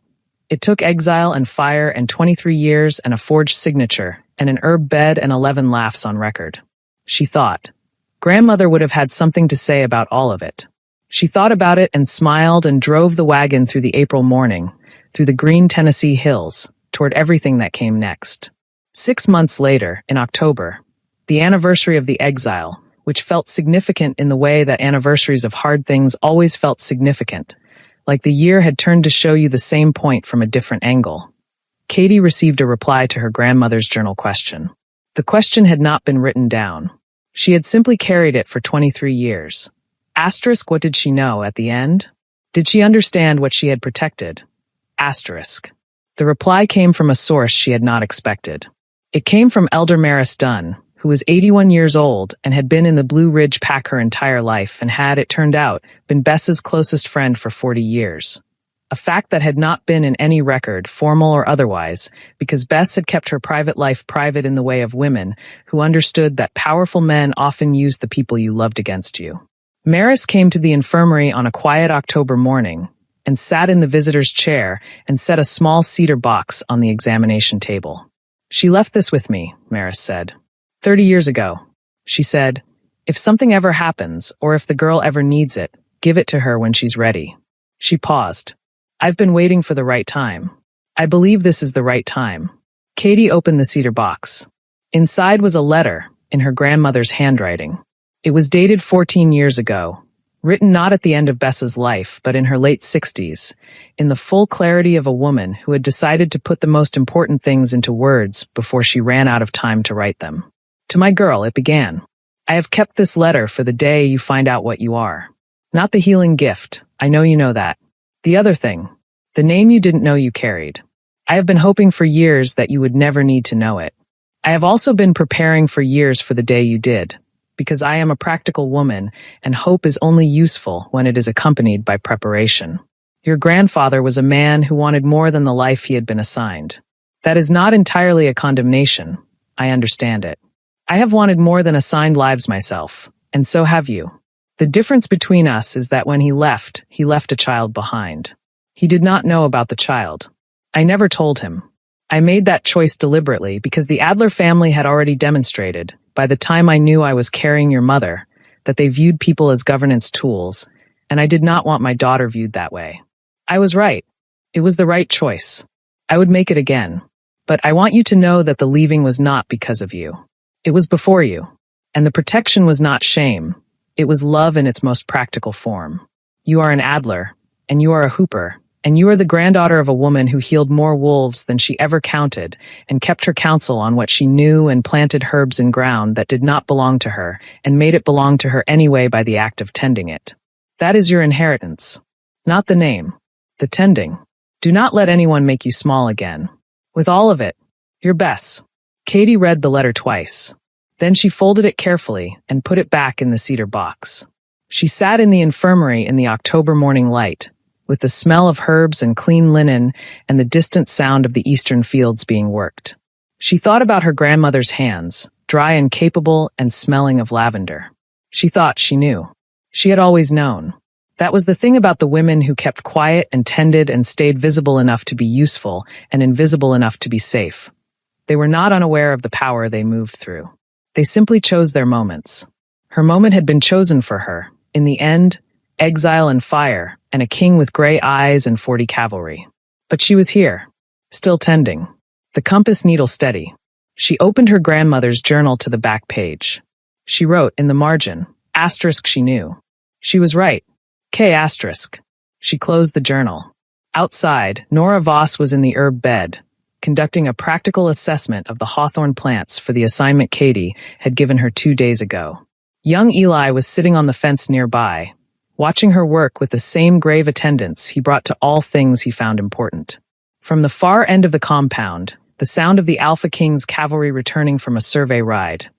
It took exile and fire and 23 years and a forged signature and an herb bed and 11 laughs on record. She thought. Grandmother would have had something to say about all of it. She thought about it and smiled and drove the wagon through the April morning, through the green Tennessee hills, toward everything that came next. 6 months later, in October, the anniversary of the exile, which felt significant in the way that anniversaries of hard things always felt significant, like the year had turned to show you the same point from a different angle. Katie received a reply to her grandmother's journal question. The question had not been written down. She had simply carried it for 23 years. Asterisk, what did she know at the end? Did she understand what she had protected? Asterisk. The reply came from a source she had not expected. It came from Elder Maris Dunn, who was 81 years old and had been in the Blue Ridge Pack her entire life and had, it turned out, been Bess's closest friend for 40 years. A fact that had not been in any record, formal or otherwise, because Bess had kept her private life private in the way of women who understood that powerful men often used the people you loved against you. Maris came to the infirmary on a quiet October morning and sat in the visitor's chair and set a small cedar box on the examination table. She left this with me, Maris said. 30 years ago. She said, if something ever happens, or if the girl ever needs it, give it to her when she's ready. She paused. I've been waiting for the right time. I believe this is the right time. Katie opened the cedar box. Inside was a letter, in her grandmother's handwriting. It was dated 14 years ago, written not at the end of Bess's life, but in her late 60s, in the full clarity of a woman who had decided to put the most important things into words before she ran out of time to write them. To my girl, it began. I have kept this letter for the day you find out what you are. Not the healing gift, I know you know that. The other thing, the name you didn't know you carried. I have been hoping for years that you would never need to know it. I have also been preparing for years for the day you did, because I am a practical woman, and hope is only useful when it is accompanied by preparation. Your grandfather was a man who wanted more than the life he had been assigned. That is not entirely a condemnation. I understand it. I have wanted more than assigned lives myself, and so have you. The difference between us is that when he left a child behind. He did not know about the child. I never told him. I made that choice deliberately because the Adler family had already demonstrated, by the time I knew I was carrying your mother, that they viewed people as governance tools, and I did not want my daughter viewed that way. I was right. It was the right choice. I would make it again. But I want you to know that the leaving was not because of you. It was before you. And the protection was not shame. It was love in its most practical form. You are an Adler, and you are a Hooper, and you are the granddaughter of a woman who healed more wolves than she ever counted and kept her counsel on what she knew and planted herbs in ground that did not belong to her and made it belong to her anyway by the act of tending it. That is your inheritance. Not the name. The tending. Do not let anyone make you small again. With all of it, your Bess. Katie read the letter twice. Then she folded it carefully and put it back in the cedar box. She sat in the infirmary in the October morning light, with the smell of herbs and clean linen and the distant sound of the eastern fields being worked. She thought about her grandmother's hands, dry and capable and smelling of lavender. She thought she knew. She had always known. That was the thing about the women who kept quiet and tended and stayed visible enough to be useful and invisible enough to be safe. They were not unaware of the power they moved through. They simply chose their moments. Her moment had been chosen for her. In the end, exile and fire, and a king with gray eyes and 40 cavalry. But she was here, still tending, the compass needle steady. She opened her grandmother's journal to the back page. She wrote in the margin, asterisk she knew. She was right. K asterisk. She closed the journal. Outside, Nora Voss was in the herb bed, conducting a practical assessment of the hawthorn plants for the assignment Katie had given her 2 days ago. Young Eli was sitting on the fence nearby, watching her work with the same grave attendance he brought to all things he found important. From the far end of the compound, the sound of the Alpha King's cavalry returning from a survey ride.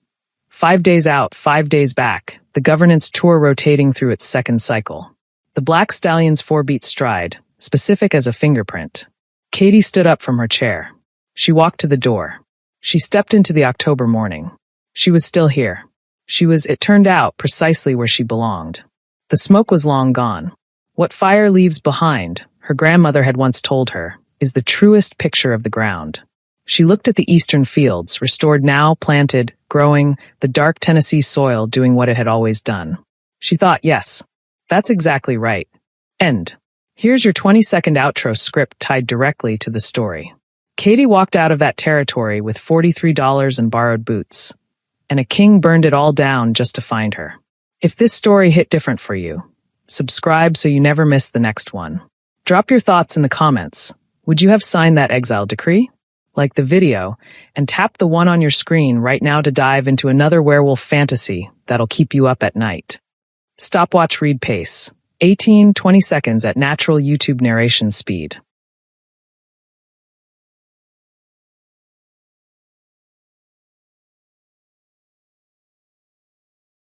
5 days out, 5 days back, the governance tour rotating through its second cycle. The Black Stallion's 4-beat stride, specific as a fingerprint. Katie stood up from her chair. She walked to the door. She stepped into the October morning. She was still here. She was, it turned out, precisely where she belonged. The smoke was long gone. What fire leaves behind, her grandmother had once told her, is the truest picture of the ground. She looked at the eastern fields, restored now, planted, growing, the dark Tennessee soil doing what it had always done. She thought, yes, that's exactly right. End. Here's your 20-second outro script tied directly to the story. Katie walked out of that territory with $43 in borrowed boots, and a king burned it all down just to find her. If this story hit different for you, subscribe so you never miss the next one. Drop your thoughts in the comments. Would you have signed that exile decree? Like the video, and tap the one on your screen right now to dive into another werewolf fantasy that'll keep you up at night. Stopwatch read pace. 18-20 seconds at natural YouTube narration speed.